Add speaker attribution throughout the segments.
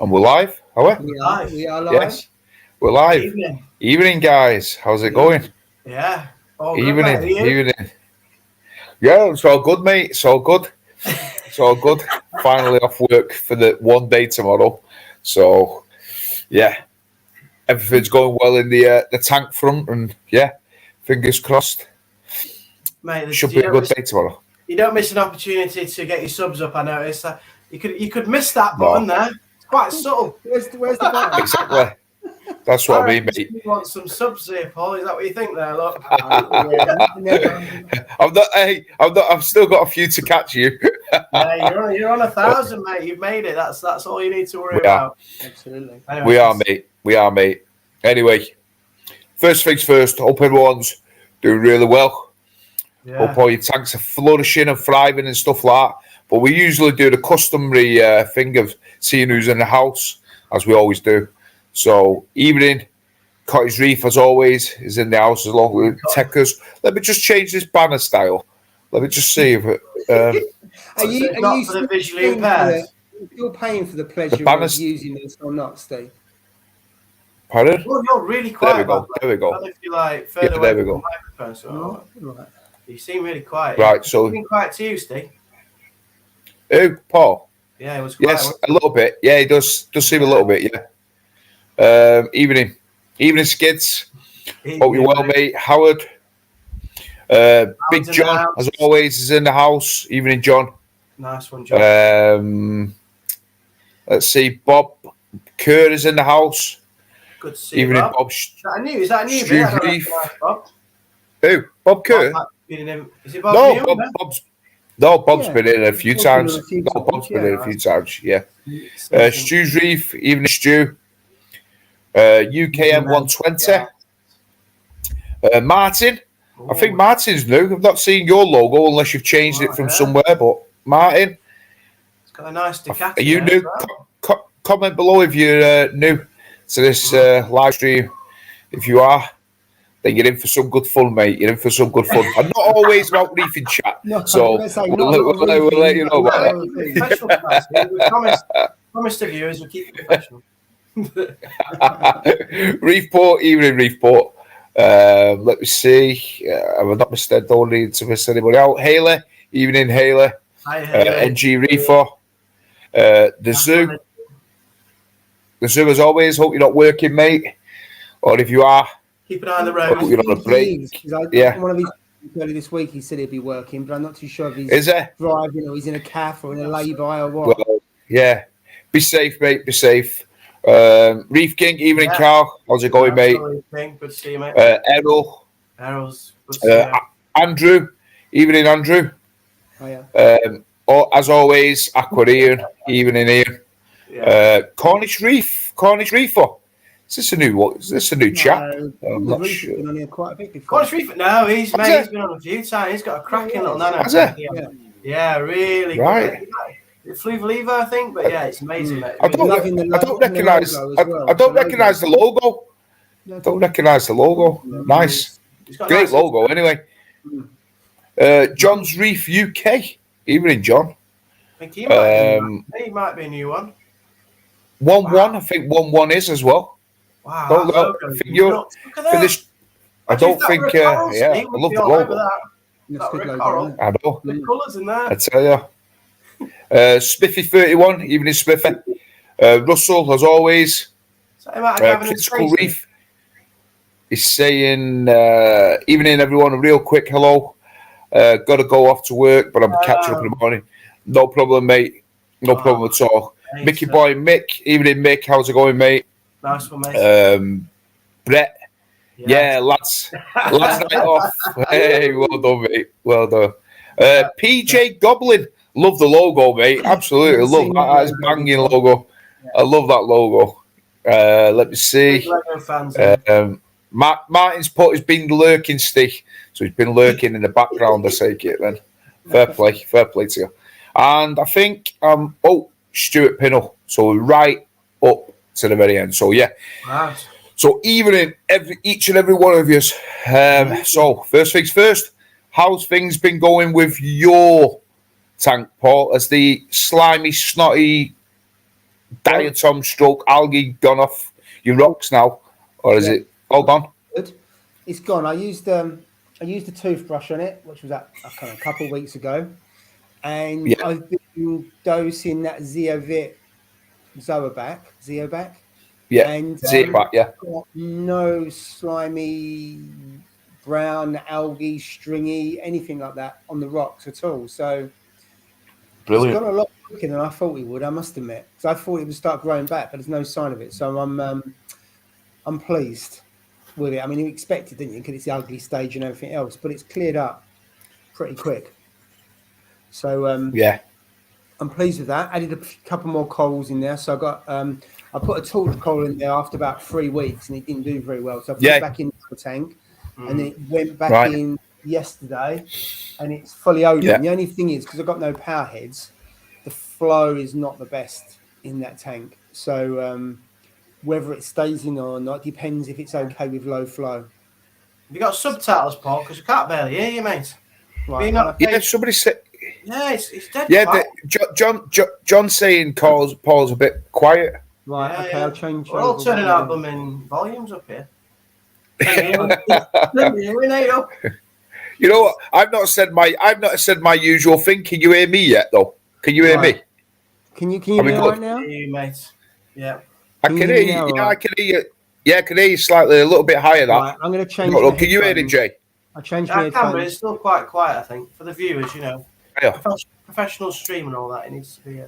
Speaker 1: And we're live, are we?
Speaker 2: We are live.
Speaker 1: Yes, we're live. Evening, guys. How's it going?
Speaker 2: Yeah. All good,
Speaker 1: Evening,
Speaker 2: mate. Are you?
Speaker 1: evening. Yeah, it's all good, mate. It's all good. It's all good. Finally off work for the one day tomorrow. So, yeah, everything's going well in the tank front, and yeah, fingers crossed.
Speaker 2: Mate,
Speaker 1: Should be a good day tomorrow.
Speaker 2: You don't miss an opportunity to get your subs up. I noticed that you could miss that button there. It's quite subtle.
Speaker 3: Where's the button?
Speaker 1: Exactly. That's what I mean, mate.
Speaker 2: You want some subs here, Paul? Is that what you think there? Look.
Speaker 1: I've still got a few to catch you.
Speaker 2: Yeah, you're on 1,000, mate. You've made it. That's all you need to worry about.
Speaker 3: Absolutely.
Speaker 2: Anyway,
Speaker 1: We are, mate. Anyway, first things first. Hope everyone's doing really well.
Speaker 2: Yeah.
Speaker 1: Hope all your tanks are flourishing and thriving and stuff like that. But we usually do the customary thing of seeing who's in the house, as we always do. So, evening, Cottage Reef, as always, is in the house along with Techers. Let me just change this banner style. Let me just see if it...
Speaker 3: Are you
Speaker 2: for the visually impaired?
Speaker 3: You're paying for the pleasure of using this or not, Steve?
Speaker 1: Pardon?
Speaker 2: Well, you're really quiet.
Speaker 1: There we go. There we go.
Speaker 2: I don't know if you're like further away
Speaker 1: there we
Speaker 2: from
Speaker 1: go.
Speaker 2: the microphone. So
Speaker 3: Right.
Speaker 2: you seem really quiet.
Speaker 1: Right, so...
Speaker 2: It's been quiet to you, Steve.
Speaker 1: Who? Paul?
Speaker 2: Yeah, it was quiet.
Speaker 1: Yes, a little bit. Yeah, he does seem a little bit, yeah. Evening, skids. Hope you're well, mate. Howard, Big John, as always, is in the house. Evening, John.
Speaker 2: Nice one, John.
Speaker 1: Let's see, Bob Kerr is in the house.
Speaker 2: Good to see you,
Speaker 1: Evening,
Speaker 2: Bob.
Speaker 1: Bob.
Speaker 2: Is that a new
Speaker 1: Stu
Speaker 2: bit?
Speaker 1: Reef.
Speaker 2: Bob?
Speaker 1: Who? Bob Kerr?
Speaker 2: Is it Bob?
Speaker 1: Bob's been in a few times. Bob's been in a few times, yeah. Stu's Reef, evening, Stu. UKM 120. Martin. I think Martin's new. I've not seen your logo unless you've changed it from somewhere, but Martin.
Speaker 2: It's got a nice Ducati.
Speaker 1: Are you new? Well. Comment below if you're new to this live stream. If you are, then you're in for some good fun, mate. You're in for some good fun. I'm not always about reefing chat, so we'll let you know about that.
Speaker 2: We promised the viewers we'll keep it professional.
Speaker 1: Reefport, evening Reefport. Let me see. Have I not misled? Don't need to miss anybody out. Haley, evening Haley.
Speaker 2: Hi, Haley.
Speaker 1: NG Reefer. The zoo. The zoo, as always. Hope you're not working, mate. Or if you are,
Speaker 2: keep an eye on the road.
Speaker 1: Hope you're on a break.
Speaker 3: Yeah. One of his earlier this week, he said he'd be working, but I'm not too sure if he's driving or he's in a calf or in a lay-by or what.
Speaker 1: Well, yeah. Be safe, mate. Be safe. Reef King, evening, Carl. How's it going, mate?
Speaker 2: Good to see you, mate.
Speaker 1: Errol.
Speaker 2: Errol's good to see you.
Speaker 1: Andrew, evening, Andrew.
Speaker 3: Oh, yeah.
Speaker 1: As always, Aquarian, evening, Ian. Yeah. Cornish Reefer. Is this a new one? Is this a new chap? I'm not sure.
Speaker 3: Been on here quite a bit before.
Speaker 2: Cornish Reefer? No, he's been on a few times. He's got a cracking little nano.
Speaker 1: Has he?
Speaker 2: Yeah, really
Speaker 1: right.
Speaker 2: Good. Flew believer, I think, but yeah, it's amazing, mate.
Speaker 1: I don't recognise the logo. Don't recognise the logo. Nice. Great logo, anyway. John's Reef UK. Evening, John.
Speaker 2: I think he might be a new one.
Speaker 1: 1-1, I think 1-1 is as well.
Speaker 2: Wow.
Speaker 1: I think you're for this. I don't think. I love the logo. I know.
Speaker 2: The colours in there.
Speaker 1: I tell you. Spiffy 31, evening Spiffy. Russell, as always. Critical Reef. He's saying, evening everyone, a real quick hello. Got to go off to work, but I'm catching up in the morning. No problem, mate. No problem at all. Mickey boy, Mick, evening Mick. How's it going, mate?
Speaker 2: Nice one, mate.
Speaker 1: Brett. Yeah, lads night off. Hey, well done, mate. Well done. PJ Goblin. Love the logo, mate. Absolutely. Love that. That's banging logo. I love that logo. Let me see. Martin's put has been lurking, Steve. So he's been lurking in the background, I take it then. Fair play to you. And I think, Stuart Pinnell. So right up to the very end. So, yeah.
Speaker 2: Wow.
Speaker 1: So, evening, each and every one of you. So, first things first, how's things been going with your tank, Paul? As the slimy, snotty diatom stroke algae gone off your rocks now, or is it all gone?
Speaker 3: Good. It's gone. I used a toothbrush on it, which was a couple of weeks ago, and I've been dosing that Zeobac.
Speaker 1: Yeah,
Speaker 3: and
Speaker 1: Zeobac,
Speaker 3: got no slimy, brown, algae, stringy, anything like that on the rocks at all. So
Speaker 1: brilliant.
Speaker 3: It's gone a lot quicker than I thought it would, I must admit. So I thought it would start growing back, but there's no sign of it. So I'm pleased with it. I mean, you expected, didn't you? Because it's the ugly stage and everything else, but it's cleared up pretty quick. So I'm pleased with that. Added a couple more corals in there. So I put a torch coral in there after about 3 weeks, and it didn't do very well. So I put it back in the tank, and then it went back in yesterday, and it's fully open. The only thing is, because I've got no power heads, the flow is not the best in that tank. So whether it stays in or not depends if it's okay with low flow.
Speaker 2: Have you got subtitles, Paul? Because I can't barely hear you, mate.
Speaker 3: Right.
Speaker 1: Somebody said.
Speaker 2: Yeah, it's dead.
Speaker 1: Yeah, John's saying Paul's a bit quiet.
Speaker 3: Right. Okay, I'll change.
Speaker 2: We're all turning our blooming volumes up here.
Speaker 1: You know what? I've not said my usual thing. Can you hear me yet, though? Can you hear me?
Speaker 3: Can you hear me right now?
Speaker 2: You, mate. Yeah.
Speaker 1: I can hear you. Yeah, I can hear you. Yeah, I can hear you slightly, a little bit higher.
Speaker 3: Right, I'm going to change.
Speaker 1: Can you hear it, Jay?
Speaker 3: I changed my headphones.
Speaker 2: It's still quite quiet, I think, for the viewers. You know, professional stream and all that. It needs to be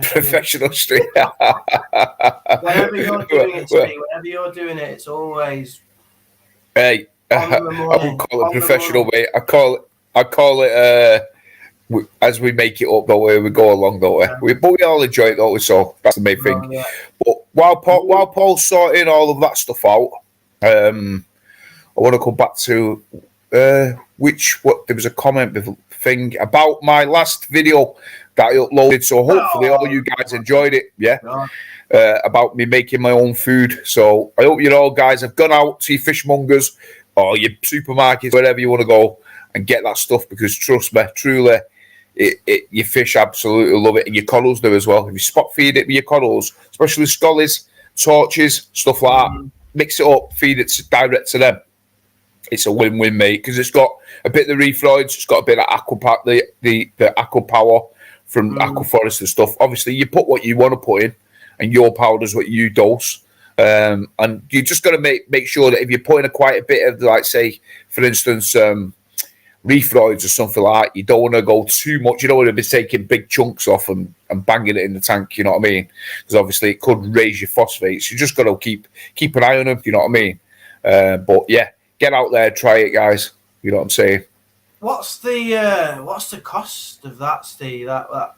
Speaker 1: professional stream.
Speaker 2: Whenever you're doing it, whenever you're doing it, it's always.
Speaker 1: Hey, I wouldn't call it professional, mate. I call it as we make it up, though, we go along, don't we? But we all enjoy it, don't we? So that's the main thing. Yeah. But while Paul's sorting all of that stuff out, I want to come back to there was a comment thing about my last video that I uploaded. So hopefully all you guys enjoyed it. Yeah. About me making my own food. So I hope you all guys have gone out to your fishmongers or your supermarkets, wherever you want to go, and get that stuff, because trust me, truly, your fish absolutely love it, and your corals do as well. If you spot feed it with your corals, especially scullies, torches, stuff like that, mix it up, feed it direct to them. It's a win-win, mate, because it's got a bit of the reefroids, it's got a bit of the aqua power from aqua forest and stuff. Obviously, you put what you want to put in, and your powder's what you dose. And you just got to make sure that if you're putting quite a bit of, like, say, for instance, reefroids or something like that, you don't want to go too much. You don't want to be taking big chunks off and banging it in the tank, you know what I mean? Because obviously it could raise your phosphates. You just got to keep an eye on them, you know what I mean? But yeah, get out there, try it, guys. You know what I'm saying? What's
Speaker 2: the cost of that, Steve? That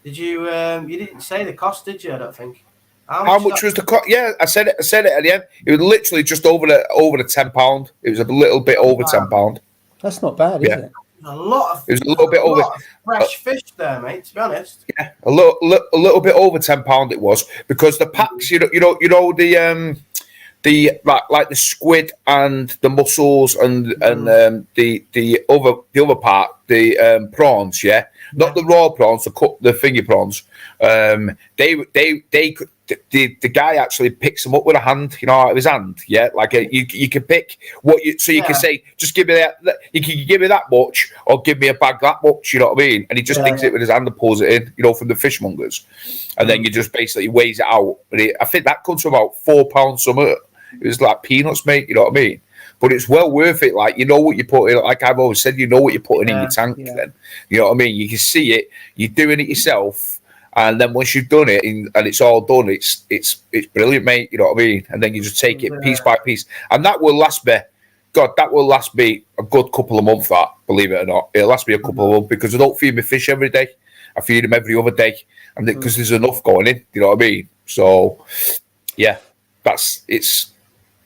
Speaker 2: did you didn't say the cost, did you? I don't think.
Speaker 1: How much was the cost? Yeah, I said it at the end. It was literally just over the £10. It was a little bit over £10.
Speaker 3: That's not bad, is it?
Speaker 2: A lot of.
Speaker 1: It was a little bit over
Speaker 2: fresh fish there, mate. To be honest.
Speaker 1: Yeah, a little bit over £10 it was, because the packs, you know the like the squid and the mussels and the other part, the prawns, not the raw prawns, the finger prawns. The guy actually picks them up with a hand, out of his hand. Yeah, like you can pick what you can say, just give me that. You can give me that much, or give me a bag that much. You know what I mean? And he just picks it with his hand and pulls it in, from the fishmongers, and then you just basically weighs it out. But I think that comes to about £4 something. It was like peanuts, mate. You know what I mean? But it's well worth it. Like, what you're putting. Like I've always said, what you're putting in your tank. Then you know what I mean. You can see it. You're doing it yourself. And then once you've done it and it's all done, it's brilliant, mate. You know what I mean? And then you just take it piece by piece, and that will last me. God, that will last me a good couple of months. That, believe it or not, it'll last me a couple of months, because I don't feed my fish every day. I feed them every other day, and because there's enough going in. You know what I mean? So, yeah, it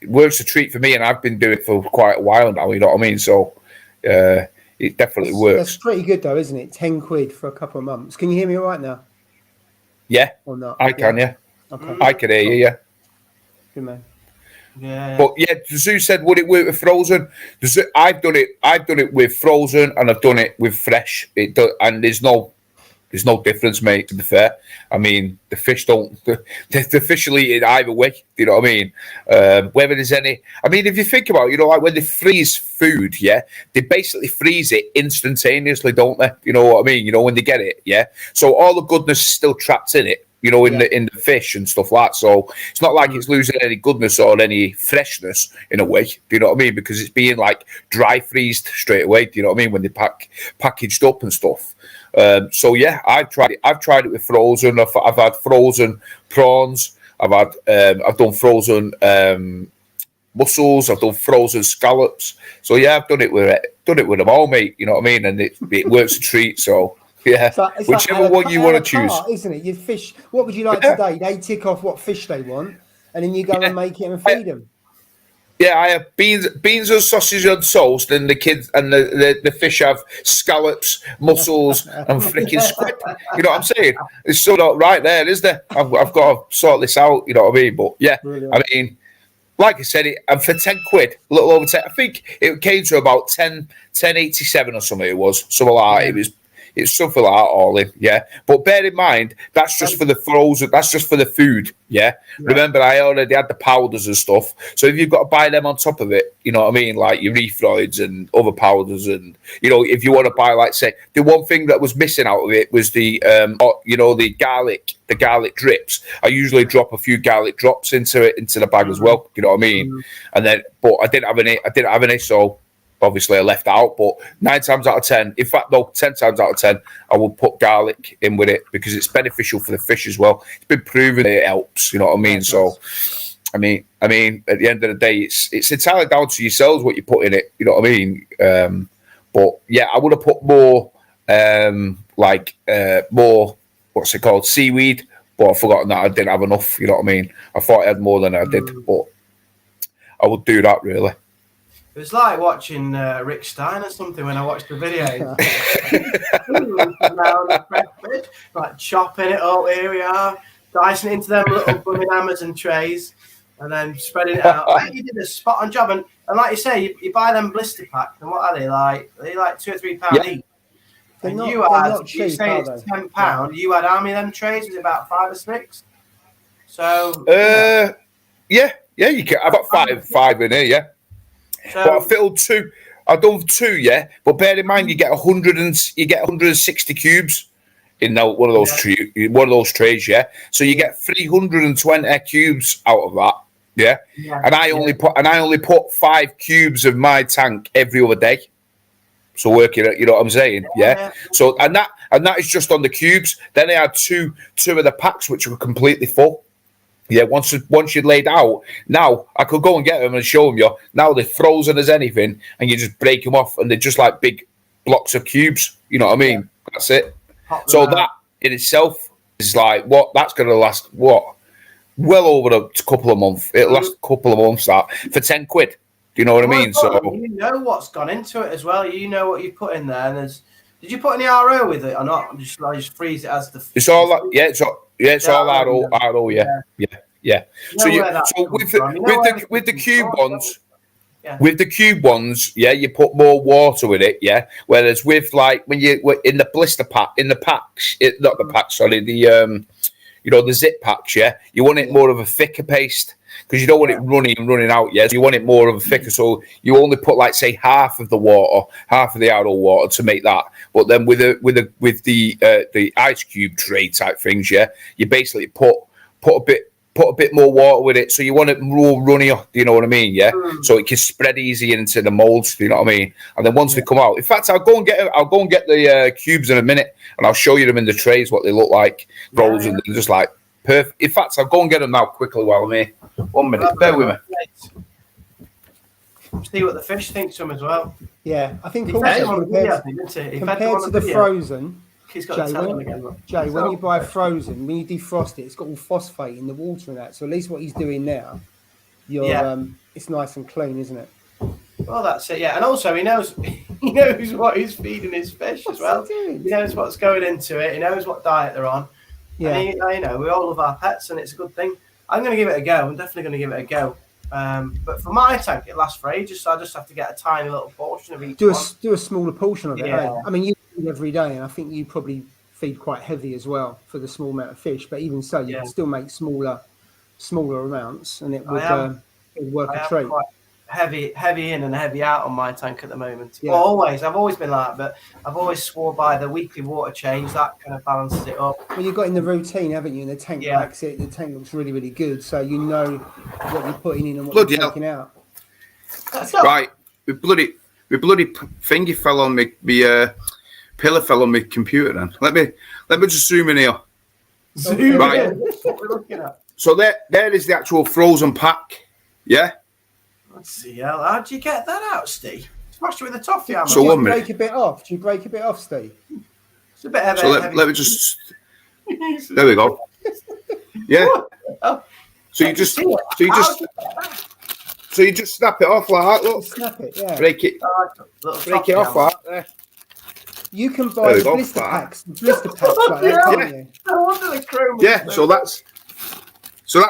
Speaker 1: works a treat for me, and I've been doing it for quite a while now. You know what I mean? So, it definitely works.
Speaker 3: That's pretty good, though, isn't it? £10 for a couple of months. Can you hear me all right now?
Speaker 1: Yeah,
Speaker 3: or not?
Speaker 1: I can, yeah. Okay. I can hear you, yeah.
Speaker 3: Good man.
Speaker 2: Yeah.
Speaker 1: But yeah, Zeus said, would it work with frozen? I've done it with frozen, and I've done it with fresh. And there's no There's no difference, mate, to be fair. I mean, the fish don't... The fish will eat it either way. Do you know what I mean? Whether there's any... I mean, if you think about it, you know, like when they freeze food, yeah, they basically freeze it instantaneously, don't they? You know what I mean? You know, when they get it, yeah? So all the goodness is still trapped in it, you know, in the fish and stuff like that. So it's not like it's losing any goodness or any freshness in a way. Do you know what I mean? Because it's being like dry freezed straight away. Do you know what I mean? When they packaged up and stuff. So yeah, I've tried it with frozen. I've had frozen prawns. I've done frozen mussels. I've done frozen scallops. So yeah, I've done it with them all, mate. You know what I mean? And it works a treat. So yeah,
Speaker 3: it's
Speaker 1: whichever one you want to choose,
Speaker 3: isn't it? You fish. What would you like today? They tick off what fish they want, and then you go and make it and feed them.
Speaker 1: Yeah, I have beans and sausage on toast, and the kids and the fish have scallops, mussels, and freaking squid. You know what I'm saying? It's sort of right there, isn't there? I've got to sort this out. You know what I mean? But yeah, brilliant. I mean, like I said, and for £10, a little over 10. I think it came to about 10.87 or something. It was something like that. It's something like that all in, yeah. But bear in mind, that's just for the frozen. That's just for the food, yeah. Remember, I already had the powders and stuff. So if you've got to buy them on top of it, you know what I mean, like your Reefroids and other powders, and you know, if you want to buy, like, say, the one thing that was missing out of it was the, you know, the garlic drips. I usually drop a few garlic drops into the bag as well. You know what I mean? And then, but I didn't have any, so. Obviously, I left out, but 9 times out of 10, in fact, no, 10 times out of 10, I will put garlic in with it because it's beneficial for the fish as well. It's been proven it helps, you know what I mean? So, I mean, at the end of the day, it's entirely down to yourselves what you put in it, you know what I mean? But yeah, I would have put more, more, what's it called, seaweed, but I've forgotten that I didn't have enough, you know what I mean? I thought I had more than I did, but I would do that really.
Speaker 2: It was like watching Rick Stein or something when I watched the video. Like chopping it up, here we are, dicing it into them little blooming hammers and trays, and then spreading it out. I think you did a spot on job. And like you say, you buy them blister packs, and what are they like? They're like £2 or £3 each. And you say it's £10. You had how many of them trays? Was it about 5 or 6? So
Speaker 1: yeah, you can. I've got five in here, yeah. So, but I filled 2. I've done 2, yeah. But bear in mind, you get 160 cubes in one of those trays, yeah. So you get 320 cubes out of that, yeah. And I only put 5 cubes of my tank every other day. So working it, you know what I'm saying, yeah. So and that is just on the cubes. Then I had two of the packs which were completely full. Yeah, once you'd laid out, now I could go and get them and show them you. Now they're frozen as anything, and you just break them off, and they're just like big blocks of cubes. You know what I mean? Yeah. That's it. So that in itself is like that's going to last well over a couple of months. It'll last a couple of months that for £10. Do you know what I mean? So
Speaker 2: you know what's gone into it as well. You know what you put in there. And did you put any RO with it or not? Just freeze it as the.
Speaker 1: It's all that. Yeah, it's all RO. Yeah. So with the cube ones. Yeah. With the cube ones, yeah, you put more water with it, yeah. Whereas with like when you in the blister pack, in the packs, not the packs, sorry, the the zip packs, yeah. You want it more of a thicker paste because you don't want it running out, yeah. So you want it more of a thicker, so you only put like say half of the water, half of the RO water to make that. But then with the ice cube tray type things, yeah, you basically put a bit more water with it, so you want it more runnier. Do you know what I mean? Yeah, so it can spread easy into the molds. Do you know what I mean? And then once they come out, in fact, I'll go and get the cubes in a minute, and I'll show you them in the trays what they look like. Frozen, they're just like perfect. In fact, I'll go and get them now quickly while I'm here. 1 minute, bear with me.
Speaker 2: See what the fish thinks of them as well.
Speaker 3: Yeah, I think also compared to the frozen. Jay, when you buy frozen, when you defrost it, it's got all phosphate in the water and that. So at least what he's doing now, it's nice and clean, isn't it?
Speaker 2: Well, that's it. Yeah, and also he knows what he's feeding his fish as well. He knows what's going into it. He knows what diet they're on. Yeah, and we all love our pets, and it's a good thing. I'm going to give it a go. I'm definitely going to give it a go. But for my tank, it lasts for ages, so I just have to get a tiny little portion of each.
Speaker 3: Do a smaller portion of it. Yeah. I mean, you do it every day, and I think you probably feed quite heavy as well for the small amount of fish. But even so, you can still make smaller amounts, and it would work
Speaker 2: I
Speaker 3: a
Speaker 2: am
Speaker 3: treat.
Speaker 2: quite heavy in and heavy out on my tank at the moment.
Speaker 3: Yeah.
Speaker 2: Well, I've always been like that, but I've always swore by the weekly water change. That kind of balances it up.
Speaker 3: Well, you've got in the routine, haven't you? And the tank backs it. The tank looks really, really good, so you know what you're putting in and what you're taking out.
Speaker 1: Right, my bloody finger fell on me. Pillar fell on my computer. Then let me just zoom in here. Right.
Speaker 2: What we're looking at.
Speaker 1: So there is the actual frozen pack. Yeah.
Speaker 2: Let's see. How'd you get that out, Steve? Smashed it with a toffee hammer.
Speaker 1: So
Speaker 3: Do you break a bit off, Steve?
Speaker 2: It's a bit heavy.
Speaker 1: So let me just. There we go. Yeah. So you just snap it off like that. Look.
Speaker 3: Snap it, yeah.
Speaker 1: Break it off like that. There.
Speaker 3: You can buy the blister packs like that, can't you?
Speaker 2: I wonder the chrome.
Speaker 1: Yeah. So that's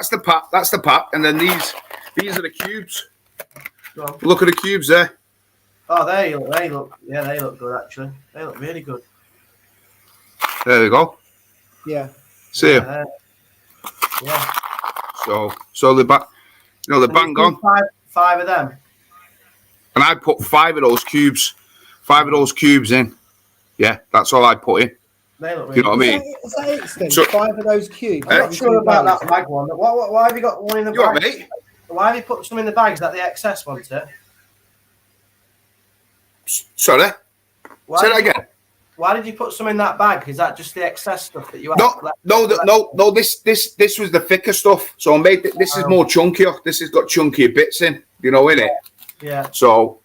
Speaker 1: the pack. That's the pack, and then these are the cubes. Look at the cubes there.
Speaker 2: Oh, they look good actually. They look really good.
Speaker 1: There we go.
Speaker 3: Yeah.
Speaker 1: See
Speaker 2: ya. Yeah.
Speaker 1: So the back, the bang on.
Speaker 2: Five of them.
Speaker 3: And
Speaker 1: I put 5 of those cubes in. Yeah, that's all I put in.
Speaker 2: They look really
Speaker 1: you know what I mean?
Speaker 3: Is that it, Steve? So, 5 of those cubes.
Speaker 2: I'm not sure about that bag one. Why have you got one in the bag?
Speaker 1: What, mate?
Speaker 2: Why have you put some in the bag? Is that the excess one, sir?
Speaker 1: Sorry? Say that again.
Speaker 2: Why did you put some in that bag? Is that just the excess stuff that you had?
Speaker 1: No. This was the thicker stuff. So I made this is more chunkier. This has got chunkier bits in. In it.
Speaker 2: Yeah.
Speaker 1: So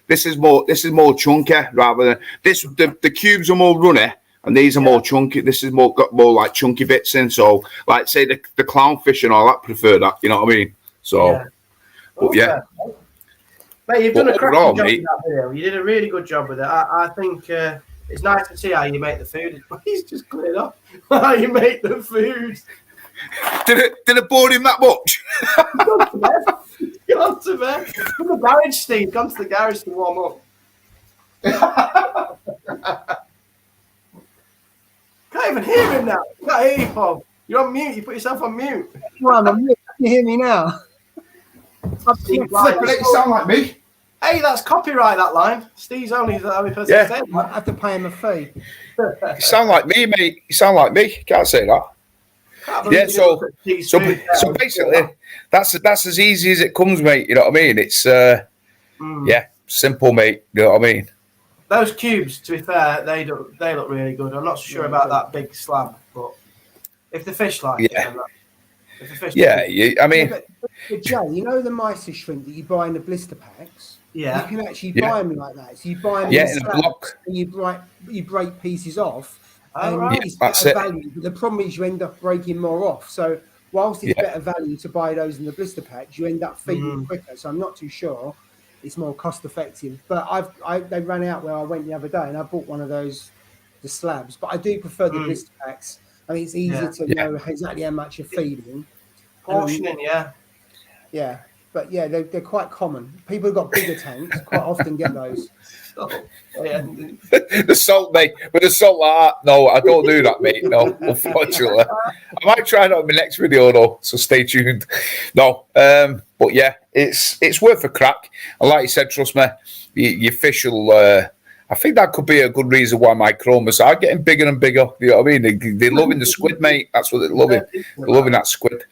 Speaker 1: this is more chunkier rather than this. The cubes are more runny and these are more chunky. This is got more like chunky bits in. So like say the clownfish and all that prefer that. You know what I mean? So, but yeah.
Speaker 2: Mate, you've done a cracking job with that video. You did a really good job with it. I think it's nice to see how you make the food. He's just cleared up how you make the food.
Speaker 1: Did it bore him that much?
Speaker 2: Gone to bed. From the garage, Steve. Gone to the garage to warm up. Can't even hear him now. Can't hear you, Paul. You're on mute. You put yourself on mute.
Speaker 3: Well, I'm on mute. Can you hear me now?
Speaker 1: You sound like me.
Speaker 2: Hey, that's copyright, that line. Steve's only the only person to say that.
Speaker 3: I have to pay him a fee.
Speaker 1: You sound like me, mate. You sound like me. Can't say that. Yeah, so basically, that's as easy as it comes, mate. You know what I mean? It's simple, mate. You know what I mean?
Speaker 2: Those cubes, to be fair, they look really good. I'm not so sure about that big slab, but if the fish like it, if the fish
Speaker 1: I mean,
Speaker 3: but Joe, you know the mitre shrimp that you buy in the blister packs?
Speaker 2: Yeah,
Speaker 3: you can actually buy them like that. So you buy them
Speaker 1: in a block,
Speaker 3: and you break pieces off.
Speaker 2: It's
Speaker 3: better value. But the problem is you end up breaking more off. So whilst it's better value to buy those in the blister packs, you end up feeding quicker. So I'm not too sure it's more cost effective. But they ran out where I went the other day, and I bought one of the slabs. But I do prefer the blister packs. I mean, it's easier to know exactly how much you're feeding.
Speaker 2: Portioning,
Speaker 3: yeah. But yeah, they're quite common. People who've got bigger tanks quite often get those.
Speaker 1: The salt, mate. With the salt like that, no, I don't do that, mate. No, unfortunately. I might try that in my next video, though. So stay tuned. No, but yeah, it's worth a crack. And like you said, trust me, your fish will. I think that could be a good reason why my chromas are getting bigger and bigger. You know what I mean? They're loving the squid, mate. That's what they're loving. They're loving that squid.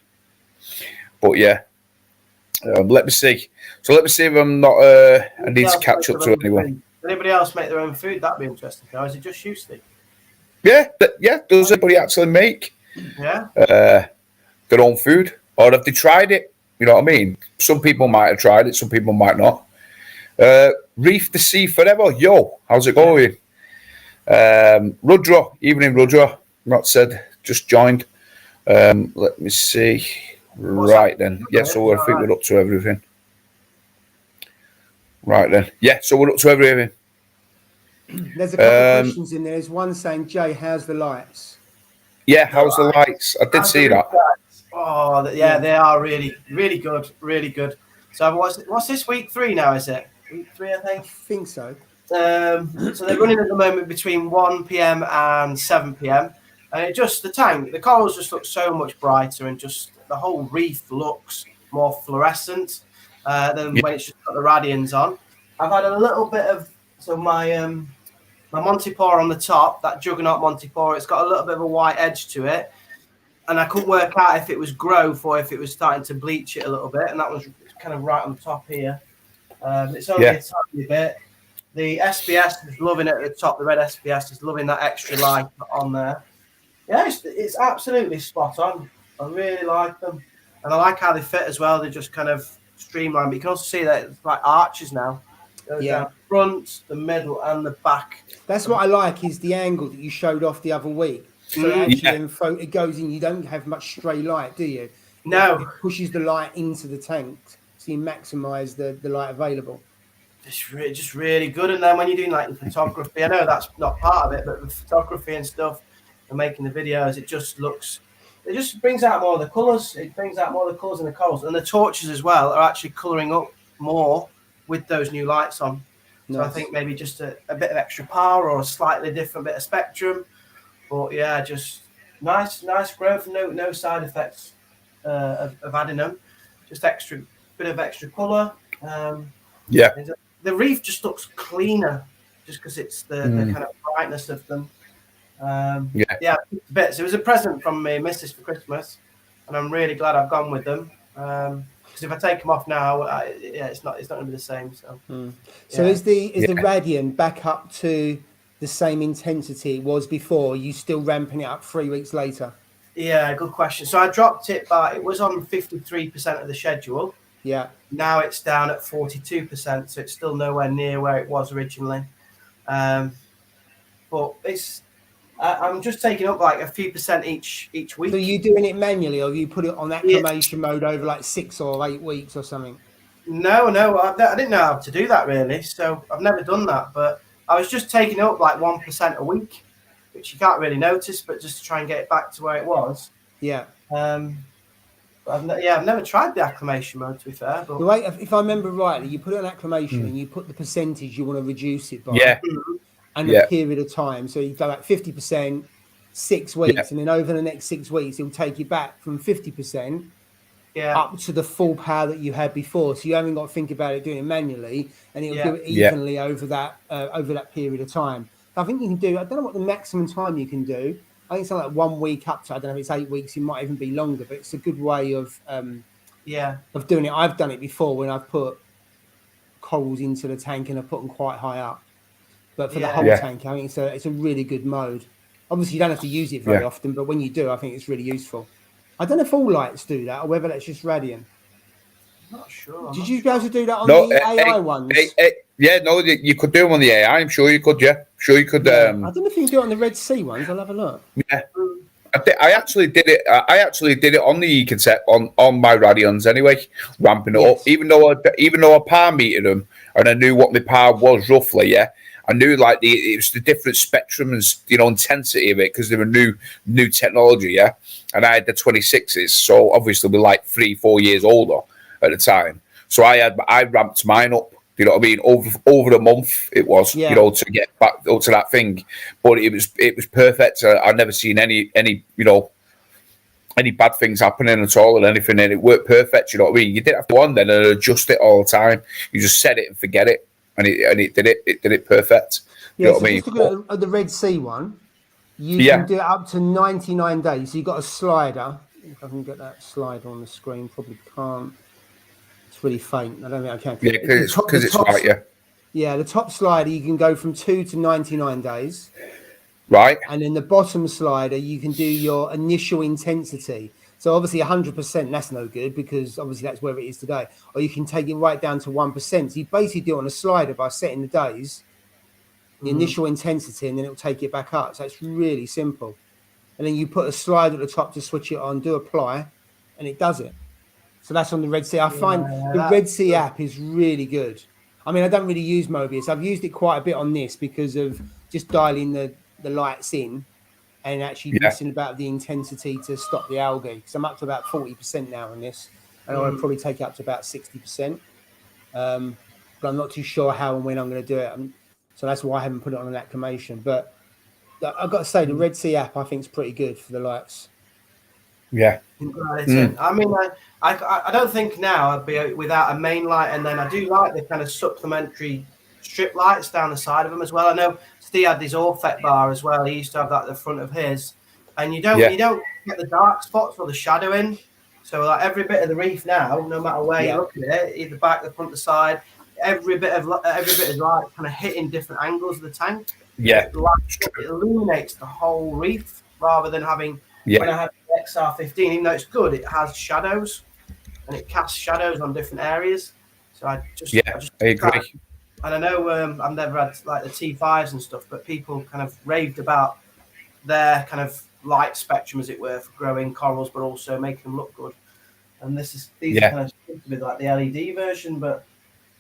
Speaker 1: But yeah. Let me see. So let me see if I'm not. I need to catch up to anyone.
Speaker 2: Anybody else make their own food? That'd be interesting. Or is it just you, Steve?
Speaker 1: Yeah. Does anybody actually make? Their own food, or have they tried it? You know what I mean? Some people might have tried it. Some people might not. Reef the Sea Forever. Yo, how's it going? Rudra, evening Rudra. Not said. Just joined. Let me see. Right then. Yeah, so I think we're up to everything. Right then. Yeah, so we're up to everything.
Speaker 3: There's a couple of questions in there. There's one saying, Jay, how's the lights?
Speaker 1: Yeah, how's the lights? I did see that.
Speaker 2: Oh, yeah, they are really, really good. Really good. So what's this week 3 now, is it? Week 3, I think?
Speaker 3: I think so.
Speaker 2: So they're running at the moment between 1 p.m. and 7 p.m. And the corals just look so much brighter, and just the whole reef looks more fluorescent than when it's just got the radians on. I've had a little bit of my Montipore on the top, that Juggernaut Montipore. It's got a little bit of a white edge to it, and I couldn't work out if it was growth or if it was starting to bleach it a little bit. And that was kind of right on the top here. It's only a tiny bit. The SBS is loving it at the top. The red SBS is loving that extra light on there. Yeah, it's absolutely spot on. I really like them. And I like how they fit as well. They're just kind of streamlined. But you can also see that it's like arches now. Down the front, the middle, and the back.
Speaker 3: That's what I like, is the angle that you showed off the other week. So it goes in. You don't have much stray light, do you?
Speaker 2: No.
Speaker 3: It pushes the light into the tank, so you maximise the light available.
Speaker 2: It's just really good. And then when you're doing like the photography, I know that's not part of it, but the photography and stuff and making the videos, it just brings out more of the colours. It brings out more of the colours in the corals. And the torches as well are actually colouring up more with those new lights on. Nice. So I think maybe just a bit of extra power or a slightly different bit of spectrum. But yeah, just nice growth. No side effects of adding them. Just bit of extra colour. The reef just looks cleaner, just because it's the kind of brightness of them. Bits. It was a present from my missus for Christmas, and I'm really glad I've gone with them. Because if I take them off now, it's not going to be the same.
Speaker 3: So is the Radiant back up to the same intensity it was before? Are you still ramping it up 3 weeks later?
Speaker 2: Yeah, good question. So I dropped it, but it was on 53% of the schedule.
Speaker 3: Yeah.
Speaker 2: Now it's down at 42%, so it's still nowhere near where it was originally. But I'm just taking up like a few percent each week.
Speaker 3: So you doing it manually, or you put it on acclimation mode over like 6 or 8 weeks or something?
Speaker 2: No, I didn't know how to do that really, so I've never done that. But I was just taking up like 1% a week, which you can't really notice, but just to try and get it back to where it was.
Speaker 3: Yeah.
Speaker 2: I've never tried the acclimation mode, to be fair. But...
Speaker 3: The way, if I remember rightly, you put it on acclimation and you put the percentage you want to reduce it by, and the period of time. So you go like 50%, 6 weeks, and then over the next 6 weeks, it'll take you back from 50% up to the full power that you had before. So you haven't got to think about it doing it manually, and it'll do it evenly over that period of time. I think you can do. I don't know what the maximum time you can do. I think it's like 1 week up to, I don't know if it's 8 weeks, it might even be longer, but it's a good way of doing it. I've done it before when I've put corals into the tank and I've put them quite high up. But for the whole tank, I think it's a really good mode. Obviously, you don't have to use it very often, but when you do, I think it's really useful. I don't know if all lights do that or whether that's just Radiant.
Speaker 2: I'm not sure.
Speaker 3: Did you guys do that on the AI ones?
Speaker 1: You could do them on the AI. I'm sure you could. Yeah, sure you could.
Speaker 3: I don't know if you can do it on the Red Sea ones. I'll have a look.
Speaker 1: Yeah, I actually did it. I actually did it on the cassette on my Radions anyway, ramping it up. Even though I par metered them and I knew what my par was roughly. Yeah, I knew like it was the different spectrum and intensity of it because they were new technology. Yeah, and I had the 26s, so obviously we're like 3-4 years older at the time. So I ramped mine up. You know what I mean? Over a month it was, to get back up to that thing. But it was perfect. I've never seen any bad things happening at all or anything, and it worked perfect. You know what I mean? You didn't have to go on then and adjust it all the time. You just set it and forget it, and it did it perfect. You know what I mean?
Speaker 3: Just look at the Red Sea one. You can do it up to 99 days. So you've got a slider. If I can get that slider on the screen, probably can't. Really faint. I don't think I can.
Speaker 1: Yeah, because it's right.
Speaker 3: Yeah, the top slider you can go from 2 to 99 days.
Speaker 1: Right.
Speaker 3: And then the bottom slider you can do your initial intensity. So obviously 100%, that's no good because obviously that's where it is today. Or you can take it right down to 1%. So you basically do it on a slider by setting the days, the initial intensity, and then it'll take it back up. So it's really simple. And then you put a slider at the top to switch it on, do apply, and it does it. So that's on the Red Sea. I find the Red Sea app is really good. I mean, I don't really use Mobius. I've used it quite a bit on this because of just dialing the lights in and actually messing about the intensity to stop the algae. Because I'm up to about 40% now on this. And I want to probably take it up to about 60%. But I'm not too sure how and when I'm going to do it. So that's why I haven't put it on an acclimation. But I've got to say, the Red Sea app I think is pretty good for the lights.
Speaker 1: Yeah.
Speaker 2: I mean, I don't think now I'd be without a main light, and then I do like the kind of supplementary strip lights down the side of them as well. I know Steve had his Orfet bar as well. He used to have that at the front of his, and you don't get the dark spots or the shadowing. So like every bit of the reef now, no matter where you look at it, either back, the front, the side, every bit of light kind of hitting different angles of the tank.
Speaker 1: Yeah,
Speaker 2: it illuminates the whole reef rather than having. When I had the XR15, even though it's good, it has shadows and it casts shadows on different areas. So I agree. And I know I've never had like the T5s and stuff, but people kind of raved about their kind of light spectrum, as it were, for growing corals, but also making them look good. And these are kind of with like the LED version, but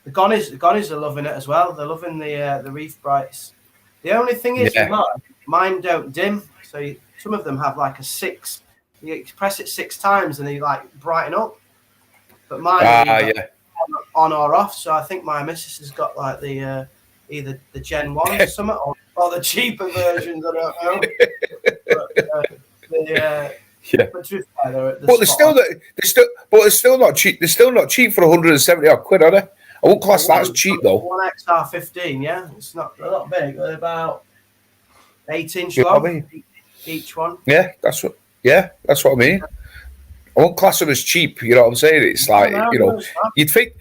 Speaker 2: the Gonnies are loving it as well. They're loving the Reef Brights. The only thing is, mine don't dim. So some of them have like a 6. You press it 6 times and they like brighten up. But mine on or off. So I think my missus has got like the either the Gen 1 or something, or the cheaper versions. I don't know.
Speaker 1: But they're still not cheap. They're still not cheap for 170 odd quid, are they? I won't class that as cheap though.
Speaker 2: One XR15, yeah, it's not a lot big. They're about 8-inch long. Each one.
Speaker 1: Yeah, that's what I mean. I won't class them as cheap. You know what I'm saying? It's like you'd think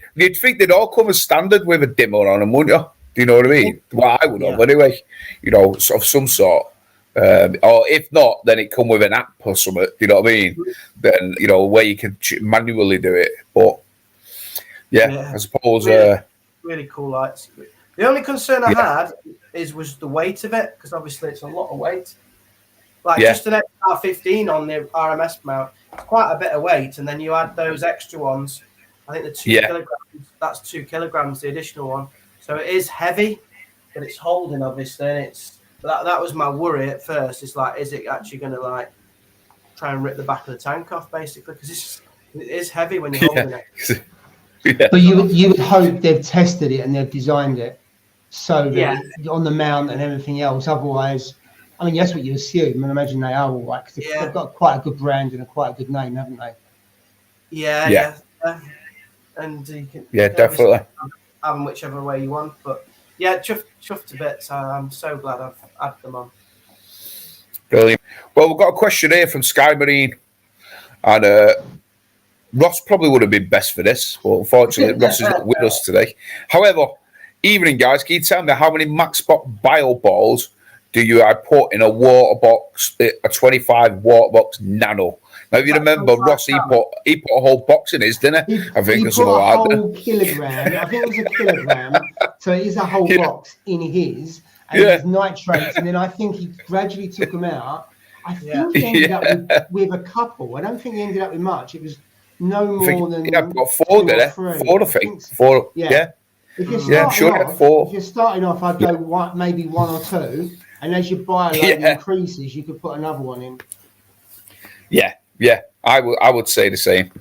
Speaker 1: they'd all come as standard with a dimmer on them, wouldn't you? Do you know what I mean? Well, I would have anyway. Of some sort. Or if not, then it come with an app or something. Do you know what I mean? Then where you can manually do it. But I suppose
Speaker 2: really cool lights. The only concern I had was the weight of it, because obviously it's a lot of weight. Just an XR15 on the RMS mount, it's quite a bit of weight, and then you add those extra ones. I think the 2 kilograms. That's 2 kilograms, the additional one. So it is heavy, but it's holding obviously. And that was my worry at first. It's like, is it actually going to try and rip the back of the tank off, basically? Because it is heavy when you're holding it.
Speaker 3: But you would hope they've tested it and they've designed it so that on the mount and everything else. Otherwise, I mean, that's what you assume, and I imagine they are all right, because they've got quite a good brand and quite a good name, haven't they?
Speaker 2: Yeah. And you can
Speaker 1: definitely
Speaker 2: have them whichever way you want. But chuffed a bit. So I'm so glad I've had them on.
Speaker 1: Brilliant. Well, we've got a question here from Sky Marine, and Ross probably would have been best for this, but unfortunately Ross is not with us today. However, evening guys, can you tell me how many MaxBot bio balls do you put in a water box, a 25 water box nano? Now, if you remember, Ross, he put a whole box in his, didn't he? I think
Speaker 3: he put a whole kilogram. I think it was a kilogram. So it is a whole box in his, and his nitrates. And then I think he gradually took them out. I think he ended up with a couple. I don't think he ended up with much. It was no more than
Speaker 1: got 4, did it? 4, I think. 4,
Speaker 3: yeah. If you're starting off, I'd go maybe 1 or 2. And as your bio-load increases, you could put another one in.
Speaker 1: Yeah. I would say the same.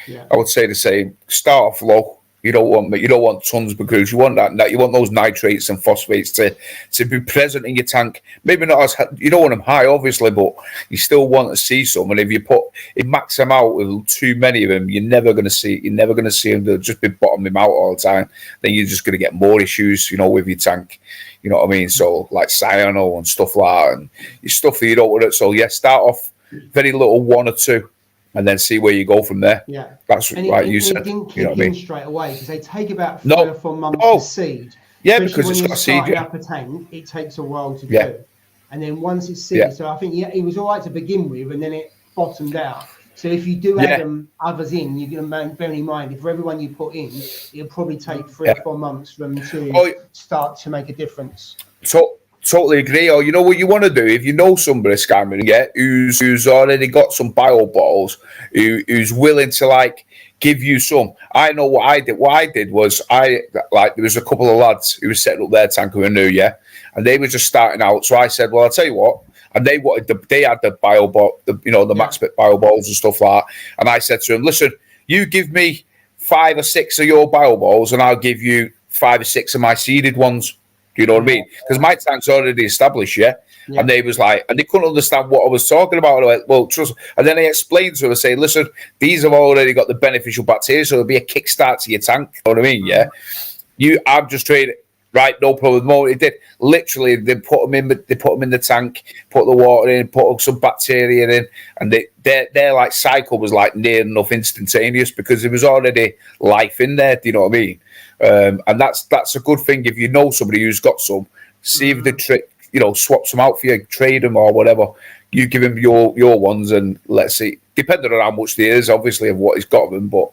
Speaker 3: Yeah.
Speaker 1: I would say the same. Start off low. You don't want tons, because you want you want those nitrates and phosphates to be present in your tank. Maybe not as you don't want them high, obviously, but you still want to see some. And if you max them out with too many of them, you're never going to see them. They'll just be bottoming out all the time. Then you're just going to get more issues, with your tank. You know what I mean? So like cyano and stuff like that, and stuff that you don't want it. So start off very little, 1 or 2. And then see where you go from there.
Speaker 3: Yeah,
Speaker 1: that's right. You said,
Speaker 3: didn't kick in straight away, because they take about 3 or 4 months to seed.
Speaker 1: Yeah, because it's got seed.
Speaker 3: When up a tank, it takes a while to do. And then once it's seeded, so I think it was all right to begin with, and then it bottomed out. So if you do add others in, you're going to bear in mind, if for everyone you put in, it'll probably take 3 or 4 months for them to start to make a difference.
Speaker 1: So. Totally agree. Or what you want to do, if you know somebody, Scammering, who's already got some bio bottles, who's willing to give you some. I know what I did. What I did was there was a couple of lads who were setting up their tank who were new, and they were just starting out. So I said, well, I'll tell you what. And they had the bio bot, the MaxBot bio balls and stuff like that. And I said to them, listen, you give me 5 or 6 of your bio balls, and I'll give you 5 or 6 of my seeded ones. Do you know what I mean? Because my tank's already established, and they was like, and they couldn't understand what I was talking about. And I went, well, trust. And then I explained to them, I say, listen, these have already got the beneficial bacteria, so it'll be a kickstart to your tank. You know what I mean? Yeah. I'm just trying. Right, no problem. The moment it did, literally, they put them in the tank, put the water in, put some bacteria in, and their like cycle was like near enough instantaneous because there was already life in there. Do you know what I mean? And that's a good thing if you know somebody who's got some. See if they swap some out for you, trade them or whatever. You give him your ones, and let's see. Depending on how much there is, obviously, of what he's got them, but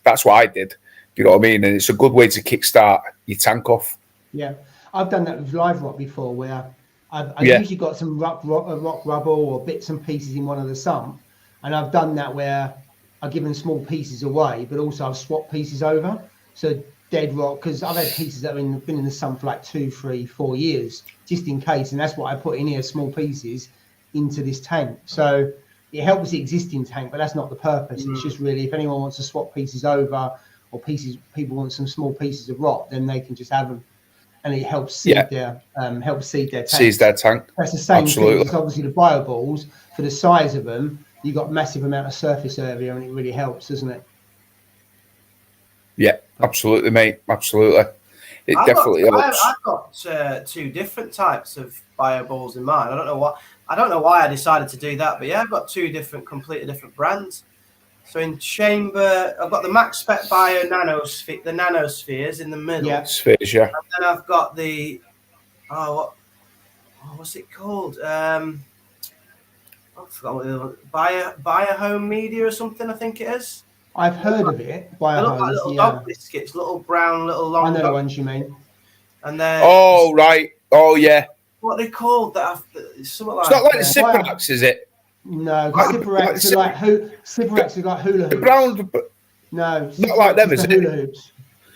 Speaker 1: that's what I did. Do you know what I mean? And it's a good way to kickstart your tank off.
Speaker 3: Yeah, I've done that with live rock before, where I've usually got some rock rubble or bits and pieces in one of the sump, and I've done that where I've given small pieces away, but also I've swapped pieces over. So dead rock, because I've had pieces that have been in the sump for like 2, 3, 4 years, just in case, and that's what I put in here, small pieces into this tank. So it helps the existing tank, but that's not the purpose. It's just really if anyone wants to swap pieces over, or people want some small pieces of rock, then they can just have them. And it helps seed their tank.
Speaker 1: Seeds their tank.
Speaker 3: That's the same thing. It's obviously the bio balls, for the size of them, you've got massive amount of surface area, and it really helps, doesn't it?
Speaker 1: Yeah, absolutely, mate. Absolutely. It definitely helps.
Speaker 2: I've got 2 different types of bio balls in mine. I don't know why I decided to do that, but yeah, I've got 2 completely different brands. So in chamber, I've got the Max Spec Bio Nanosphere, the nanospheres in the middle.
Speaker 1: Yeah, spheres, yeah.
Speaker 2: And then I've got the what's it called? I forgot what the Biohome Media or something. I think it is.
Speaker 3: I've heard of it.
Speaker 2: They look like little dog biscuits, little brown, little long.
Speaker 3: I know the ones you mean.
Speaker 2: And then.
Speaker 1: Oh right. Oh yeah.
Speaker 2: What are they called? Something like.
Speaker 1: It's not like the Cyperax, is it?
Speaker 3: No, Cyperax are like hula hoops.
Speaker 1: Brown.
Speaker 3: No,
Speaker 1: not like them, is it?
Speaker 3: Hula hoops.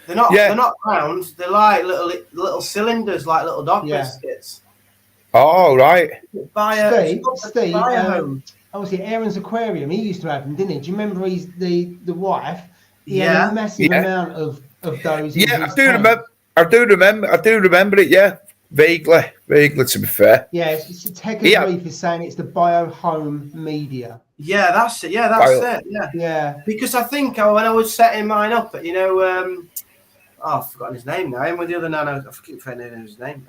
Speaker 2: They're not. They're not round. They're like little cylinders, like little dog biscuits.
Speaker 1: Oh right.
Speaker 3: Steve. Obviously, Aaron's aquarium. He used to have them, didn't he? Do you remember? The wife. He had a massive amount of those.
Speaker 1: Yeah, I do remember it. Yeah. Vaguely, to be fair.
Speaker 3: Yeah, it's Reef is saying it's the Biohome Media.
Speaker 2: Yeah, that's it. Yeah, that's it. Yeah. Because I think when I was setting mine up, I've forgotten his name now. I'm with the other nano. I keep forgetting his name.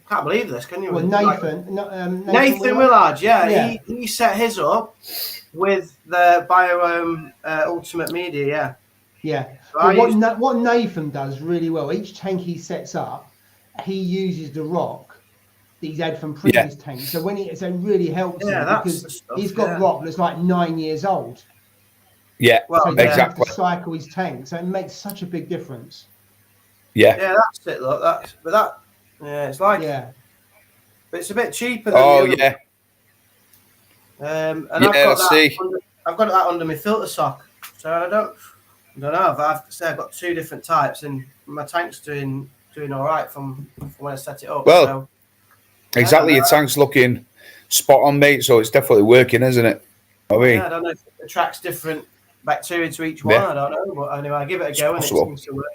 Speaker 2: Can't believe this, can you?
Speaker 3: Well, Nathan
Speaker 2: Willard. Yeah, he set his up with the Biohome Ultimate Media. Yeah.
Speaker 3: Yeah. Well, what Nathan does really well, each tank he sets up, he uses the rock that he's had from previous tanks. So it really helps him because he's got rock that's like 9 years old.
Speaker 1: Yeah,
Speaker 3: well, so
Speaker 1: exactly.
Speaker 3: To cycle his tank, so it makes such a big difference.
Speaker 1: Yeah.
Speaker 2: Yeah, that's it. Look, it's like but it's a bit cheaper.
Speaker 1: Than
Speaker 2: and I've got that under my filter sock, so I don't know. I've got 2 different types, and my tank's doing all right from when I set it up.
Speaker 1: Well, exactly. Your tank's looking spot on, mate. So it's definitely working, isn't it?
Speaker 2: I don't know if it attracts different bacteria to each one. I don't know, but anyway, I give it a go, and it seems to work.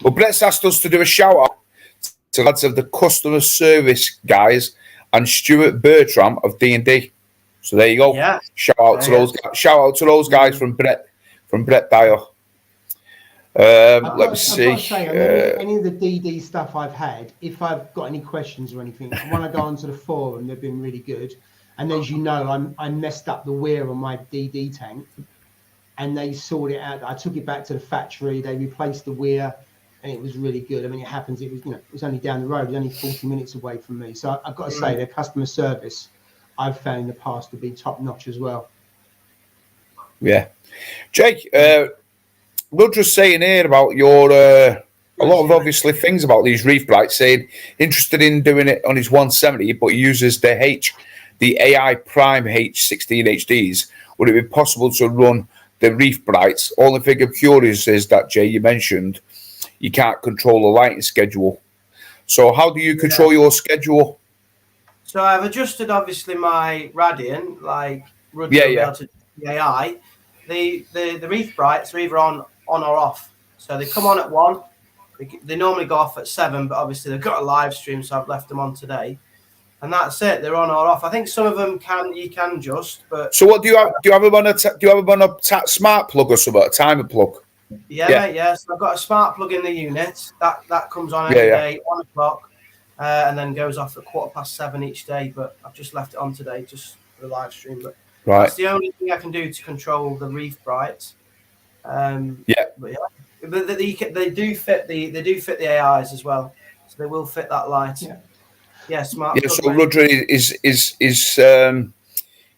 Speaker 1: Well, Brett's asked us to do a shout out to the lads of the customer service guys and Stuart Bertram of D&D. So there you go.
Speaker 2: Yeah.
Speaker 1: Shout out to those. Shout out to those guys from Brett Dyer. Let me see.
Speaker 3: Any of the DD stuff I've had, if I've got any questions or anything, when I go onto the forum, they've been really good. And as you know, I messed up the weir on my DD tank, and they sorted it out. I took it back to the factory. They replaced the weir, and it was really good. I mean, it happens. It was, it was only down the road. It was only 40 minutes away from me. So I've got to say, their customer service I've found in the past to be top notch as well.
Speaker 1: Yeah, Jake. We'll just saying here about your a lot of obviously things about these reef brights. Saying interested in doing it on his 170, but he uses the AI Prime H16 HDs. Would it be possible to run the reef brights? Only thing I'm curious is that, Jay, you mentioned you can't control the lighting schedule. So how do you control your schedule?
Speaker 2: So I've adjusted obviously my Radiant, like to the AI. The reef brights are either on or off. So they come on at 1. They normally go off at 7, but obviously they've got a live stream, so I've left them on today. And that's it. They're on or off. I think some of them you can adjust, but.
Speaker 1: So what do you have? Do you have them on a smart plug or something? A timer plug?
Speaker 2: Yeah, mate. Yeah. So I've got a smart plug in the unit that comes on every day, 1 o'clock, and then goes off at 7:15 each day. But I've just left it on today, just for the live stream. But that's the only thing I can do to control the reef bright. But they do fit the AIs as well, so they will fit that light. Yeah, smart.
Speaker 1: Yeah, so Rudra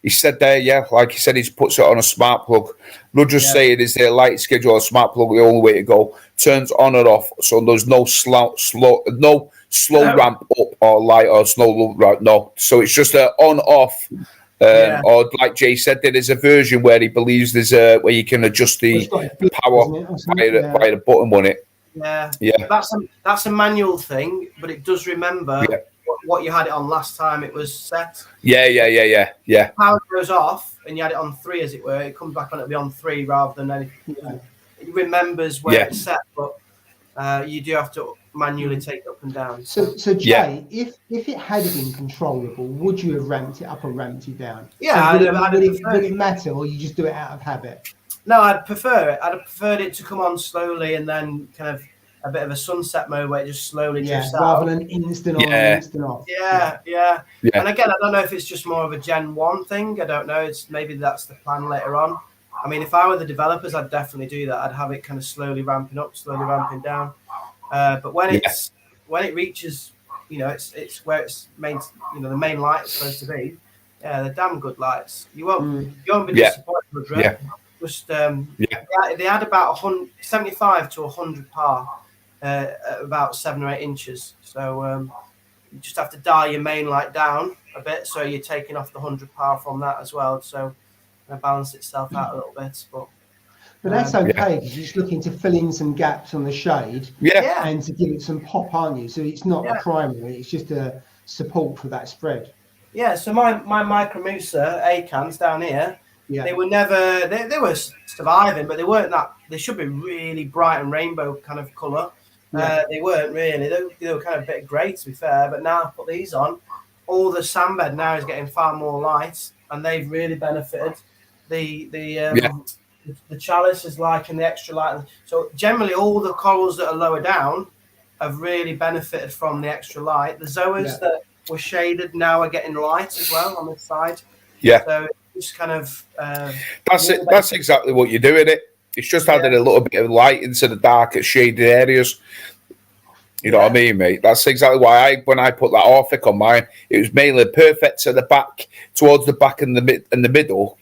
Speaker 1: he said there, like he said, he puts it on a smart plug. Rudra's saying is there a light schedule, a smart plug, the only way to go. Turns on or off, so there's no slow ramp up or light or slow ramp. No, so it's just a on off. Or like Jay said, there is a version where he believes there's a where you can adjust the power via the button on it.
Speaker 2: Yeah. That's a manual thing, but it does remember what you had it on last time it was set. Yeah. Power goes off and you had it on 3, as it were. It comes back on, it'll be on 3 rather than anything. It remembers where it's set, but you do have to manually take it up and down.
Speaker 3: So Jay, if it had been controllable, would you have ramped it up or ramped it down?
Speaker 2: Yeah,
Speaker 3: would it matter, or you just do it out of habit?
Speaker 2: No, I'd prefer it. I'd have preferred it to come on slowly and then kind of a bit of a sunset mode where it just slowly drifts out.
Speaker 3: Rather than instant on, instant off.
Speaker 2: Yeah. And again, I don't know if it's just more of a Gen 1 thing. I don't know. Maybe that's the plan later on. I mean, if I were the developers, I'd definitely do that. I'd have it kind of slowly ramping up, slowly ramping down. But when it reaches, it's where it's main, the main light is supposed to be. Yeah, they're damn good lights. You won't be disappointed with Red. Just they had about 75 to 100 par, at about 7 or 8 inches. So you just have to dial your main light down a bit, so you're taking off the 100 par from that as well. So it'll balance itself out a little bit,
Speaker 3: But that's okay, because you're just looking to fill in some gaps on the shade and to give it some pop, aren't you? So it's not a primary, it's just a support for that spread.
Speaker 2: Yeah, so my Micromusa A-cans down here, they were never, they were surviving, but they weren't that, they should be really bright and rainbow kind of colour. They weren't really, they were kind of a bit grey to be fair, but now I put these on, all the sandbed now is getting far more light, and they've really benefited. The chalice is liking the extra light. So generally all the corals that are lower down have really benefited from the extra light. The zoas that were shaded now are getting light as well on this side. So it's kind of
Speaker 1: that's exactly what you're doing it. It's just adding a little bit of light into the darker shaded areas. You know what I mean, mate? That's exactly why when I put that Orphic on mine, it was mainly perfect to the back, towards the back and the middle,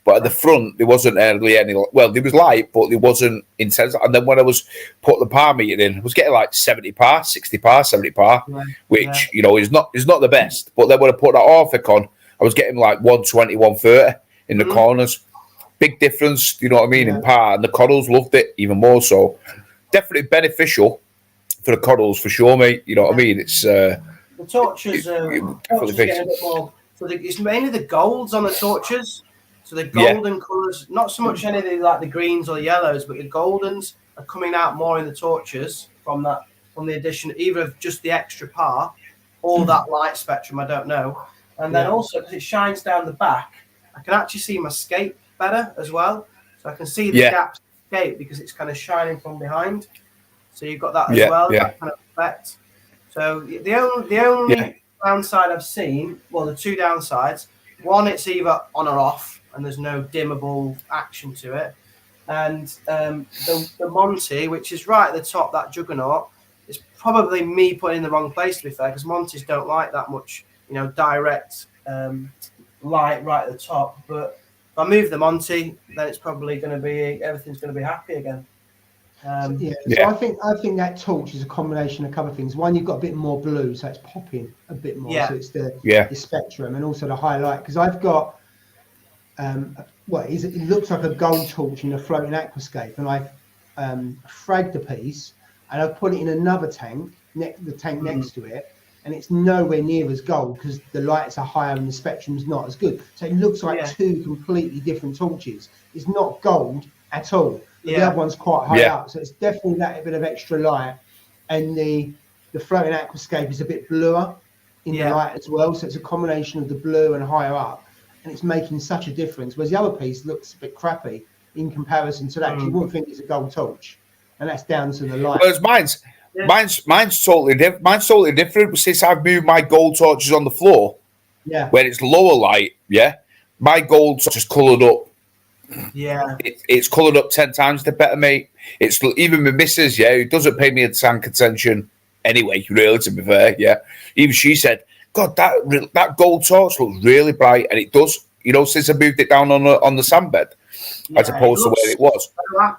Speaker 1: But at the front, there wasn't really any. Well, there was light, but there wasn't intense. And then when I was put the par meter in, I was getting like 70 par, 60 par, 70 par, which is not the best. But then when I put that Orphic on, I was getting like 120, 130 in the corners. Big difference, you know what I mean, in par. And the corals loved it even more. So definitely beneficial for the corals for sure, mate. You know what I mean? It's
Speaker 2: the torches getting a bit more. So it's mainly the golds on the torches. So the golden colours, not so much anything like the greens or the yellows, but the goldens are coming out more in the torches from the addition either of just the extra par or that light spectrum. I don't know. And then also because it shines down the back, I can actually see my scape better as well. So I can see the gaps in the scape because it's kind of shining from behind. So you've got that as well, that kind of effect. So the only downside I've seen, well, the 2 downsides. One, it's either on or off, and there's no dimmable action to it. And the Monty, which is right at the top, that Juggernaut, is probably me putting in the wrong place, to be fair, because Monties don't like that much, direct light right at the top. But if I move the Monty, then it's probably going to be, everything's going to be happy again.
Speaker 3: So I think that torch is a combination of a couple of things. One, you've got a bit more blue, so it's popping a bit more. So it's the spectrum and also the highlight. Because I've got it looks like a gold torch in a floating aquascape, and I've fragged a piece and I've put it in another tank, the tank next to it, and it's nowhere near as gold because the lights are higher and the spectrum's not as good. So it looks like 2 completely different torches. It's not gold at all. but the other one's quite high up, so it's definitely that bit of extra light, and the floating aquascape is a bit bluer in the light as well, so it's a combination of the blue and higher up, and it's making such a difference, whereas the other piece looks a bit crappy in comparison to that, because you wouldn't think it's a gold torch, and that's down to the light.
Speaker 1: Whereas mine's totally different. Mine's totally different since I've moved my gold torches on the floor.
Speaker 3: Yeah.
Speaker 1: Where it's lower light, my gold torch is coloured up.
Speaker 2: Yeah.
Speaker 1: It's coloured up 10 times the better, mate. It's even my missus, who doesn't pay me a tank attention anyway, really, to be fair, Even she said, God, that gold torch looks really bright, and it does, since I moved it down on the sandbed, as opposed to where it was.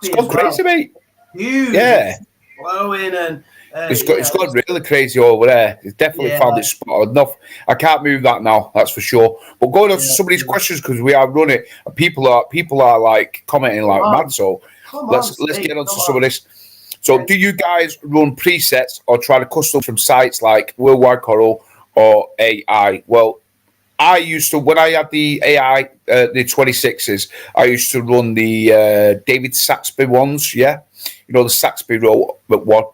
Speaker 1: It's gone crazy, mate.
Speaker 2: Huge.
Speaker 1: Yeah.
Speaker 2: Glowing and...
Speaker 1: It's got really crazy over there. It's definitely found it spotted enough. I can't move that now, that's for sure. But going on to some of these questions, because we are running, people are like commenting like mad. So let's get on to some of this. So, do you guys run presets or try to custom from sites like Worldwide Coral or AI? Well, I used to, when I had the AI, the 26s, I used to run the David Saxby ones. The Saxby row one.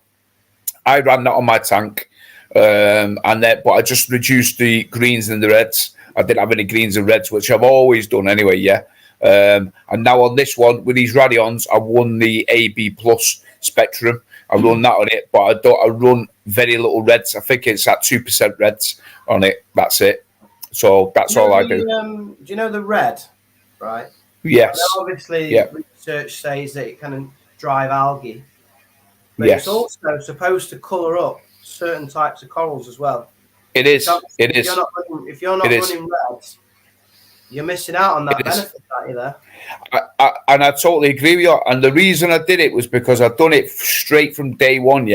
Speaker 1: I ran that on my tank, but I just reduced the greens and the reds. I didn't have any greens and reds, which I've always done anyway, and now on this one, with these Radions, I won the AB Plus Spectrum. I run that on it, but I run very little reds. I think it's at 2% reds on it. That's it. So that's all I do.
Speaker 2: Do you know the red, right?
Speaker 1: Yes.
Speaker 2: Now, obviously, research says that it can drive algae. But it's also supposed to colour up certain types of corals as well.
Speaker 1: It is. It is.
Speaker 2: If you're not running reds, you're missing out on that benefit, aren't you, there?
Speaker 1: And I totally agree with you. And the reason I did it was because I've done it straight from day one,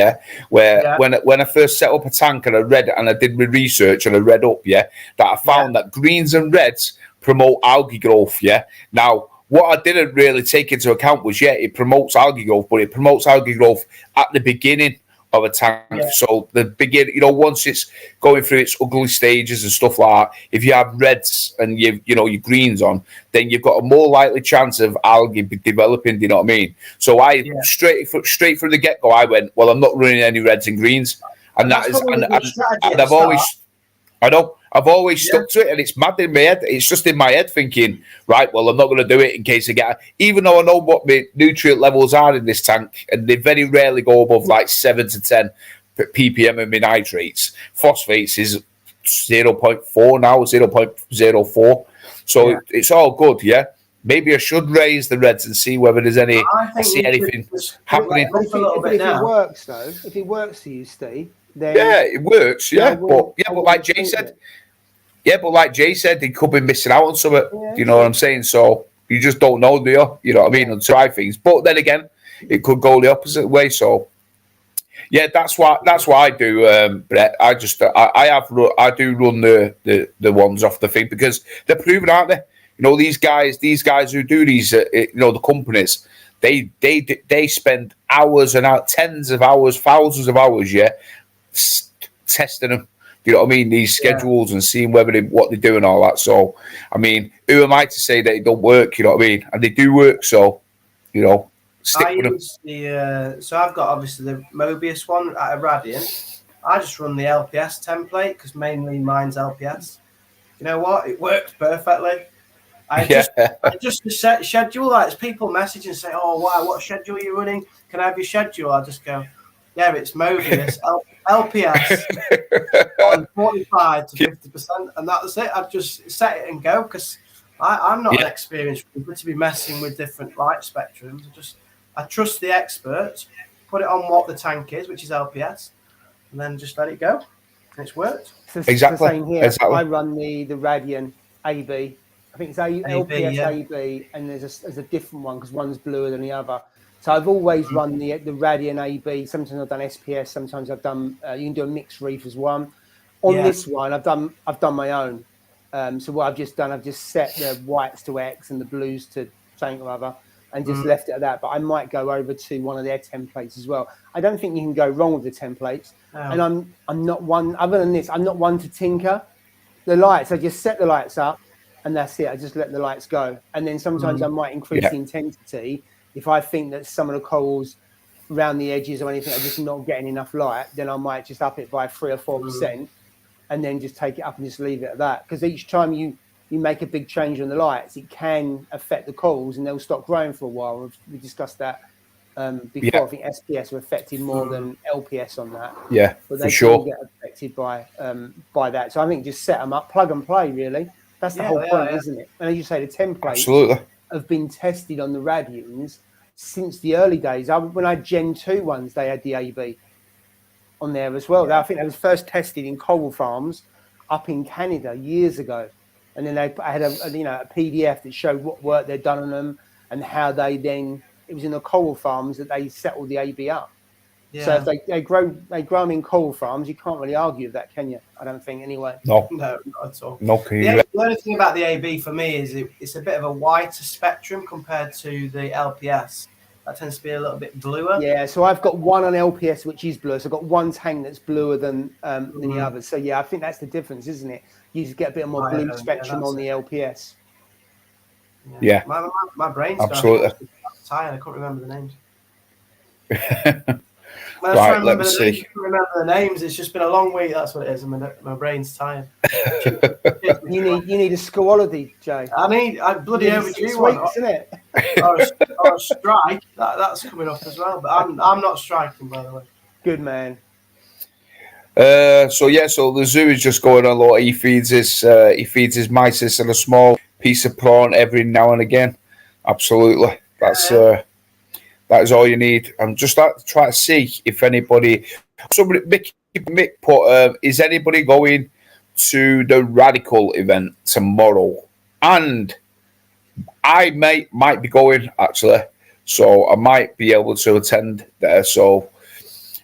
Speaker 1: where when I first set up a tank and I read and I did my research and I read up, that I found that greens and reds promote algae growth, Now, what I didn't really take into account was, it promotes algae growth, but it promotes algae growth at the beginning of a tank. So the beginning, once it's going through its ugly stages and stuff like that, if you have reds and your greens on, then you've got a more likely chance of algae developing. Do you know what I mean? So I straight from the get go, I went, well, I'm not running any reds and greens, and I've always stuck to it, and it's mad in my head. It's just in my head thinking, right, well, I'm not going to do it in case I get... Even though I know what my nutrient levels are in this tank, and they very rarely go above like 7 to 10 ppm of my nitrates. Phosphates is 0.4 now, 0.04. So it's all good, Maybe I should raise the reds and see whether there's any... I see anything happening.
Speaker 3: If it works, though, if it works for you, Steve... Then,
Speaker 1: it works, but like Jay said, he could be missing out on something. You know what I'm saying? So you just don't know, do you? You know what I mean? And try things, but then again, it could go the opposite way. So that's what I do, Brett. I do run the ones off the thing because they're proven, aren't they? These guys who do these, the companies, they spend hours and tens of hours, thousands of hours, testing them. Do you know what I mean? These schedules and seeing what they do and all that. So, I mean, who am I to say that it don't work? You know what I mean? And they do work. So, stick with them.
Speaker 2: So I've got obviously the Mobius one at a Radiant. I just run the LPS template because mainly mine's LPS. You know what? It works perfectly. I just set schedule. Like people message and say, "Oh, wow, what schedule are you running? Can I have your schedule?" I just go, "Yeah, it's Mobius LPS on 45 to 50%," and that's it. I've just set it and go because I'm not an experienced reader to be messing with different light spectrums. I trust the experts. Put it on what the tank is, which is LPS, and then just let it go. And it's worked.
Speaker 3: So exactly. The same here. Exactly. I run the Radiant AB. I think it's LPS AB, and there's a different one because one's bluer than the other. So I've always run the Radiant AB. Sometimes I've done SPS. Sometimes I've done. You can do a mixed reef as one. On this one, I've done my own. So what I've just done, I've just set the whites to X and the blues to something or other, and just left it at that. But I might go over to one of their templates as well. I don't think you can go wrong with the templates. Oh. And I'm not one. Other than this, I'm not one to tinker the lights. I just set the lights up, and that's it. I just let the lights go. And then sometimes I might increase the intensity If I think that some of the corals around the edges or anything are just not getting enough light, then I might just up it by 3 or 4%, and then just take it up and just leave it at that. Because each time you make a big change on the lights, it can affect the corals, and they'll stop growing for a while. We discussed that before.
Speaker 1: Yeah.
Speaker 3: I think SPS are affected more than LPS on that.
Speaker 1: Yeah,
Speaker 3: but
Speaker 1: for
Speaker 3: they
Speaker 1: sure.
Speaker 3: can get affected by that. So I think just set them up, plug and play. Really, that's the whole point, isn't it? And as you say, the templates have been tested on the Radians since the early days. When I had Gen 2 ones, they had the AB on there as well. I think that was first tested in coral farms up in Canada years ago. And then they had a PDF that showed what work they'd done on them and how it was in the coral farms that they settled the AB up. Yeah. So if they grow them in coral farms, you can't really argue with that, can you? I don't think anyway.
Speaker 1: No,
Speaker 2: not at all.
Speaker 1: No.
Speaker 2: The only thing about the AB for me is it's a bit of a whiter spectrum compared to the LPS. That tends to be a little bit bluer.
Speaker 3: Yeah, so I've got one on LPS which is blue. So I've got one tank that's bluer than the others. So yeah, I think that's the difference, isn't it? You just get a bit more blue spectrum on the LPS.
Speaker 1: Yeah.
Speaker 2: My brain's
Speaker 1: absolutely
Speaker 2: tired. I can't remember the names.
Speaker 1: Right, let's see.
Speaker 2: I can't remember the names. It's just been a long week. That's what it is. My brain's tired.
Speaker 3: You need a school holiday, Jay.
Speaker 2: I bloody overdue one,
Speaker 3: isn't it?
Speaker 2: or a strike. That's coming up as well. But I'm not striking, by the way.
Speaker 3: Good man.
Speaker 1: So the zoo is just going on a lot. He feeds his mice and a small piece of prawn every now and again. Absolutely, that is all you need. I'm just trying to see if anybody. Somebody, Mick put, is anybody going to the Radical event tomorrow? And I might be going actually, so I might be able to attend there. So,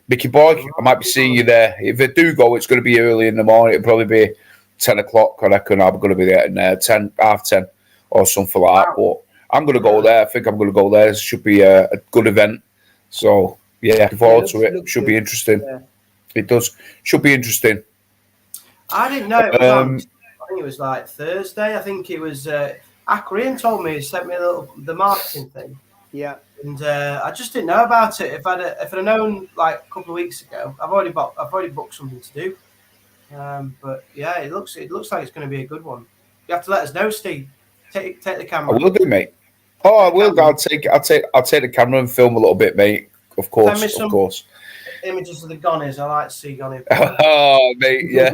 Speaker 1: Mickey boy, I might be seeing you there. If I do go, it's going to be early in the morning. It'll probably be 10 o'clock. I reckon I'm going to be there at 10:30 or something like that. But I'm going to go there. I think I'm going to go there. It should be a good event. So, yeah, looking forward to it. Should be interesting. Yeah. It does. Should be interesting.
Speaker 2: I didn't know it was I think it was like Thursday. I think it was Akrian told me, he sent me the marketing thing.
Speaker 3: Yeah.
Speaker 2: And I just didn't know about it. If I'd known like a couple of weeks ago, I've already booked something to do. But yeah, it looks like it's going to be a good one. You have to let us know, Steve. Take the camera.
Speaker 1: I will do, mate. Oh, I will. I'll take the camera and film a little bit, mate. Of course.
Speaker 2: Images of the gonnies. I like to see gonnies.
Speaker 1: Oh, mate, yeah.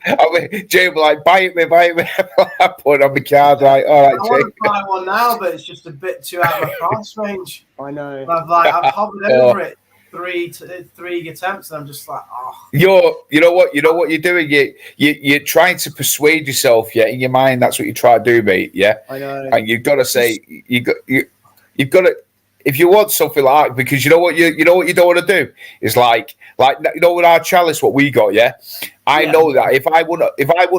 Speaker 1: I mean, Jay will like, buy it me. I put it on my card, right? All right, Jay.
Speaker 2: I want to buy one now, but it's just a bit too out of my price range.
Speaker 3: I know.
Speaker 2: I've hovered over it three attempts, and I'm just like, oh.
Speaker 1: You know what you're doing? You're trying to persuade yourself, yeah, in your mind. That's what you try to do, mate. Yeah,
Speaker 3: I know.
Speaker 1: And you've got to say you've got to. If you want something like that, because you know what you don't want to do is like with our chalice, what we got, yeah. I know that if I wouldn't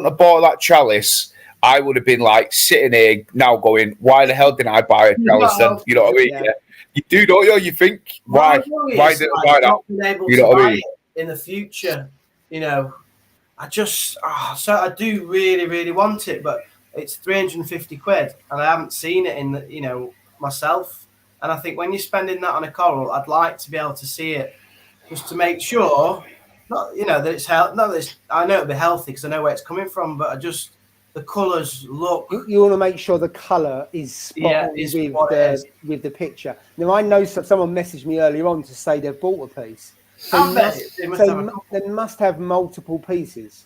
Speaker 1: have bought that chalice, I would have been like sitting here now going, why the hell didn't I buy a chalice then? You know what I mean? Yeah. You do, don't you? You think why didn't I buy that?
Speaker 2: You know what I mean? In the future, I just so I do really, really want it, but it's 350 quid, and I haven't seen it in the myself. And I think when you're spending that on a coral, I'd like to be able to see it just to make sure, that it's healthy. I know it'll be healthy because I know where it's coming from, but the colours look.
Speaker 3: You want to make sure the colour is spot on with the picture. Now I know someone messaged me earlier on to say they've bought a piece. So they must have multiple pieces.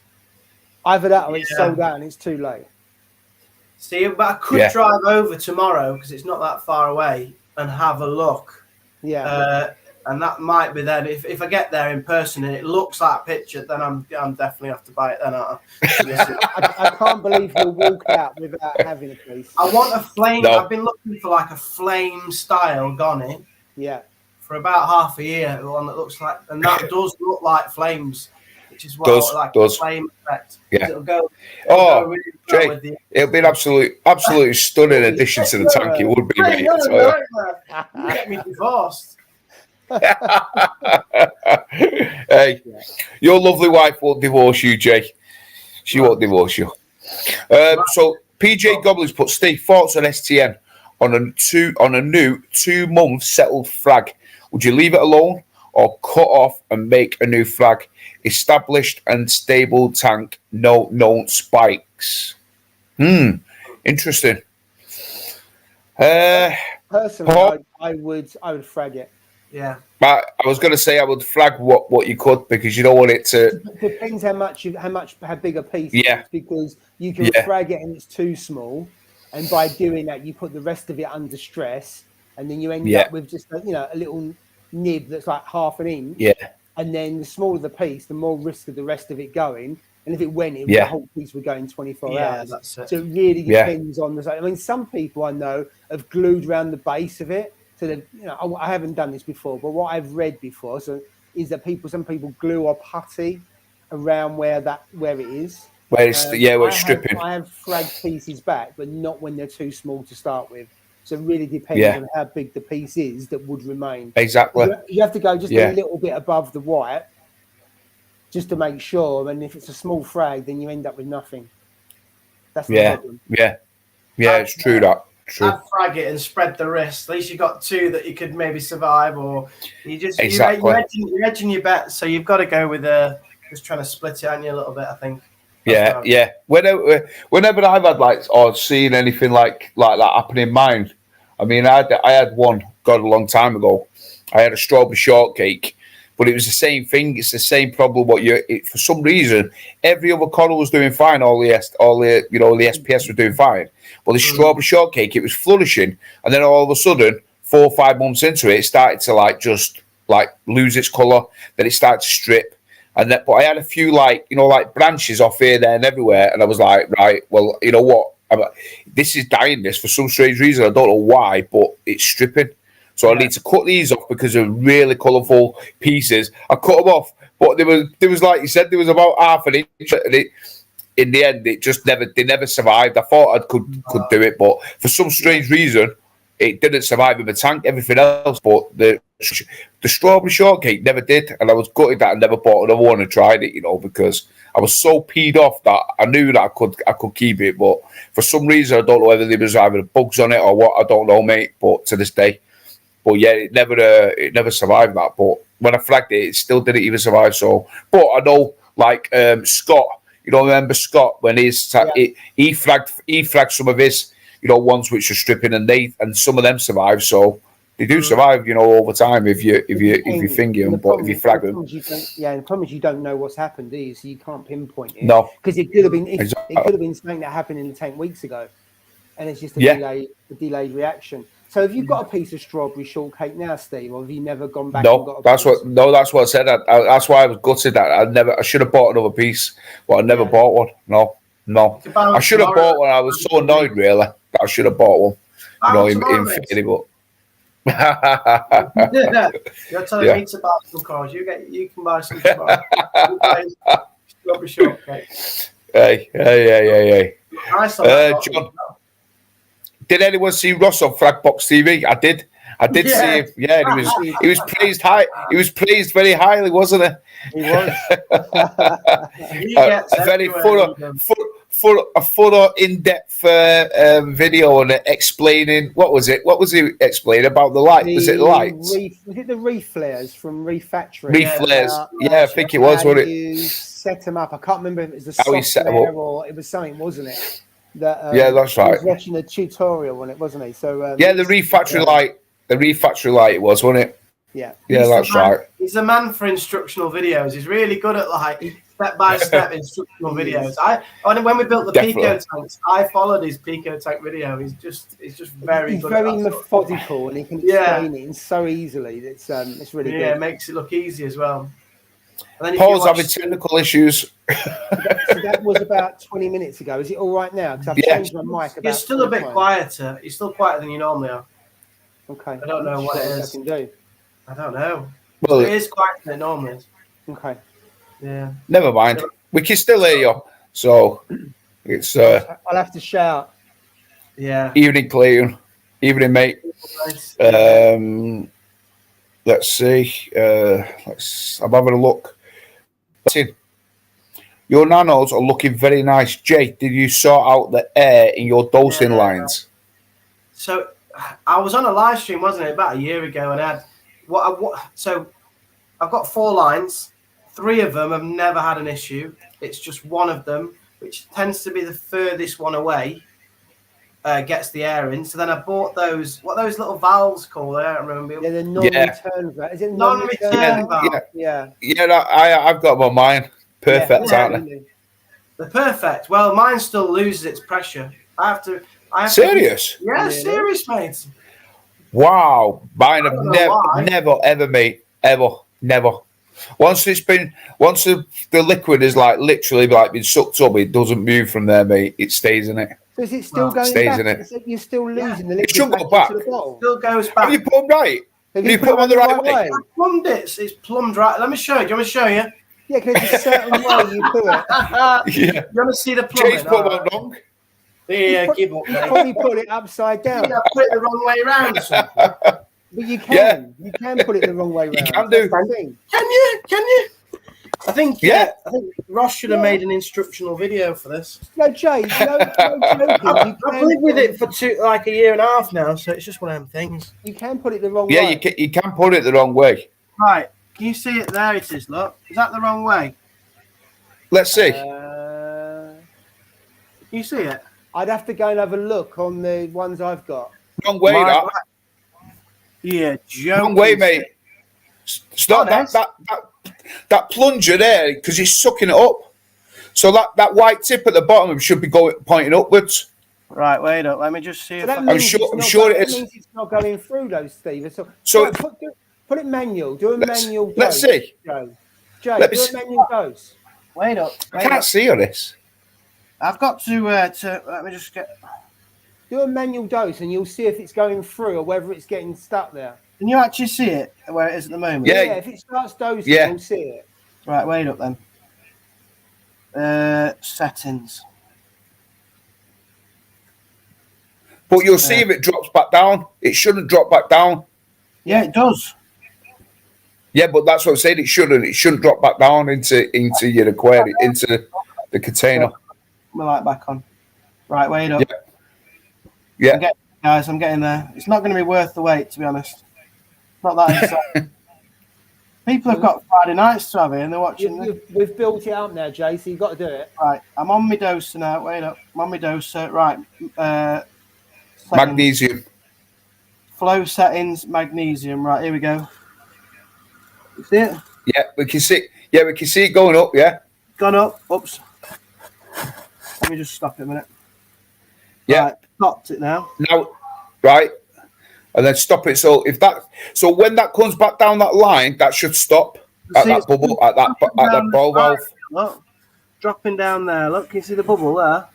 Speaker 3: Either that or it's sold out and it's too late.
Speaker 2: See, but I could drive over tomorrow because it's not that far away and have a look.
Speaker 3: Yeah.
Speaker 2: And that might be then. If I get there in person and it looks like a picture, then I'm definitely have to buy it then.
Speaker 3: I can't believe you'll walk out without having a piece.
Speaker 2: I want a flame. No. I've been looking for like a flame style gonny.
Speaker 3: Yeah.
Speaker 2: For about half a year, the one that looks like, and that does look like flames, which is what a flame effect.
Speaker 1: Yeah.
Speaker 2: It'll go
Speaker 1: really well, Jay, it'll be an absolutely stunning addition to the tank. It would be, mate.
Speaker 2: You get me divorced.
Speaker 1: Hey, your lovely wife won't divorce you, Jay. She won't divorce you. So PJ Goblin's put Steve thoughts on STN. on a new 2-month settled frag, would you leave it alone or cut off and make a new frag? Established and stable tank, no known spikes. Interesting.
Speaker 3: Personally, I would frag it.
Speaker 2: Yeah.
Speaker 1: But I was going to say I would frag what you could, because you don't want it to.
Speaker 3: Depends how big a piece.
Speaker 1: Yeah.
Speaker 3: It is, because you can frag it and it's too small, and by doing that you put the rest of it under stress, and then you end up with just a little nib that's like half an inch.
Speaker 1: Yeah.
Speaker 3: And then the smaller the piece, the more risk of the rest of it going. And if it went, the whole piece would go in 24 hours.
Speaker 2: That's it.
Speaker 3: So it really depends on the. I mean, some people I know have glued around the base of it. So that, I haven't done this before, but what I've read before is that some people glue or putty around where it is.
Speaker 1: Where it's where it's stripping.
Speaker 3: I have fragged pieces back, but not when they're too small to start with. So it really depends on how big the piece is that would remain.
Speaker 1: Exactly.
Speaker 3: You have to go just a little bit above the white, just to make sure. And if it's a small frag, then you end up with nothing. That's the problem.
Speaker 1: Yeah, it's true that. True.
Speaker 2: I'd frag it and spread the risk. At least you got 2 that you could maybe survive, or you just you're edging your bet. So you've got to go with just trying to split it on you a little bit, I think.
Speaker 1: Yeah. Whenever I've had or seen anything like that happen in mine, I mean, I had one a long time ago. I had a strawberry shortcake, but it was the same thing. It's the same problem. For some reason, every other coral was doing fine. All the SPS was doing fine. But the strawberry shortcake, it was flourishing, and then all of a sudden, 4 or 5 months into it, it started to just lose its colour. Then it started to strip. But I had a few branches off here, there, and everywhere, and I was like, right, well, you know what? This is dying. This for some strange reason, I don't know why, but it's stripping. So I need to cut these off because they're really colourful pieces. I cut them off, but there was like you said, there was about half an inch. And in the end, they never survived. I thought I could do it, but for some strange reason, it didn't survive in the tank. Everything else, but the strawberry shortcake never did, and I was gutted that I never bought another one and tried it. because I was so peed off that I knew that I could keep it, but for some reason I don't know whether there was either bugs on it or what. I don't know, mate. But to this day, it never survived that. But when I flagged it, it still didn't even survive. So, but I know Scott. Remember Scott when he flagged some of his ones which are stripping, and some of them survive. So they do survive, over time if you finger them, but if you flag them.
Speaker 3: The problem is you don't know what's happened, do you? So you can't pinpoint it.
Speaker 1: No,
Speaker 3: because it could have been something that happened in the tank weeks ago, and it's just a delayed reaction. So have you got a piece of strawberry shortcake now, Steve, or have you never gone back?
Speaker 1: That's what I said. That's why I was gutted that I should have bought another piece, but I never bought one. No. I should have bought one. I was so annoyed, really, that I should have bought one. In Infinity, but.
Speaker 2: You're telling me to buy some cars. You can buy some tomorrow. Strawberry shortcake.
Speaker 1: Hey. John. Did anyone see Ross on Fragbox TV? I did see him. Yeah, he was praised high. He was praised very highly, wasn't he?
Speaker 3: He was.
Speaker 1: A very full, in-depth video on it, explaining what was it? What was he explaining about the light? Was it lights?
Speaker 3: Was it the reef flares from Reef Factory?
Speaker 1: Reef flares. I think it was. Wasn't it?
Speaker 3: You set them up. I can't remember if it was the software or it was something, wasn't it?
Speaker 1: That's right.
Speaker 3: He was watching a tutorial on it, wasn't he? So
Speaker 1: the Reef Factory light. The Reef Factory light it was, wasn't it?
Speaker 3: Yeah.
Speaker 1: That's right.
Speaker 2: He's a man for instructional videos. He's really good at step-by-step instructional videos. When we built the Pico tanks, I followed his Pico tank video. He's just very good.
Speaker 3: He's very methodical, and he can explain it so easily. It's really good.
Speaker 2: Yeah, it makes it look easy as well.
Speaker 1: Paul's having technical issues.
Speaker 3: So that was about 20 minutes ago. Is it all right now? Because I've changed my mic.
Speaker 2: You're still a bit quieter. You're still quieter than you normally are.
Speaker 3: Okay.
Speaker 2: I don't know what it is.
Speaker 3: I can do.
Speaker 2: I don't know.
Speaker 1: Well,
Speaker 2: it is quieter than it normally is.
Speaker 3: Okay.
Speaker 2: Yeah.
Speaker 1: Never mind. We can still hear you. So it's.
Speaker 3: I'll have to shout.
Speaker 2: Yeah.
Speaker 1: Evening, Clayton. Evening, mate.
Speaker 2: Nice.
Speaker 1: Let's see. I'm having a look. Your nanos are looking very nice. Jay, did you sort out the air in your dosing lines?
Speaker 2: So I was on a live stream, wasn't it, about a year ago, and I had so I've got 4 lines. 3 of them have never had an issue. It's just one of them, which tends to be the furthest one away, gets the air in. So then I bought those, what are those little valves called? I don't remember.
Speaker 3: Yeah, the non-return valve. Is it
Speaker 2: non-return valve?
Speaker 3: Yeah.
Speaker 1: I've got them on mine. Perfect, aren't they?
Speaker 2: They're perfect. Well, mine still loses its pressure. I have to.
Speaker 1: Serious?
Speaker 2: Yeah, serious, mate.
Speaker 1: Wow, mine have never, ever, mate, ever, never. Once the liquid is like literally like been sucked up, it doesn't move from there, mate. It stays in it.
Speaker 3: So is it still going
Speaker 1: stays
Speaker 3: back?
Speaker 1: in it.
Speaker 3: You're still losing the liquid.
Speaker 1: It shouldn't go back.
Speaker 3: Into the bottle.
Speaker 2: Still goes back.
Speaker 1: Have you put them right? Have you put them on the right way?
Speaker 2: I plumbed it. It's plumbed right. Let me show you. Do you want me to show you?
Speaker 3: Yeah, because there's a certain way you do it.
Speaker 1: Yeah.
Speaker 2: You want to see the plumbing?
Speaker 1: Jay's put them wrong.
Speaker 2: Yeah, give up.
Speaker 3: You probably put it upside down.
Speaker 2: Yeah, put it the wrong way around or something.
Speaker 3: But you can. Yeah. You can put it the wrong way around.
Speaker 1: You can do.
Speaker 2: Can you? I think Ross should have made an instructional video for this.
Speaker 3: No, Jay, no joking.
Speaker 2: I've lived with it for a year and a half now, so it's just one of them things.
Speaker 3: You can put it the wrong way.
Speaker 1: Yeah, you can put it the wrong way.
Speaker 2: Right. Can you see it? There it is, look. Is that the wrong way?
Speaker 1: Let's see.
Speaker 2: Can you see it?
Speaker 3: I'd have to go and have a look on the ones I've got.
Speaker 1: Wrong way, that.
Speaker 2: Yeah,
Speaker 1: wrong way, mate. Stop that plunger there, because he's sucking it up. So that white tip at the bottom should be pointing upwards.
Speaker 2: Right, wait up. Let me just see.
Speaker 3: So
Speaker 1: I'm sure it is.
Speaker 3: That means it's not going through, though, Steve.
Speaker 1: So
Speaker 3: put it manual. Do a manual dose.
Speaker 1: Let's see.
Speaker 3: Jay, do a manual dose.
Speaker 2: Wait up.
Speaker 1: I can't see on this.
Speaker 2: I've got to let me just get.
Speaker 3: Do a manual dose, and you'll see if it's going through or whether it's getting stuck there.
Speaker 2: Can you actually see it where it is at the moment?
Speaker 3: Yeah, if it starts dosing, you'll see it.
Speaker 2: Right, wait up then. Settings.
Speaker 1: But you'll see if it drops back down. It shouldn't drop back down.
Speaker 2: Yeah, it does.
Speaker 1: Yeah, but that's what I'm saying. It shouldn't. It shouldn't drop back down into your aquarium, into the container.
Speaker 2: My light back on. Right, wait up.
Speaker 1: Yeah.
Speaker 2: I'm getting there. It's not going to be worth the wait, to be honest. Not that exciting. People have got Friday nights to have it, and they're watching.
Speaker 3: We've built it up now, Jay, so you've got to do it.
Speaker 2: Right, I'm on my dose now. Wait up. I'm on my dose. Right.
Speaker 1: Magnesium.
Speaker 2: Flow settings, magnesium. Right, here we go. You see it?
Speaker 1: Yeah, we can see. Yeah, we can see it going up. Yeah.
Speaker 2: Gone up. Oops. Let me just stop it a minute.
Speaker 1: Yeah.
Speaker 2: Right, stopped it now.
Speaker 1: Now, right. And then stop it. So when that comes back down that line, that should stop at that bubble, at that ball valve.
Speaker 2: Look, dropping down there. Look, can you see the bubble there?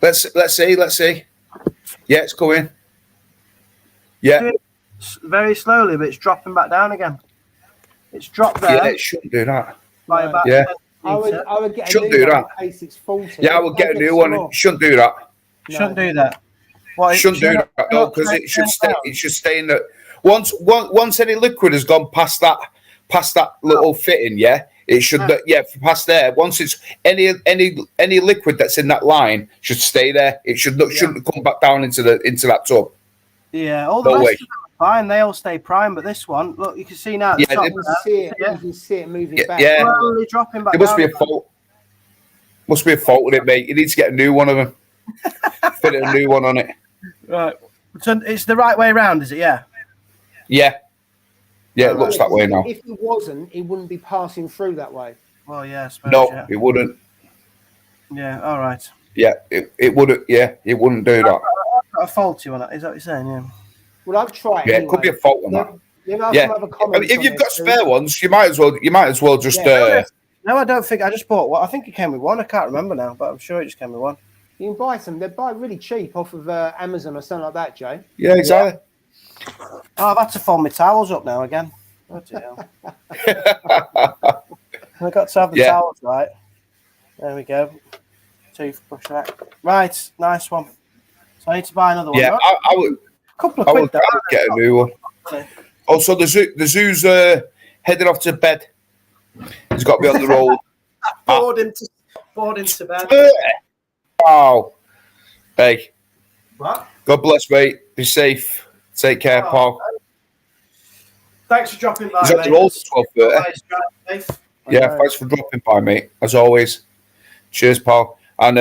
Speaker 1: Let's see. Yeah, it's going. Yeah.
Speaker 2: Very slowly, but it's dropping back down again. It's dropped there.
Speaker 1: Yeah, it shouldn't do that.
Speaker 2: Yeah.
Speaker 3: I would get a
Speaker 1: shouldn't
Speaker 3: new
Speaker 1: do that.
Speaker 3: In case it's faulty.
Speaker 1: Yeah, I would get a new one. It shouldn't do that.
Speaker 2: No. Shouldn't do that. Well,
Speaker 1: shouldn't do that though, because it should stay. It should stay in the once any liquid has gone past that little fitting. Yeah, it should. Past there. Once it's any liquid that's in that line should stay there. It shouldn't come back down into that tub.
Speaker 2: Yeah, all the rest of them are fine. They all stay prime, but this one, look, you can see now.
Speaker 3: You can see it moving back.
Speaker 1: Yeah,
Speaker 2: slowly dropping back.
Speaker 1: There must be a fault. Must be a fault with it, mate. You need to get a new one of them. Fit a new one on it.
Speaker 2: Right. So it's the right way around, is it? Yeah.
Speaker 1: Yeah. Yeah, it looks that way now.
Speaker 3: If it wasn't, it wouldn't be passing through that way.
Speaker 2: Well, yeah, I suppose,
Speaker 1: no, it wouldn't.
Speaker 2: Yeah, all right.
Speaker 1: Yeah, it wouldn't. Yeah, it wouldn't do that.
Speaker 2: I've got a faulty one. Is that what you're saying? Yeah.
Speaker 3: Well, I've tried.
Speaker 1: Yeah, anyway. It could be a fault on that. If you've got spare ones, you might as well just.
Speaker 2: No, I don't think. I just bought one. I think it came with one. I can't remember now, but I'm sure it just came with one.
Speaker 3: You can buy some. They buy really cheap off of Amazon or something like that, Jay.
Speaker 1: Yeah, exactly.
Speaker 2: Oh, I've had to fold my towels up now again. Bloody hell. I got to have the towels right. There we go. Toothbrush that. Right, nice one. So I need to buy another one.
Speaker 1: Yeah,
Speaker 2: right?
Speaker 1: I would.
Speaker 2: A couple of quid.
Speaker 1: I would get a new one. Also, the zoo's headed off to bed. He's got to be on the road.
Speaker 2: Bored into bed.
Speaker 1: Wow. Hey.
Speaker 2: What?
Speaker 1: God bless, mate. Be safe. Take care, Paul.
Speaker 2: Thanks for dropping by,
Speaker 1: He's at
Speaker 2: mate.
Speaker 1: the road at 12:30. Yeah, thanks for dropping by, mate. As always. Cheers, Paul. And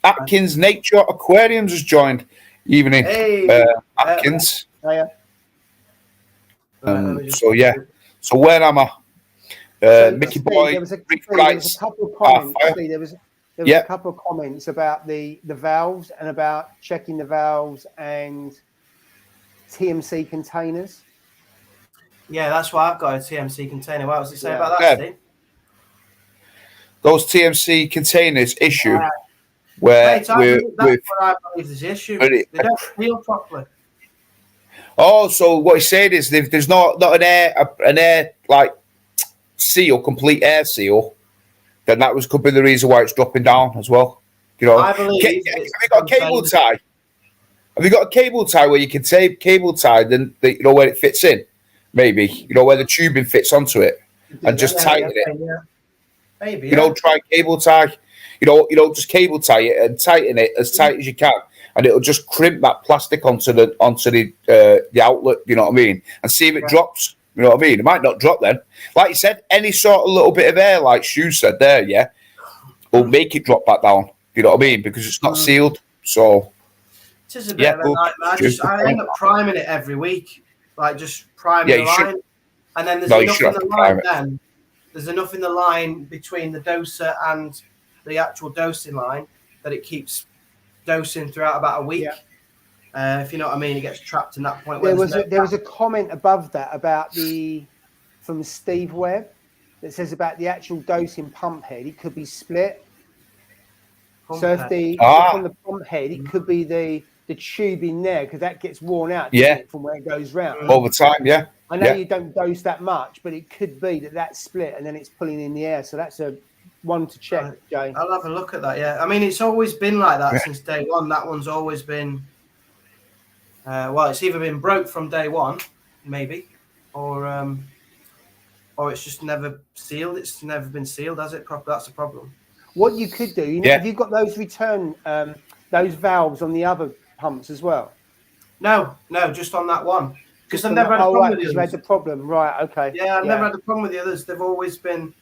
Speaker 1: Atkins Nature Aquariums has joined. Evening,
Speaker 2: Hey,
Speaker 1: Atkins.
Speaker 3: Yeah.
Speaker 1: So yeah. So where am I? Mickey
Speaker 3: Steve,
Speaker 1: Boy.
Speaker 3: there was a couple of comments. Steve, there was a couple of comments about the valves and about checking the valves and TMC containers.
Speaker 2: Yeah, that's why I've got a TMC container. What was it say about that, Steve?
Speaker 1: Those TMC containers issue where
Speaker 2: that's what I believe is the issue. They don't seal properly.
Speaker 1: Oh, so what he's saying is if there's not an air like seal, complete air seal, then that could be the reason why it's dropping down as well. You know,
Speaker 2: I believe
Speaker 1: have you got a cable tie? Have you got a cable tie where you can tape cable tie, then you know where it fits in? Maybe you know where the tubing fits onto it, and just tighten it.
Speaker 2: Yeah. Maybe
Speaker 1: you know, try cable tie. You know, just cable tie it and tighten it as tight as you can, and it'll just crimp that plastic onto the outlet. You know what I mean? And see if it drops. You know what I mean? It might not drop then. Like you said, any sort of little bit of air, like Stu said there, will make it drop back down. You know what I mean? Because it's not sealed. So
Speaker 2: it is a bit of a nightmare. I end up priming it every week, like just priming the line, and then there's enough in the line. Then there's enough in the line between the doser and the actual dosing line that it keeps dosing throughout about a week. If you know what I mean, it gets trapped in that point.
Speaker 3: There was a comment above that from Steve Webb that says about the actual dosing pump head. It could be split. If on the pump head, it could be the tube in there because that gets worn out from where it goes round
Speaker 1: over time. Yeah,
Speaker 3: I know you don't dose that much, but it could be that's split and then it's pulling in the air. So that's a one to check, Jay.
Speaker 2: I'll have a look at that. Yeah, I mean it's always been like that since day one. That one's always been. It's either been broke from day one, maybe, or it's just never sealed. It's never been sealed, has it? That's the problem.
Speaker 3: What you could do, have you got those return those valves on the other pumps as well?
Speaker 2: No, just on that one. Because I've never had a problem with the others.
Speaker 3: You had the problem, right? Okay.
Speaker 2: Yeah, I've never had a problem with the others. They've always been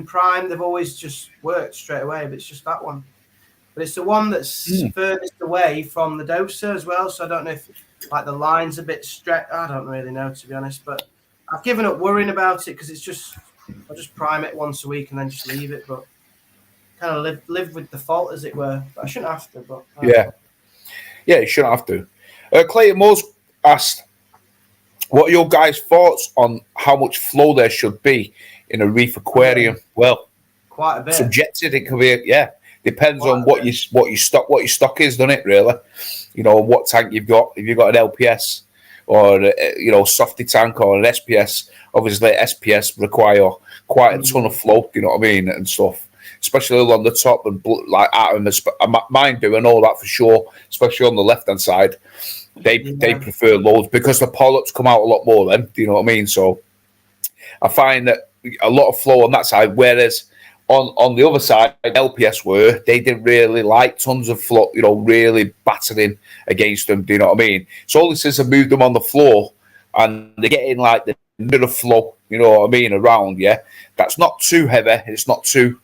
Speaker 2: primed. They've always just worked straight away. But it's just that one. But it's the one that's furthest away from the doser as well. So I don't know if like the line's a bit stretched. I don't really know, to be honest. But I've given up worrying about it because I just prime it once a week and then just leave it. But kind of live with the fault, as it were. But I shouldn't have to. But
Speaker 1: you shouldn't have to. Clayton Moore's asked, "What are your guys' thoughts on how much flow there should be in a reef aquarium?" Well,
Speaker 2: quite a bit.
Speaker 1: Subjective, it could be. Depends on what your stock is, doesn't it? Really, you know what tank you've got. If you've got an LPS or softy tank or an SPS, obviously SPS require quite a ton of flow. You know what I mean, and stuff, especially on the top and like mine do. I know that for sure, especially on the left hand side. They prefer loads because the polyps come out a lot more. Then, do you know what I mean? So I find that a lot of flow on that side, whereas on the other side, LPS they didn't really like tons of flow, really battering against them. Do you know what I mean? So only since I moved them on the floor and they're getting like the bit of flow, you know what I mean, around. Yeah, that's not too heavy. It's not too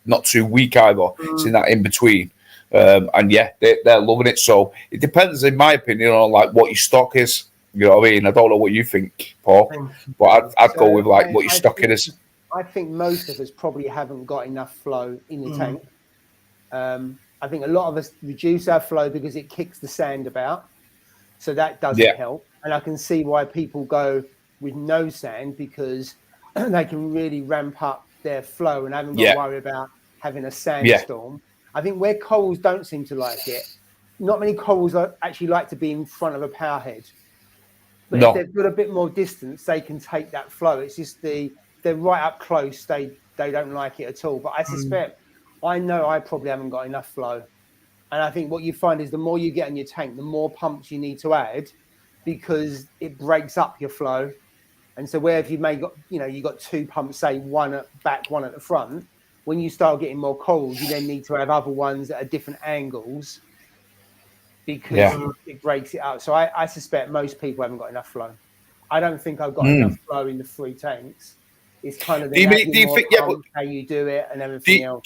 Speaker 1: weak either. It's in that in between. They're loving it. So it depends, in my opinion, on like what your stock is. You know what I mean? I don't know what you think, Paul, but I'd go with like what your stock is.
Speaker 3: I think most of us probably haven't got enough flow in the tank. I think a lot of us reduce our flow because it kicks the sand about, so that doesn't help. And I can see why people go with no sand because they can really ramp up their flow and haven't got to worry about having a sandstorm. I think where corals don't seem to like it, not many corals actually like to be in front of a power head. But if they've got a bit more distance, they can take that flow. It's just they're right up close. They don't like it at all. But I suspect, I know I probably haven't got enough flow. And I think what you find is the more you get in your tank, the more pumps you need to add because it breaks up your flow. And so where if you got two pumps, say one at back, one at the front, when you start getting more corals, you then need to have other ones at different angles because it breaks it up. So I suspect most people haven't got enough flow. I don't think I've got enough flow in the 3 tanks. It's kind of
Speaker 1: do you think
Speaker 3: how you do it and everything else.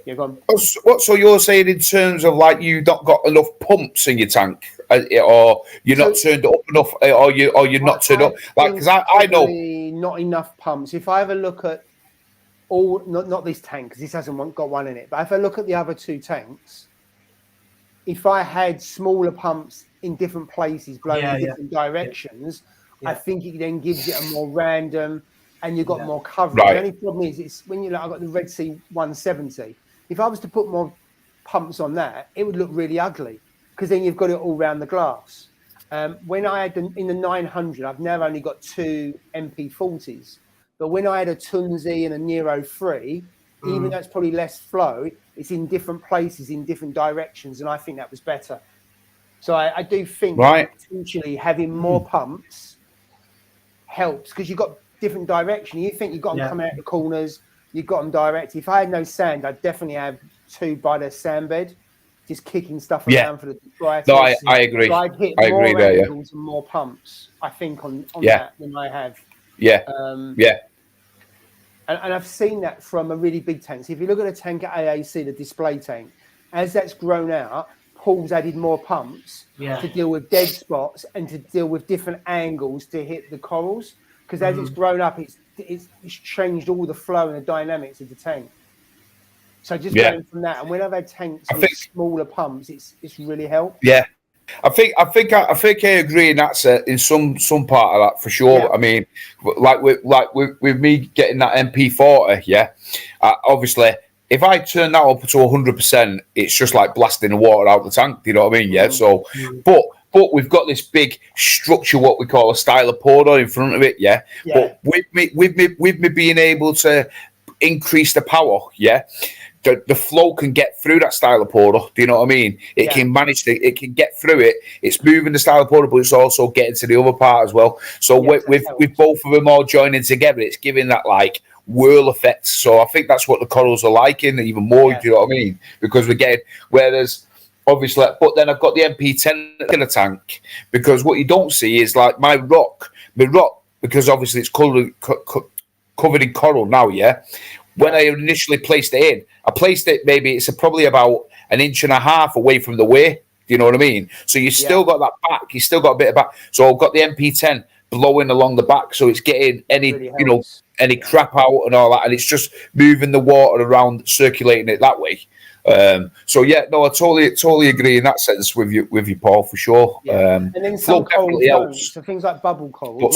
Speaker 3: Yeah, go on.
Speaker 1: So you're saying in terms of like you've not got enough pumps in your tank, or you're not turned up enough, or you're not turned up? Like, because I know
Speaker 3: not enough pumps. If I have a look at all, not this tank because this hasn't got one in it, but if I look at the other 2 tanks, if I had smaller pumps in different places, blowing in different directions, I think it then gives it a more random, and you've got more coverage.
Speaker 1: Right.
Speaker 3: The only problem is it's when I've got the Red Sea 170. If I was to put more pumps on that, it would look really ugly because then you've got it all around the glass. When I had in the 900, I've now only got 2 MP40s. But when I had a Tunzi and a Nero 3, even though it's probably less flow, it's in different places, in different directions, and I think that was better. So I do think potentially having more pumps helps because you've got different direction. You think you've got them coming out the corners, you've got them direct. If I had no sand, I'd definitely have 2 by the sand bed, just kicking stuff around for the dry.
Speaker 1: No, I agree.
Speaker 3: So I'd hit more angles and more pumps, I think, on that than I have. And I've seen that from a really big tank. So if you look at a tank at AAC, the display tank, as that's grown out, Paul's added more pumps to deal with dead spots and to deal with different angles to hit the corals. Because as it's grown up, it's changed all the flow and the dynamics of the tank. So just going from that, and when I've had tanks with smaller pumps, it's really helped.
Speaker 1: Yeah. I think I agree in that set in some part of that for sure. Yeah. I mean, like with me getting that MP40, obviously if I turn that up to 100%, it's just like blasting the water out the tank. Do you know what I mean? Yeah. So, but we've got this big structure, what we call a stylopoda in front of it. Yeah. But with me being able to increase the power, the flow can get through that stylopoda. Do you know what I mean? It can manage to, it can get through it. It's moving the stylopoda, but it's also getting to the other part as well. So with both of them all joining together, it's giving that like whirl effect. So I think that's what the corals are liking even more. Do you know what I mean? Because we're getting, whereas obviously, but then I've got the MP10 in the tank because what you don't see is like my rock, because obviously it's covered in coral now. When I initially placed it in, I placed it maybe it's probably about 1.5 inches away from the way. Do you know what I mean? So you still got that back. You still got a bit of back. So I've got the MP10 blowing along the back, so it's getting any crap out and all that, and it's just moving the water around, circulating it that way. I totally agree in that sense with you, Paul, for sure.
Speaker 3: And then some corals don't. So things like bubble coral,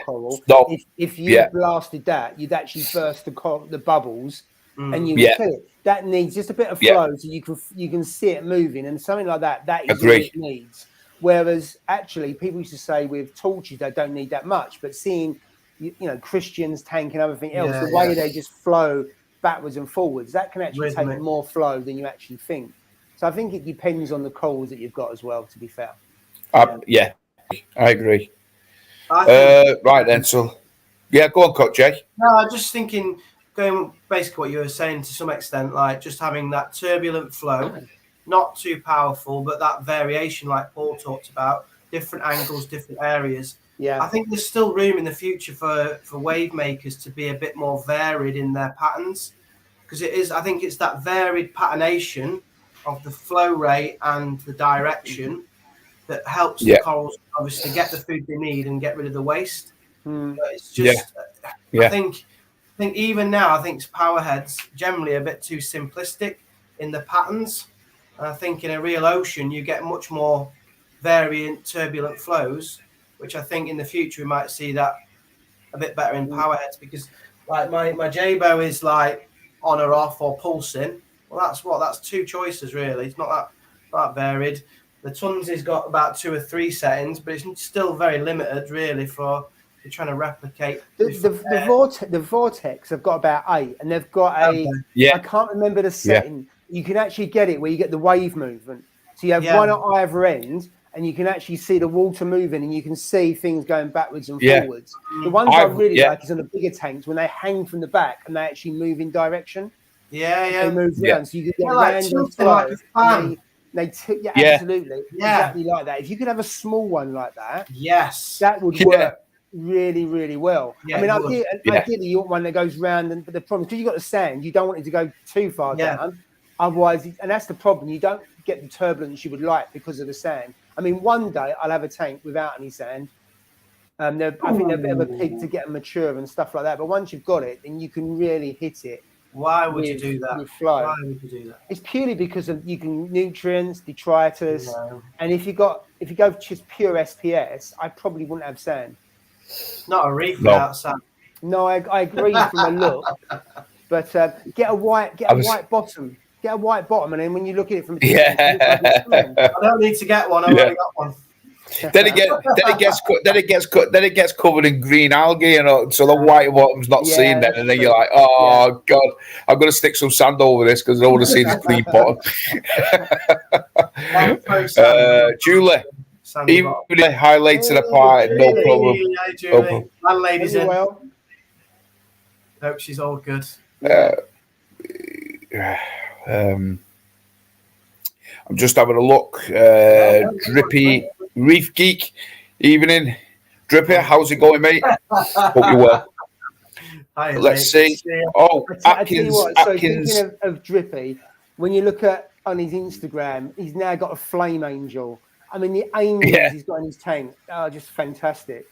Speaker 3: coral. If you blasted that, you'd actually burst the bubbles, and you would kill it. That needs just a bit of flow, so you can see it moving, and something like that. That is what it needs. Whereas actually, people used to say with torches they don't need that much, but seeing Christians tank and everything else, the way they just flow backwards and forwards, that can actually take more flow than you actually think. So I think it depends on the corals that you've got as well, to be fair.
Speaker 1: I agree. Right then, so go on, Coach Jay.
Speaker 2: No, I'm just thinking, going basically what you were saying to some extent, like just having that turbulent flow, not too powerful, but that variation like Paul talked about, different angles, different areas. I think there's still room in the future for wave makers to be a bit more varied in their patterns, because I think it's that varied patternation of the flow rate and the direction that helps the corals obviously get the food they need and get rid of the waste. It's just I think even now I think powerheads generally a bit too simplistic in the patterns. And I think in a real ocean you get much more variant turbulent flows, which I think in the future we might see that a bit better in powerheads, because like my J-bow is like on or off or pulsing. Well, that's 2 choices really. It's not that varied. The Tunzi's got about 2 or 3 settings, but it's still very limited really for trying to replicate.
Speaker 3: The Vortex have got about 8, and they've got I can't remember the setting. You can actually get it where you get the wave movement. So you have one at either end, and you can actually see the water moving, and you can see things going backwards and forwards. The ones I really like is on the bigger tanks when they hang from the back and they actually move in direction. They move around, so you can get random flow. Absolutely, exactly like that. If you could have a small one like that, that would work really, really well. I mean, ideally, you want one that goes round, but the problem is because you've got the sand, you don't want it to go too far down. Otherwise, and that's the problem. You don't get the turbulence you would like because of the sand. I mean, one day I'll have a tank without any sand. I think they're a bit of a pig to get them mature and stuff like that. But once you've got it, then you can really hit it.
Speaker 2: Why would you do that?
Speaker 3: Why would you do that? It's purely because of nutrients, detritus, and if you go just pure SPS, I probably wouldn't have sand.
Speaker 2: Not a reef without sand.
Speaker 3: No, I agree from a look, but get a white bottom. Get a white bottom, and then when you look at it from
Speaker 2: I don't need to get one. I've already got one.
Speaker 1: Then it gets covered in green algae, so the white bottom's not seen then, and then you're like, oh god, I'm gonna stick some sand over this because I don't want to see this green bottom. Julie, even highlights in a part, no problem.
Speaker 2: Hi, Julie. Landlady's in. Well. Hope she's all good.
Speaker 1: I'm just having a look. Drippy Reef Geek, evening. Drippy, how's it going, mate? Hope you're well.
Speaker 2: Hi,
Speaker 1: let's see. Oh, Atkins.
Speaker 3: Speaking of Drippy, when you look on his Instagram, he's now got a flame angel. I mean, the angels he's got in his tank are just fantastic.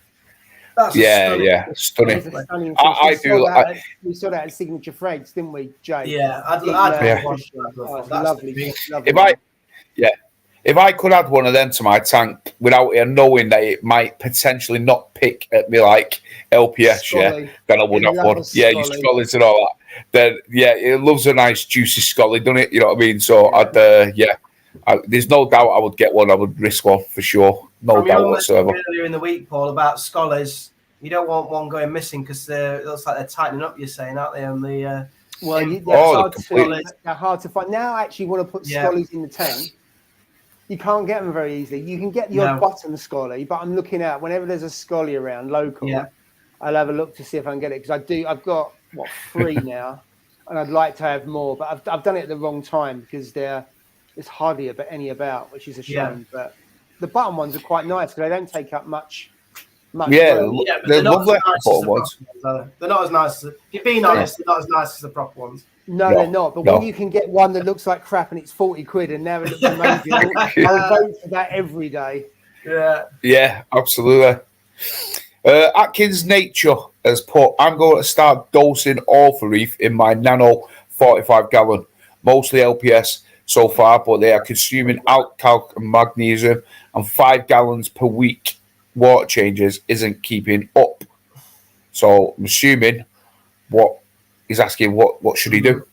Speaker 1: Stunning.
Speaker 3: I do. We saw that at Signature Freds, didn't we, Jay?
Speaker 2: Yeah, I'd lovely.
Speaker 1: If I could add one of them to my tank without knowing that it might potentially not pick at me like LPS, then I would have one. Yeah, you scollies and all that. Then it loves a nice juicy scolly, doesn't it? You know what I mean? So I'd there's no doubt I would get one. I would risk one for sure. No doubt whatsoever.
Speaker 2: Earlier in the week, Paul, about scholars, you don't want one going missing because it looks like they're tightening up. You're saying, aren't they? On the
Speaker 3: they're hard to find. Now, I actually want to put scollies in the tank. You can't get them very easily. You can get the odd button scolly, but I'm looking out whenever there's a scolly around local. I'll have a look to see if I can get it because I've got 3 now, and I'd like to have more, but I've done it at the wrong time because there's hardly any about, which is a shame. But the button ones are quite nice because they don't take up much.
Speaker 1: They're lovely.
Speaker 2: They're not as nice. If you're being honest, they're not as nice as the proper ones.
Speaker 3: No, they're not. But when you can get one that looks like crap and it's 40 quid and now it looks amazing, I'll vote for that every day.
Speaker 1: Yeah, absolutely. Atkins Nature has put, I'm going to start dosing all for reef in my nano 45 gallon, mostly LPS so far, but they are consuming calc and magnesium, and 5 gallons per week. Water changes isn't keeping up. So I'm assuming he's asking what should he do.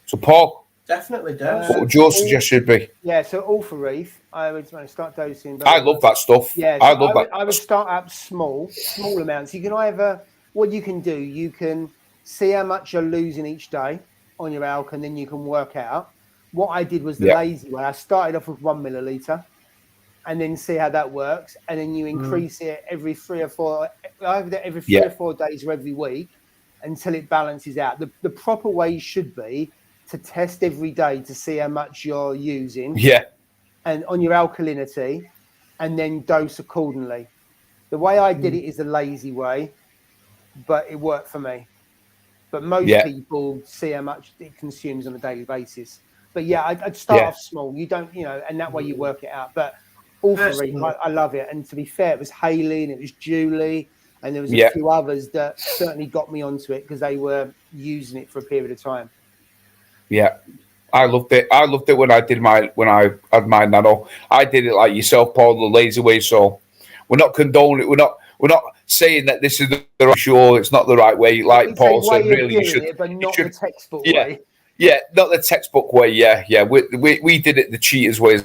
Speaker 1: So Paul,
Speaker 2: definitely do.
Speaker 1: What would your suggestion be?
Speaker 3: Yeah, so all for reef. I would start dosing.
Speaker 1: I love that stuff.
Speaker 3: Yeah, so I would start up small amounts. You can what you can do, you can see how much you're losing each day on your alk, and then you can work out. What I did was the lazy way. I started off with 1 milliliter. And then see how that works, and then you increase it every 3 or 4, either every 3 or 4 days or every week, until it balances out. The proper way should be to test every day to see how much you're using, and on your alkalinity, and then dose accordingly. The way I did it is the lazy way, but it worked for me. But most people see how much it consumes on a daily basis. But I'd start off small. You don't, and that way you work it out. But all for reef, I love it. And to be fair, it was Hayley and it was Julie, and there was a few others that certainly got me onto it because they were using it for a period of time. Yeah,
Speaker 1: I loved it. I loved it when I had my nano. I did it like yourself, Paul, the lazy way. So we're not condoning it. We're not saying that this is the right. Sure, it's not the right way. Like Paul said, really, you should.
Speaker 3: But not the textbook way.
Speaker 1: Yeah, not the textbook way. Yeah. We did it the cheaters way.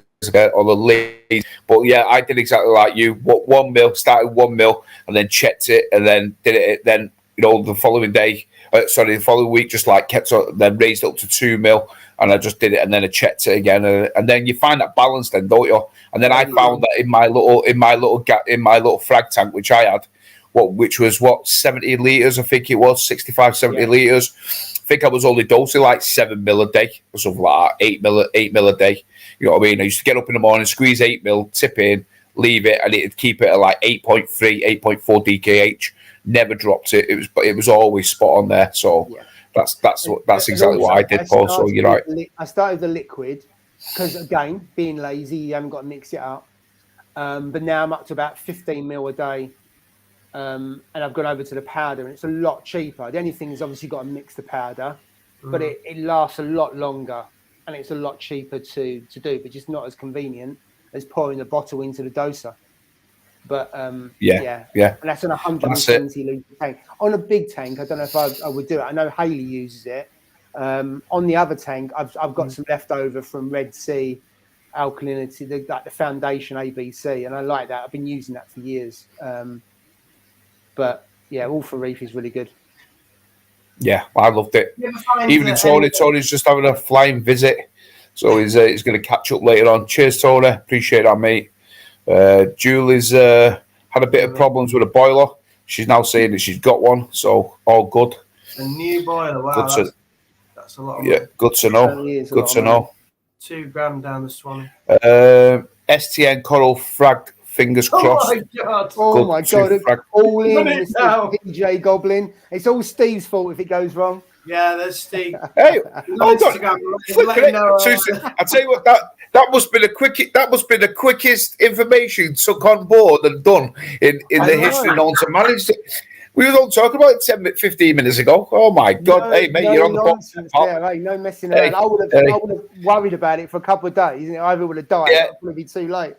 Speaker 1: Or the lead, but I did exactly like you. 1 mil, started 1 mil, and then checked it, and then did it. Then the following day, the following week, just like kept it, then raised it up to 2 mil, and I just did it, and then I checked it again, and then you find that balance, then don't you? And then I found that in my little frag tank, which I had, which was 70 liters, I think it was 65, 70 liters. think I was only dosing like 7 mil a day or something like that, 8 mil a day. You know what I mean? I used to get up in the morning, squeeze 8 mil, tip in, leave it, and it'd keep it at like 8.3, 8.4 DKH. Never dropped it. It was always spot on there. So that's exactly what I did, Paul. So you're right.
Speaker 3: I started the liquid because, again, being lazy, you haven't got to mix it up. But now I'm up to about 15 mil a day. And I've gone over to the powder, and it's a lot cheaper. The only thing is obviously got to mix the powder, but it lasts a lot longer, and it's a lot cheaper to do, but just not as convenient as pouring the bottle into the doser. But and that's an 170 litre tank. On a big tank, I don't know if I would do it. I know Haley uses it. On the other tank, I've got some leftover from Red Sea alkalinity, the foundation ABC, and I like that. I've been using that for years. But yeah, all for reef is really good.
Speaker 1: Yeah, I loved it. Even Tony's just having a flying visit, so he's going to catch up later on. Cheers, Tony. Appreciate that, mate. Julie's had a bit of problems with a boiler. She's now saying that she's got one, so all good.
Speaker 2: A new boiler. Wow, that's a lot of
Speaker 1: money. Good to know. Good to know.
Speaker 2: $2,000 down the Swanee.
Speaker 1: STN Coral Frag. Fingers crossed.
Speaker 3: Oh my god! All in, Mr. PJ Goblin. It's all Steve's fault if it goes wrong.
Speaker 2: Yeah, there's Steve.
Speaker 1: Hey, hold on. I tell you what, that must be the quickest information took on board and done in the history known to manage it. We were all talking about it 15 minutes ago. Oh my god! Hey mate, you're on the box.
Speaker 3: Hey, no messing around. I would have worried about it for a couple of days. I either would have died. It would be too late.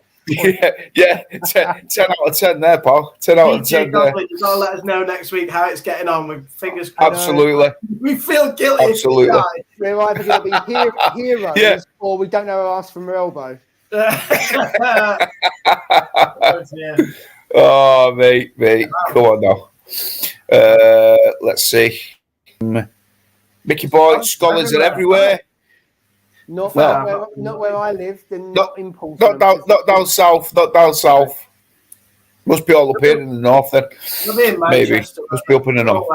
Speaker 1: Yeah, 10 out of 10 there, pal. 10 out of 10 there.
Speaker 2: You've got to let us know next week how it's getting on with fingers crossed.
Speaker 1: Absolutely.
Speaker 2: We feel guilty.
Speaker 1: Absolutely.
Speaker 3: We're either going to be heroes or we don't know our ass from our elbow.
Speaker 1: Oh, mate. Come on now. Let's see. Mickey Boy, scholars are everywhere.
Speaker 3: Not where I live. They're not important.
Speaker 1: Not down south. Not down south. Must be all up here in the north then. Maybe. Must be up in the north.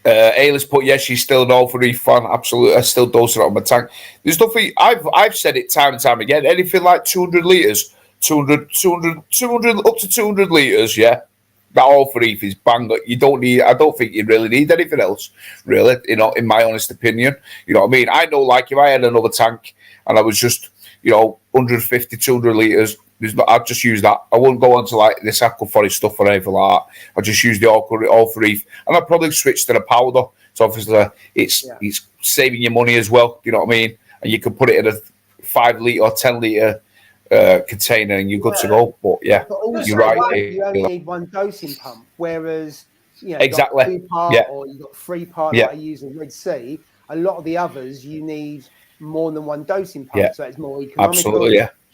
Speaker 1: Ayla's put yes, she's still an all for reef fan. Absolutely, I still dose it on my tank. There's nothing. I've said it time and time again. Anything like 200 litres, 200 up to 200 litres. Yeah. That all for reef is bang. You don't need. I don't think you really need anything else, really. In my honest opinion, you know what I mean. I know, like if I had another tank and I was just, 150, 200 litres, I'd just use that. I wouldn't go on to like this aquaforest stuff or anything like that. I'd just use the all for reef, and I'd probably switch to the powder. So obviously, it's saving you money as well. You know what I mean? And you can put it in a 5 litre or 10 litre. Container and you're good to go, but you're right.
Speaker 3: You only need one dosing pump, whereas
Speaker 1: exactly,
Speaker 3: you've got 2-part or you've got 3-part like I use in Red Sea. A lot of the others you need more than one dosing pump, so it's more economical,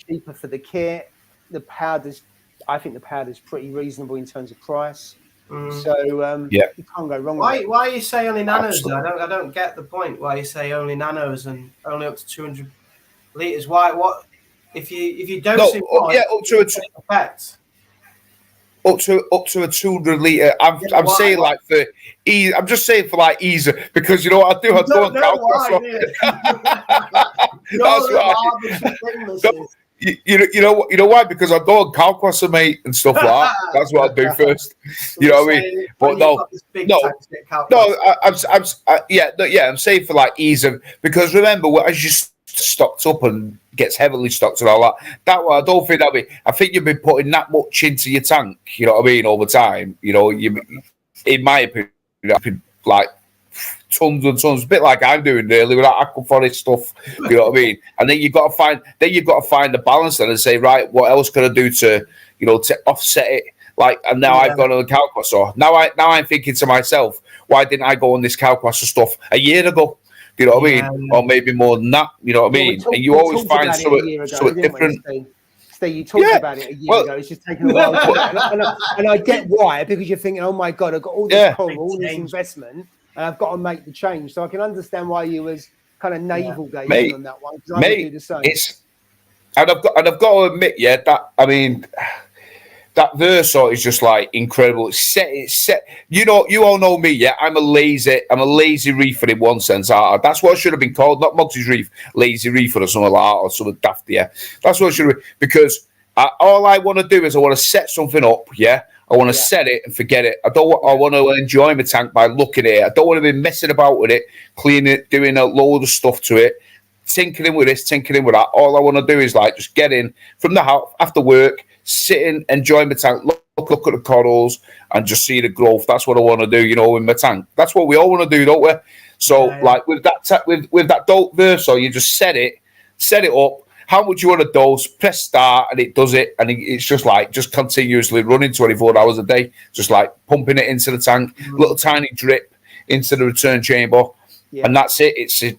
Speaker 3: cheaper for the kit. The powders, I think the powder's pretty reasonable in terms of price. So you can't go wrong.
Speaker 2: Why you say only nanos? I don't get the point. Why you say only nanos and only up to 200 litres? Why? What? If you don't up
Speaker 1: to a 200 litre. I'm saying like for ease. I'm just saying for like ease because you know what I do. I go on kalkwasser. That's what you know why? Because I go on kalkwasser, mate, and stuff like that. That's what I do first. You know what I mean? But I'm saying for like ease of because remember as you stocked up and gets heavily stocked and all that. That one, I don't think that'll be. I think you've been putting that much into your tank. You know what I mean? Over time, in my opinion, like tons and tons. A bit like I'm doing really with that aquaforest stuff. You know what I mean? And then you've got to find the balance then and say, right, what else can I do to to offset it? Like, and now I've gone on the kalkwasser. Now I'm thinking to myself, why didn't I go on this kalkwasser stuff a year ago? You know what I mean? Or maybe more than that. You know what I mean? And you always find something different.
Speaker 3: Steve, you talked about it a year ago. It's just taken a while. And I get why, because you're thinking, oh my God, I've got all this coral, all this investment, and I've got to make the change. So I can understand why you was kind of navel gazing on that one. Because I would do the same.
Speaker 1: And I've got to admit, that I mean, that Verso is just like incredible. It's set. You know, you all know me. Yeah, I'm a lazy reefer in one sense. That's what I should have been called, not Muggsy's Reef, lazy reefer or something like that, or something daft. Yeah, that's what I should have been, because all I want to do is I want to set something up. Yeah, I want to set it and forget it. I want to enjoy my tank by looking at it. I don't want to be messing about with it, cleaning it, doing a load of stuff to it, tinkering with this, tinkering with that. All I want to do is like just get in from the house after work, sit in, enjoy my tank, look at the corals, and just see the growth. That's what I want to do, you know, in my tank. That's what we all want to do, don't we? So, like with that with that dope Verso, you just set it up. How much you want to dose? Press start, and it does it, and it's just continuously running 24 hours a day, just like pumping it into the tank, little tiny drip into the return chamber. Yeah. And that's it.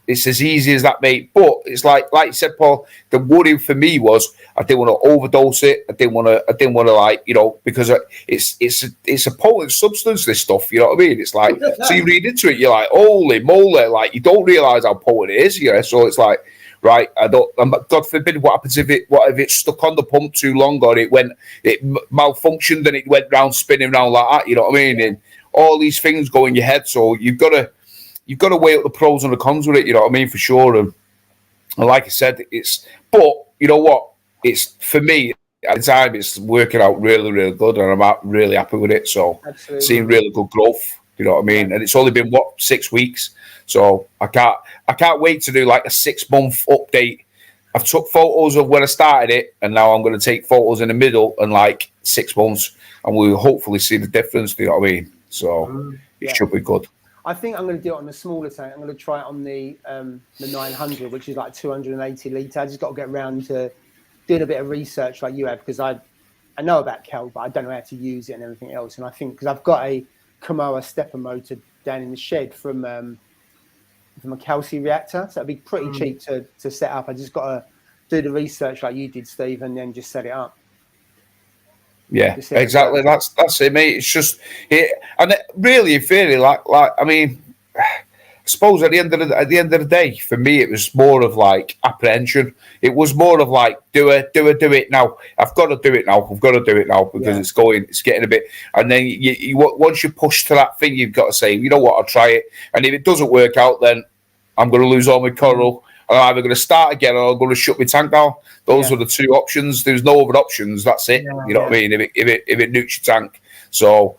Speaker 1: It's as easy as that, mate. But it's like you said, Paul. The worry for me was I didn't want to overdose it. I didn't want to like, you know, because it's a potent substance. This stuff, you know what I mean? It's like so you read into it, you're like, holy moly! Like you don't realize how potent it is. Yeah. So it's like, right, God forbid, what happens if it stuck on the pump too long, or it malfunctioned and it went round spinning around like that. You know what I mean? And all these things go in your head. So you've got to weigh up the pros and the cons with it, you know what I mean, for sure. And like I said, but you know what? It's, for me, at the time, it's working out really, really good, and I'm really happy with it. So, seeing really good growth, you know what I mean? And it's only been, 6 weeks? So, I can't wait to do like a 6-month update. I've took photos of when I started it, and now I'm going to take photos in the middle and like 6 months, and we'll hopefully see the difference, you know what I mean? So, it should be good.
Speaker 3: I think I'm going to do it on the smaller tank. I'm going to try it on the 900, which is like 280 litre. I just got to get around to doing a bit of research like you have, because I know about kelp, but I don't know how to use it and everything else. And I think because I've got a Kamoa stepper motor down in the shed from a calci reactor, so it'd be pretty cheap to set up. I just got to do the research like you did, Steve, and then just set it up.
Speaker 1: Yeah, exactly. That's it, mate. It's just and it really, like I mean, I suppose at the end of the day, for me, it was more of like apprehension. It was more of like, do it now. I've got to do it now. I've got to do it now because it's getting a bit. And then you once you push to that thing, you've got to say, you know what, I'll try it. And if it doesn't work out, then I'm going to lose all my coral. I'm either going to start again or I'm going to shut my tank down. Those are the two options. There's no other options. That's it. You know what I mean? If it nukes your tank, so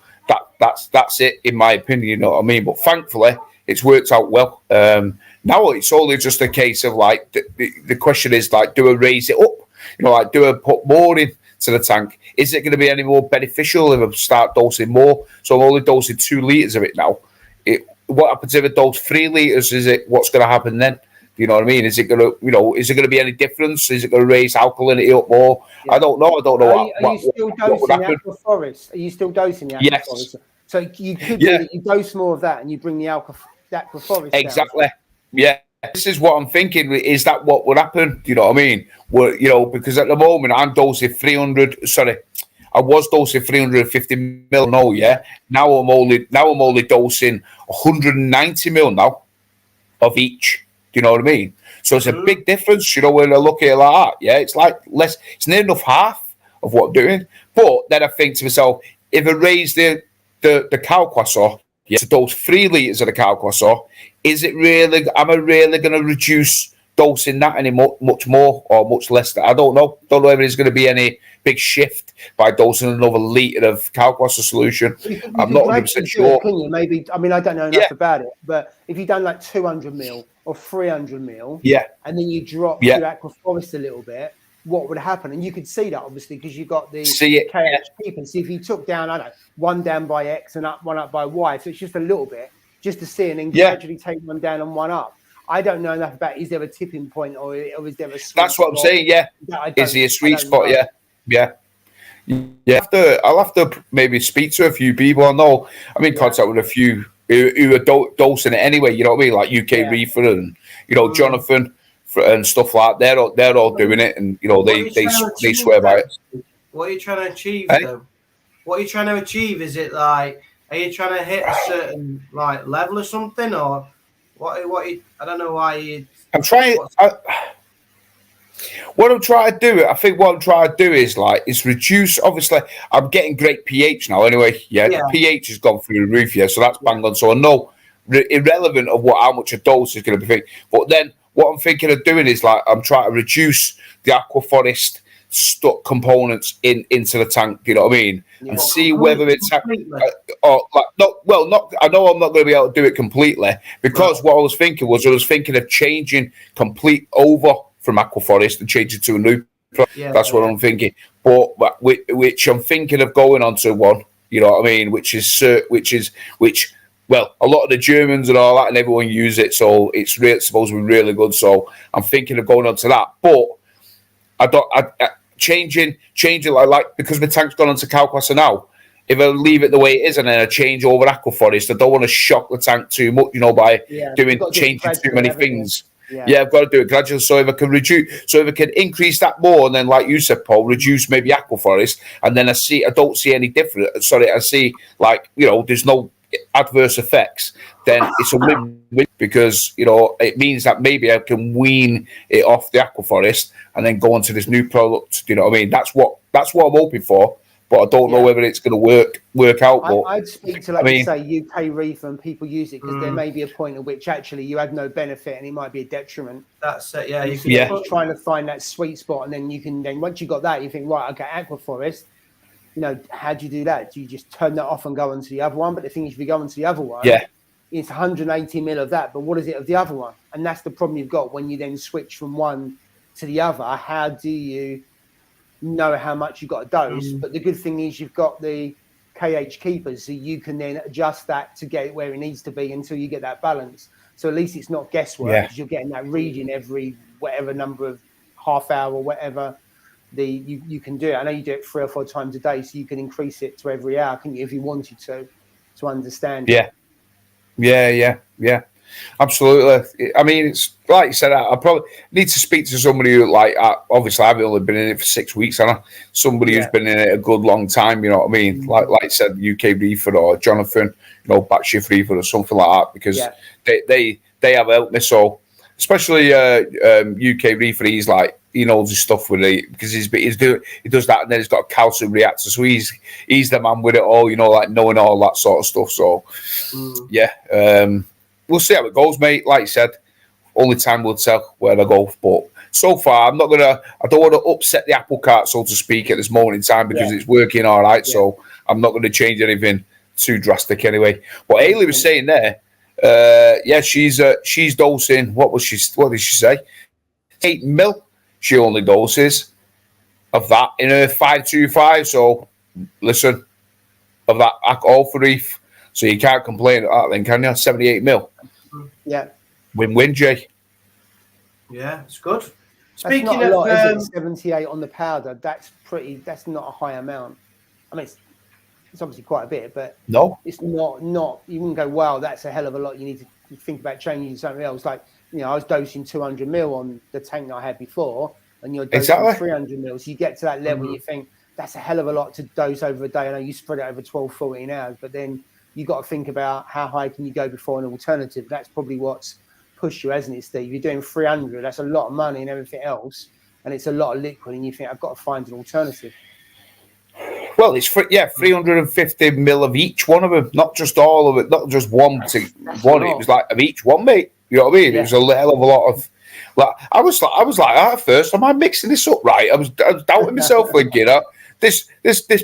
Speaker 1: that's it in my opinion. You know what I mean? But thankfully, it's worked out well. Now it's only just a case of like the question is like, do I raise it up? You know, like do I put more in to the tank? Is it going to be any more beneficial if I start dosing more? So I'm only dosing 2 litres of it now. What happens if I dose 3 litres? What's going to happen then? You know what I mean? Is it going to be any difference? Is it going to raise alkalinity up more? Yeah. I don't know.
Speaker 3: Are you still dosing the aquaforest? Are you still dosing the aquaforest? Yes. So you could do that. You dose more of that and you bring the aquaforest
Speaker 1: exactly down. Yeah. This is what I'm thinking. Is that what would happen? You know what I mean? Because at the moment I'm dosing 300. Sorry, I was dosing 350 mil. No, yeah. Now I'm only dosing 190 mil now of each. You know what I mean? So it's a big difference, you know, when I look at it like that. Yeah, it's like less, it's near enough half of what I'm doing. But then I think to myself, if I raise the kalkwasser to dose 3 litres of the kalkwasser, am I really going to reduce dosing that any much more or much less? I don't know. Don't know if there's going to be any big shift by dosing another litre of kalkwasser solution. I'm not 100% sure.
Speaker 3: Maybe, I mean, I don't know enough about it, but if you've done like 200 mil or 300 mil, and then you drop your aquaforest a little bit, what would happen? And you could see that obviously because you've got the KHP. And see if you took down, I don't know, one down by X and one up by Y, so it's just a little bit, just to see, and then gradually take one down and one up. I don't know enough about. Is there a tipping point or is there a?
Speaker 1: That's what I'm saying. Yeah, is there a sweet spot? Know. Yeah. I'll have to maybe speak to a few people. I know I'm in contact with a few who are dosing it anyway. You know what I mean? Like UK Reefer and Jonathan and stuff like that. They're all doing it, and they swear by it.
Speaker 2: What are you trying to achieve though? What are you trying to achieve? Is it like, are you trying to hit a certain like level or something, or what? I don't know why you.
Speaker 1: I'm trying. what I'm trying to do, I think what I'm trying to do is reduce. Obviously, I'm getting great pH now. Anyway, the pH has gone through the roof. So that's bang on. So I know, irrelevant of how much a dose is going to be. But then what I'm thinking of doing is I'm trying to reduce the aquaforest stuck components into the tank. You know what I mean? And see whether it's not. I know I'm not going to be able to do it completely because what I was thinking of changing complete over from aquaforest and changing to a new. That's what I'm thinking. But which I'm thinking of going on to one. You know what I mean? Which well, a lot of the Germans and all that, and everyone use it, so it's supposed to be really good. So I'm thinking of going on to that, but changing like because my tank's gone onto kalkwasser now. If I leave it the way it is and then I change over aquaforest, I don't want to shock the tank too much, by changing too many things. Yeah, I've got to do it gradually. So if I can increase that more, and then, like you said, Paul, reduce maybe aquaforest, and then I don't see any different. Sorry, I see there's no adverse effects. Then it's a win-win because it means that maybe I can wean it off the aquaforest and then go on to this new product. You know what I mean? That's what I'm hoping for. But I don't know whether it's going to work out.
Speaker 3: I'd speak to, say, UK Reefer and people use it because there may be a point at which actually you had no benefit and it might be a detriment.
Speaker 2: That's it,
Speaker 3: You're trying to find that sweet spot, and then once you got that, you think, right, okay, aquaforest, how do you do that? Do you just turn that off and go on to the other one? But the thing is, if you go on to the other one, it's 180 mil of that, but what is it of the other one? And that's the problem you've got when you then switch from one to the other. How do you know how much you've got to dose? But the good thing is you've got the KH keepers, so you can then adjust that to get it where it needs to be until you get that balance. So at least it's not guesswork because you're getting that reading every whatever number of half hour or whatever you can do it. I know you do it 3 or 4 times a day, so you can increase it to every hour, can you, if you wanted to understand.
Speaker 1: Yeah, absolutely. I mean, it's like you said, I probably need to speak to somebody who, obviously I've only been in it for 6 weeks, and somebody who's been in it a good long time, you know what I mean? Like I said, UK Reefer or Jonathan, Backshift Reefer or something like that, because they have helped me. So especially UK Reefer, he knows his stuff with it because he does that, and then he's got a calcium reactor, so he's the man with it all, knowing all that sort of stuff. So we'll see how it goes, mate. Like you said, only time will tell where I go. But so far, I don't want to upset the apple cart, so to speak, at this moment in time because it's working all right. So I'm not going to change anything too drastic anyway. What Ailey was saying there, she's dosing. What did she say? 8 mil. She only doses of that in her 525. So listen, of that all for reef. So you can't complain at that then, can you? 78 mil.
Speaker 3: Yeah.
Speaker 1: Win-win, Jay.
Speaker 2: Yeah, it's good.
Speaker 3: Speaking not a lot, is it? 78 on the powder. That's not a high amount. I mean, it's obviously quite a bit, but it's not. You wouldn't go, wow, that's a hell of a lot. You need to think about changing something else. Like, I was dosing 200 mil on the tank that I had before, and you're dosing 300 mil. So you get to that level, you think that's a hell of a lot to dose over a day. I know you spread it over 12, 14 hours, but then you got to think about how high can you go before an alternative. That's probably what's pushed you, hasn't it, Steve? You're doing 300. That's a lot of money and everything else, and it's a lot of liquid. And you think I've got to find an alternative.
Speaker 1: Well, it's 350 mil of each one of them, not just all of it, not just one to one. It was like of each one, mate. You know what I mean? Yeah. It was a hell of a lot of. I was like at first, am I mixing this up right? I was doubting myself, thinking, this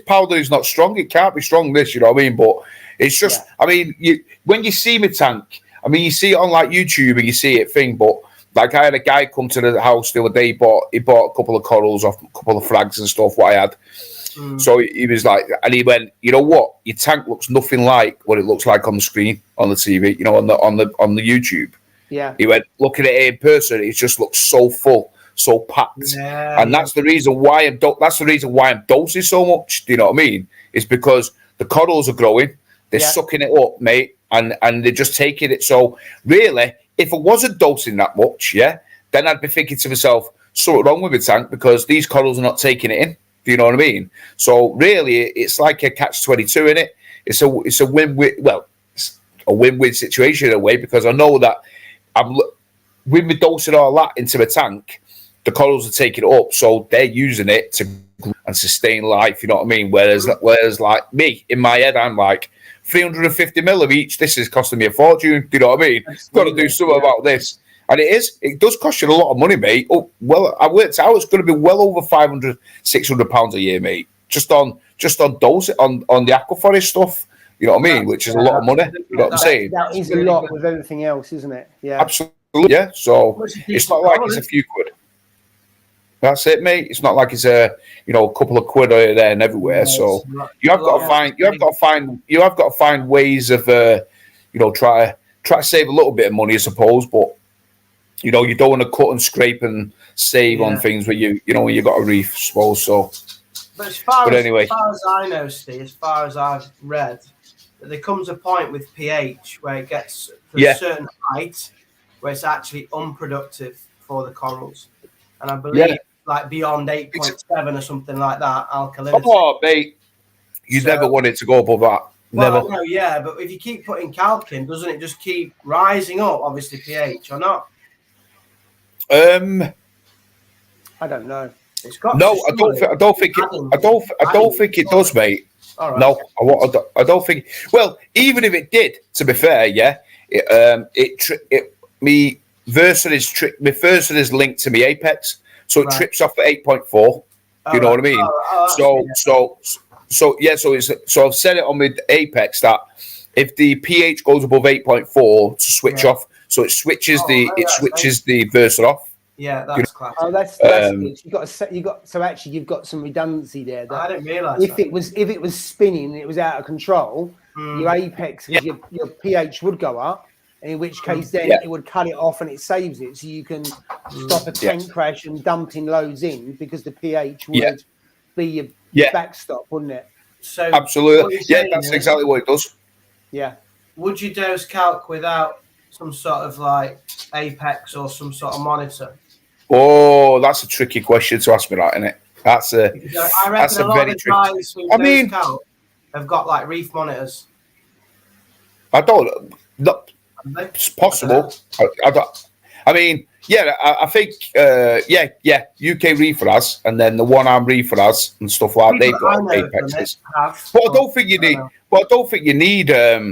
Speaker 1: powder is not strong. It can't be strong. This, you know what I mean? But it's just, I mean, when you see my tank, I mean, you see it on like YouTube and you see it thing, but like I had a guy come to the house the other day. He bought a couple of corals off, a couple of frags and stuff. What I had. So he was like, and he went, you know what? Your tank looks nothing like what it looks like on the screen on the TV. You know, on the YouTube.
Speaker 3: Yeah.
Speaker 1: He went, looking at it in person, it just looks so full, so packed, and that's the reason why I'm dosing so much. Do you know what I mean? It's because the corals are growing, they're sucking it up, mate, and they're just taking it. So really, if I wasn't dosing that much, then I'd be thinking to myself, something wrong with the tank because these corals are not taking it in. Do you know what I mean? So really, it's like a catch-22 in it. It's a win-win. Well, it's a win-win situation in a way because I know that with me dosing all that into the tank, the corals are taking it up, so they're using it to grow and sustain life. You know what I mean? Whereas like me, in my head, I'm like 350 mil of each. This is costing me a fortune. Do you know what I mean? Got to do something about this. And it does cost you a lot of money, mate. Oh, well, I worked out it's going to be well over 500, 600 pounds a year, mate. Just on those on the aquaforest stuff. You know what I mean? Which is a lot of money. You know what I'm saying?
Speaker 3: That is a lot with everything else, isn't it? Yeah,
Speaker 1: absolutely. Yeah. So it's not like it's a few quid. That's it, mate. It's not like it's a couple of quid here, there, and everywhere. So you have got to find ways of try to save a little bit of money, I suppose. But you don't want to cut and scrape and save on things when when you got a reef, I suppose. So,
Speaker 2: but as far as I know, Steve, as far as I've read, that there comes a point with pH where it gets to a certain height where it's actually unproductive for the corals, and I believe like beyond 8.7 or something like that alkalinity.
Speaker 1: Oh, mate, you never want it to go above that.
Speaker 2: Well, no, yeah, but if you keep putting calc in, doesn't it just keep rising up? Obviously, pH or not?
Speaker 3: I don't know.
Speaker 2: It's got
Speaker 1: no, I don't think it does, mate. Right. No, I don't think. Well, even if it did, to be fair, my Versa is linked to my Apex, so it trips off at 8.4. You know what I mean? So I've set it on my Apex that if the pH goes above 8.4 to switch off, so it switches the Versa off.
Speaker 2: Yeah, that's classic.
Speaker 3: Oh, that's good. You've got some redundancy there.
Speaker 2: I didn't realise
Speaker 3: if it was spinning and it was out of control, your Apex, your pH would go up, and in which case then it would cut it off and it saves it, so you can stop a tank crash and dumping loads in because the pH would be your backstop, wouldn't it?
Speaker 2: So
Speaker 1: absolutely, that's exactly what it does.
Speaker 3: Yeah.
Speaker 2: Would you dose calc without some sort of like Apex or some sort of monitor?
Speaker 1: Oh, that's a tricky question to ask me, that, isn't it? That's a very tricky.
Speaker 2: I mean, have got like reef monitors.
Speaker 1: I don't. It's possible. I don't. I mean, I think UK Reefer has, and then the one arm Reefer has, and stuff like they've got Apexes. But I don't think you need. But I don't think you need. I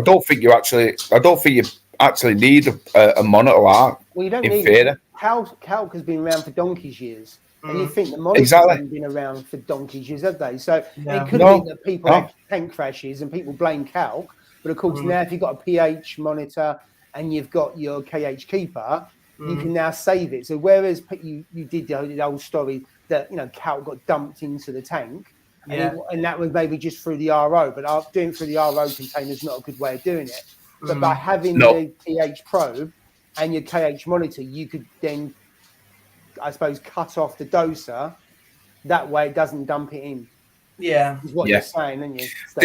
Speaker 1: don't think you actually need a monitor like that.
Speaker 3: Well, you don't need it. Calc has been around for donkey's years, and you think the monitors haven't been around for donkey's years, have they? So it could be that people have tank crashes and people blame calc, but of course now if you've got a pH monitor and you've got your KH keeper, you can now save it. So whereas you did the old story that calc got dumped into the tank, and that was maybe just through the RO, but doing it through the RO container is not a good way of doing it. But by having the pH probe and your KH monitor, you could then, I suppose, cut off the doser. That way, it doesn't dump it in.
Speaker 2: Yeah,
Speaker 3: is what you're saying, aren't you?
Speaker 1: So,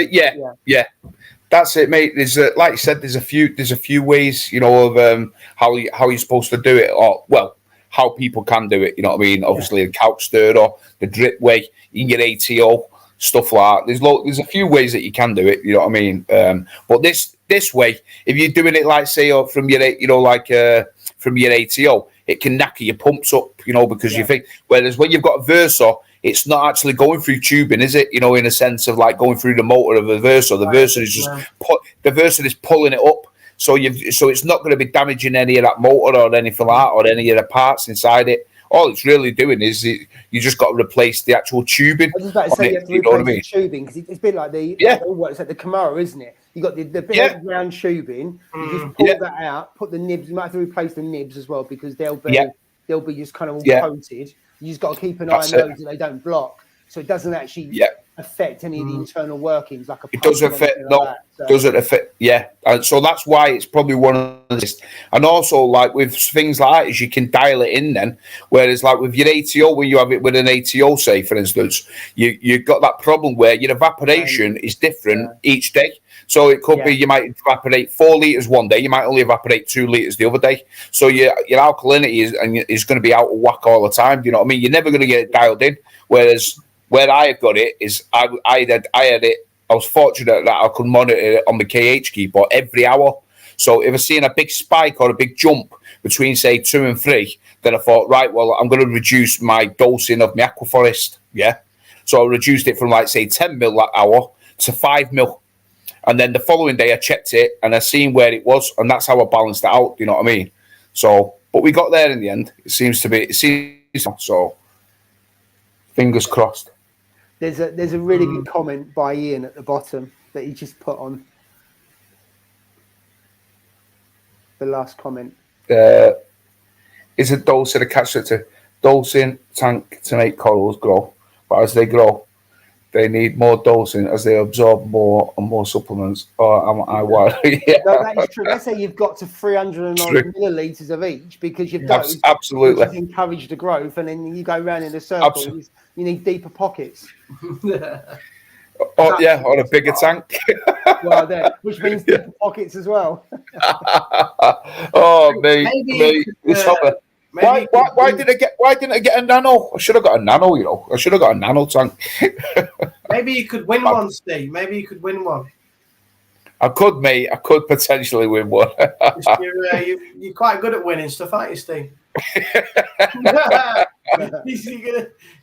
Speaker 1: that's it, mate. There's like you said, there's a few ways, of how you're supposed to do it, or how people can do it. You know what I mean? Obviously, the calc stir or the drip way, you can get ATO stuff like that. There's a few ways that you can do it. You know what I mean? But this way, if you're doing it like say from your from your ATO, it can knacker your pumps up, because you think. Whereas when you've got a Versa, it's not actually going through tubing, is it? In a sense of like going through the motor of a Versa. The Versa is just pulling it up. So it's not going to be damaging any of that motor or anything like that, or any of the parts inside it. All it's really doing is you just got to replace the actual tubing.
Speaker 3: I was about to say you have to replace the tubing, because it's a bit like it's like the Camaro, isn't it? You got the bit of round tubing. You just pull that out, put the nibs. You might have to replace the nibs as well, because they'll be just kind of all coated. You just got to keep an eye on those that they don't block, so it doesn't actually affect any of the internal workings like a pump.
Speaker 1: It doesn't affect doesn't affect and so that's why it's probably one of the. And also like with things like that is you can dial it in then, whereas like with your ATO, when you have it with an ATO, say for instance, you've got that problem where your evaporation is different each day. So it could be you might evaporate 4 litres one day, you might only evaporate 2 litres the other day. So your alkalinity is going to be out of whack all the time. Do you know what I mean? You're never going to get it dialed in. Whereas where I've got it is I had it. I was fortunate that I could monitor it on the KH keyboard every hour. So if I seen a big spike or a big jump between say 2 and 3, then I thought, right, well, I'm going to reduce my dosing of my aquaforest. Yeah. So I reduced it from like say 10 mil that hour to 5 mil. And then the following day I checked it and I seen where it was, and that's how I balanced it out. You know what I mean? So, but we got there in the end. It seems so. Fingers crossed.
Speaker 3: There's a really good comment by Ian at the bottom that he just put on. The last comment.
Speaker 1: Is a dosing a catch to dosing tank to make corals grow, but as they grow, they need more dosing as they absorb more and more supplements. Or am I wild? Yeah.
Speaker 3: No, that is true. Let's say you've got to 300 millilitres of each because you've dosed,
Speaker 1: absolutely
Speaker 3: which has encouraged the growth, and then you go round in a circle. You need deeper pockets.
Speaker 1: Oh yeah, or a bigger tank.
Speaker 3: Well, there, which means deeper pockets as well.
Speaker 1: Oh, mate. Why didn't I get a nano? I should have got a nano, you know. I should have got a nano tank.
Speaker 2: Maybe you could win one, Steve. Maybe you could win one.
Speaker 1: I could, mate. I could potentially win one.
Speaker 2: You're quite good at winning stuff, aren't you, Steve?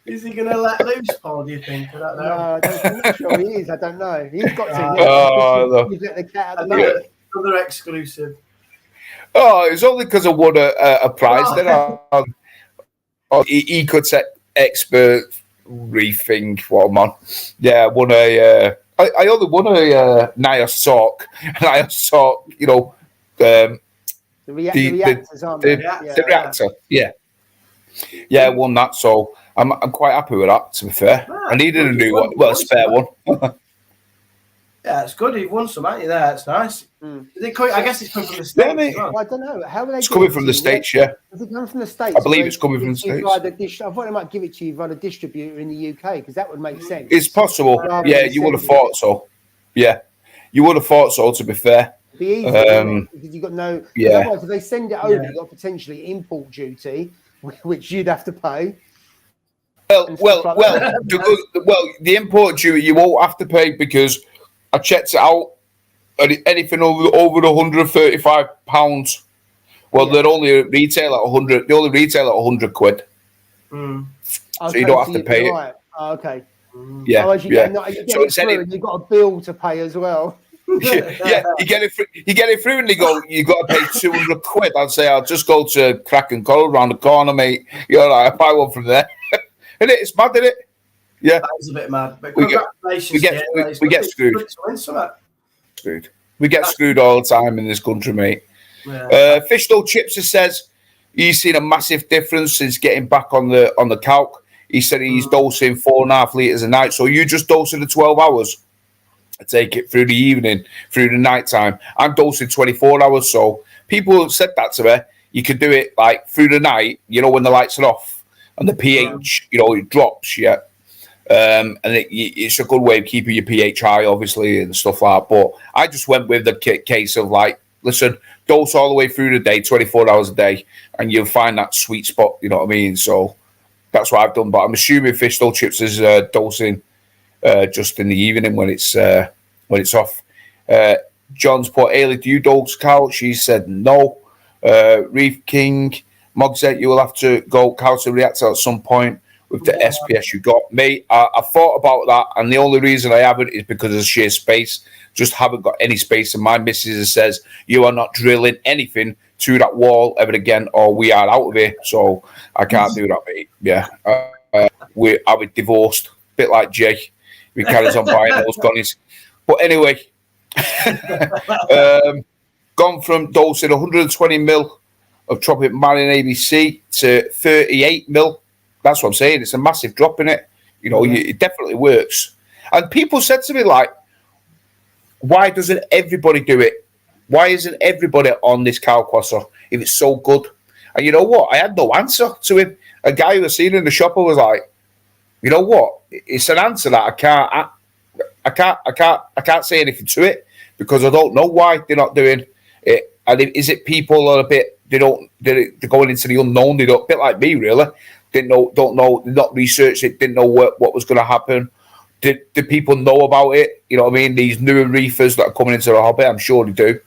Speaker 2: Is he gonna let loose, Paul? Do you think? I don't know.
Speaker 3: No, I'm not sure he is. I don't know. He's got to. He's let the cat out of the bag.
Speaker 2: Another exclusive.
Speaker 1: Oh, it's only because I won a prize. Then he could set expert reefing. What I'm on. Yeah, I won a. I only won a NIOS talk. NIOS talk. You know, the reactors, aren't they? The reactor. Yeah. Yeah, I won that. So I'm quite happy with that. To be fair, I needed a new one. Well, a spare one.
Speaker 2: Yeah, it's good. You've won some, haven't you? There, it's nice. I guess it's coming from the States.
Speaker 1: Yeah,
Speaker 2: well.
Speaker 3: I don't know. How are they?
Speaker 1: It's coming from the States, yeah.
Speaker 3: Does it come from the States?
Speaker 1: I believe it's coming from the States.
Speaker 3: I thought they might give it to you via the distributor in the UK because that would make sense.
Speaker 1: It's possible. Yeah, you would have thought so. Yeah, you would have thought so. To be fair,
Speaker 3: it'd be easy because you got no.
Speaker 1: Yeah.
Speaker 3: Otherwise, if they send it over, you got potentially import duty, which you'd have to pay.
Speaker 1: Well, the import duty you won't have to pay because I checked it out. Anything over £135. Well, they're only retail at 100. They only retail at 100 quid.
Speaker 3: Okay,
Speaker 1: so you don't have to pay it.
Speaker 3: Right. Oh, okay.
Speaker 1: Yeah,
Speaker 3: So you've got a bill to pay as well.
Speaker 1: yeah, you get it through, and they go, you got to pay 200 quid. I'd say I'll just go to Crack and Coral around the corner, mate. You're right, I buy one from there. Isn't it? It's mad, isn't it? Yeah,
Speaker 2: that is a bit mad. But
Speaker 1: we get screwed. We get screwed all the time in this country, mate. Yeah. Fishdoll Chips says he's seen a massive difference since getting back on the calc. He said he's dosing 4.5 litres a night. So you just dosing the 12 hours. I take it through the evening, through the night time. I'm dosing 24 hours. So people said that to me. You could do it like through the night, you know, when the lights are off and the pH, you know, it drops, yeah. And it's a good way of keeping your pH high, obviously, and stuff like that. But I just went with the case of like, listen, dose all the way through the day, 24 hours a day, and you'll find that sweet spot, you know what I mean? So that's what I've done. But I'm assuming Fishdoll Chips is dosing just in the evening when it's off. John's put, Ailey, do you dose cow? She said no. Reef King, Mogset, you will have to go cow to reactor at some point with the SPS you got. Mate, I thought about that, and the only reason I haven't is because of sheer space. Just haven't got any space, and my missus says, you are not drilling anything to that wall ever again, or we are out of here. So I can't do that, mate. Yeah. I was divorced, a bit like Jay. We carries on buying those gunnies. But anyway, gone from dosing 120 mil of Tropic Marine ABC to 38 mil. That's what I'm saying. It's a massive drop in it. You know, it definitely works. And people said to me, like, why doesn't everybody do it? Why isn't everybody on this kalkwasser if it's so good? And you know what? I had no answer to him. A guy who was seen in the shop was like, you know what? It's an answer that I can't say anything to it because I don't know why they're not doing it. And is it people are a bit they're going into the unknown? They're a bit like me, really. Don't know, not researched it, didn't know what was going to happen. Did people know about it? You know what I mean? These newer reefers that are coming into the hobby, I'm sure they do.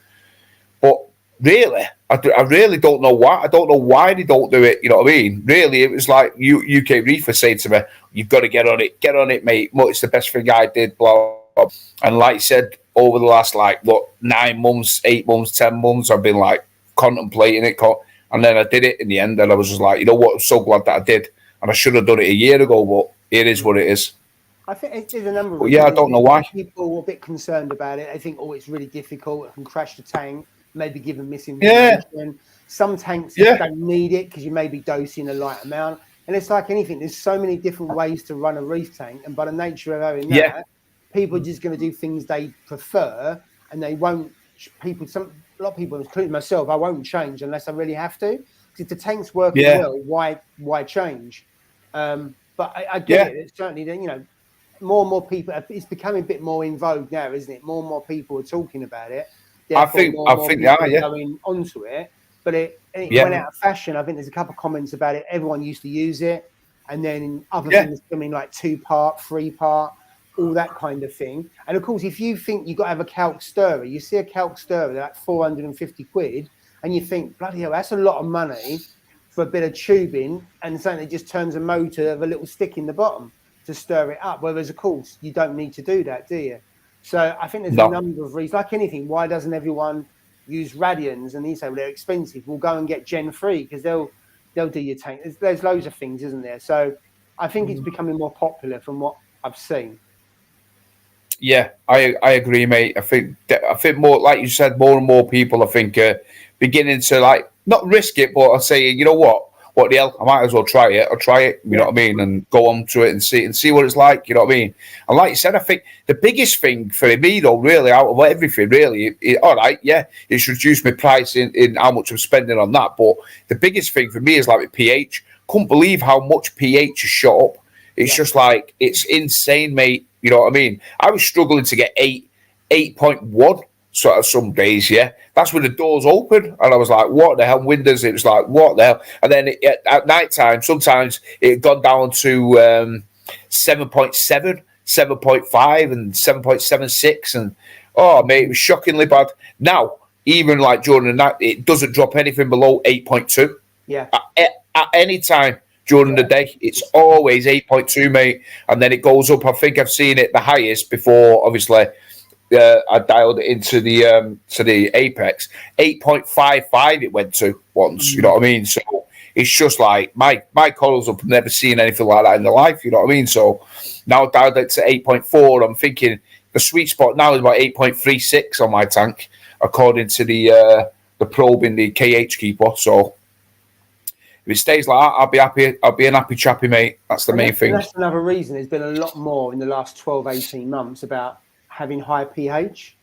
Speaker 1: But really, I really don't know why. I don't know why they don't do it. You know what I mean? Really, it was like UK Reefer saying to me, "You've got to get on it, mate. It's the best thing I did." Blah, blah. And like I said, over the last 9 months, 8 months, 10 months, I've been like contemplating it, and then I did it in the end, and I was just like, you know what? I'm so glad that I did, and I should have done it a year ago, but it is what it is.
Speaker 3: I think there's a number of
Speaker 1: I don't know why.
Speaker 3: People are a bit concerned about it. They think, it's really difficult. It can crash the tank, maybe give them misinformation. Yeah. Some tanks don't need it because you may be dosing a light amount. And it's like anything. There's so many different ways to run a reef tank. And by the nature of having that, people are just going to do things they prefer, and they won't. A lot of people, including myself, I won't change unless I really have to. Because if the tank's working well, why change? But I get it. It's certainly, more and more people. It's becoming a bit more in vogue now, isn't it? More and more people are talking about it.
Speaker 1: I think they are
Speaker 3: going onto it. But it went out of fashion. I think there's a couple of comments about it. Everyone used to use it, and then other things coming like 2-part, 3-part, all that kind of thing. And of course, if you think you've got to have a calc stirrer, you see a calc stirrer, they're like 450 quid, and you think, bloody hell, that's a lot of money for a bit of tubing and something that just turns a motor of a little stick in the bottom to stir it up. Whereas, of course, you don't need to do that, do you? So I think there's a number of reasons. Like anything, why doesn't everyone use Radians? And they say, well, they're expensive. We'll go and get Gen 3 because they'll do your tank. There's loads of things, isn't there? So I think it's becoming more popular from what I've seen.
Speaker 1: Yeah, I agree, mate. I think more, like you said, more and more people, I think, beginning to not risk it, but I'll say, you know what the hell, I might as well try it. I'll try it, you know what I mean, and go on to it and see what it's like, you know what I mean. And like you said, I think the biggest thing for me, though, really, out of everything, really, it's reduced my price in how much I'm spending on that. But the biggest thing for me is with pH. Couldn't believe how much pH has shot up. It's just it's insane, mate. You know what I mean? I was struggling to get 8.1 sort of some days, That's when the doors open, and I was like, what the hell? Windows, it was like, what the hell? And then at night time, sometimes it had gone down to 7.7, 7.5, and 7.76, and mate, it was shockingly bad. Now, even during the night, it doesn't drop anything below 8.2.
Speaker 3: Yeah.
Speaker 1: At any time during the day, it's always 8.2, mate, and then it goes up. I think I've seen it the highest before, obviously. I dialed it into the apex. 8.55 it went to once. You know what I mean? So it's just like my corals have never seen anything like that in their life. You know what I mean? So now I dialed it to 8.4. I'm thinking the sweet spot now is about 8.36 on my tank, according to the probe in the KH keeper. So if it stays like that, I'll be happy. I'll be an happy chappy, mate. That's the main thing.
Speaker 3: That's another reason. There's been a lot more in the last 12, 18 months about having high pH.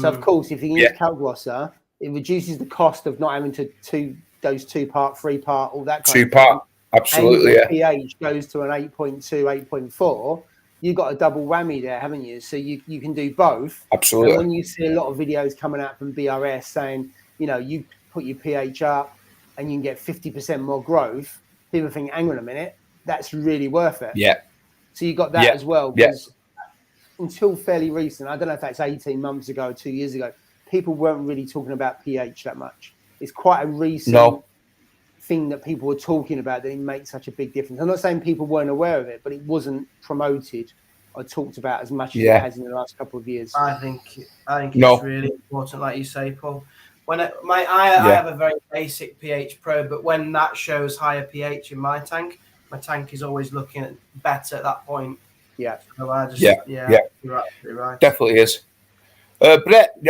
Speaker 3: So of course, if you use kalkwasser, it reduces the cost of not having to those 2-part, 3-part, all that kind of thing.
Speaker 1: Absolutely.
Speaker 3: And pH goes to an 8.2, 8.4. You've got a double whammy there, haven't you? So you can do both.
Speaker 1: Absolutely.
Speaker 3: And when you see a lot of videos coming out from BRS saying, you put your pH up and you can get 50% more growth, people think, hang on a minute, that's really worth it.
Speaker 1: Yeah.
Speaker 3: So you got that as well. Because until fairly recent, I don't know if that's 18 months ago or 2 years ago, people weren't really talking about pH that much. It's quite a recent thing that people were talking about that it makes such a big difference. I'm not saying people weren't aware of it, but it wasn't promoted or talked about as much as it has in the last couple of years.
Speaker 2: I think it's really important, like you say, Paul. When I have a very basic pH probe, but when that shows higher pH in my tank is always looking at better at that point.
Speaker 3: Yeah.
Speaker 2: So I just, you're absolutely right.
Speaker 1: Definitely is. Brett,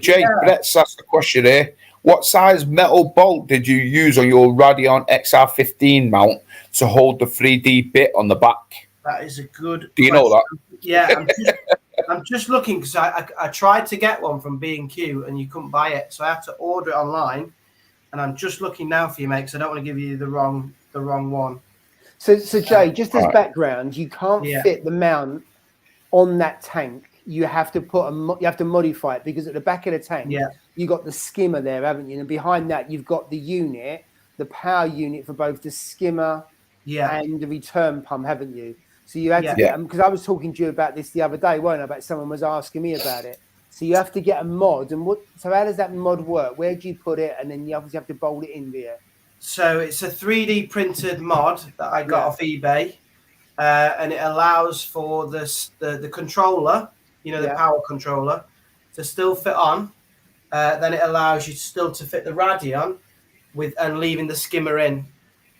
Speaker 1: Jay, Brett's asked a question here. What size metal bolt did you use on your Radion XR15 mount to hold the 3D bit on the back?
Speaker 2: That is a good
Speaker 1: Do you know that?
Speaker 2: Yeah, I'm just looking because I tried to get one from B&Q and you couldn't buy it. So I had to order it online. And I'm just looking now for you, mate, because I don't want to give you the wrong one.
Speaker 3: So Jay, just as background, you can't fit the mount on that tank. You have to modify it because at the back of the tank, you got the skimmer there, haven't you? And behind that, you've got the unit, the power unit for both the skimmer and the return pump, haven't you? So you had to, because I was talking to you about this the other day, weren't I? About someone was asking me about it. So you have to get a mod, and so how does that mod work? Where do you put it, and then you obviously have to bolt it in there.
Speaker 2: So it's a 3D printed mod that I got off eBay, and it allows for the controller, the power controller, to still fit on. Then it allows you still to fit the Radion and leaving the skimmer in,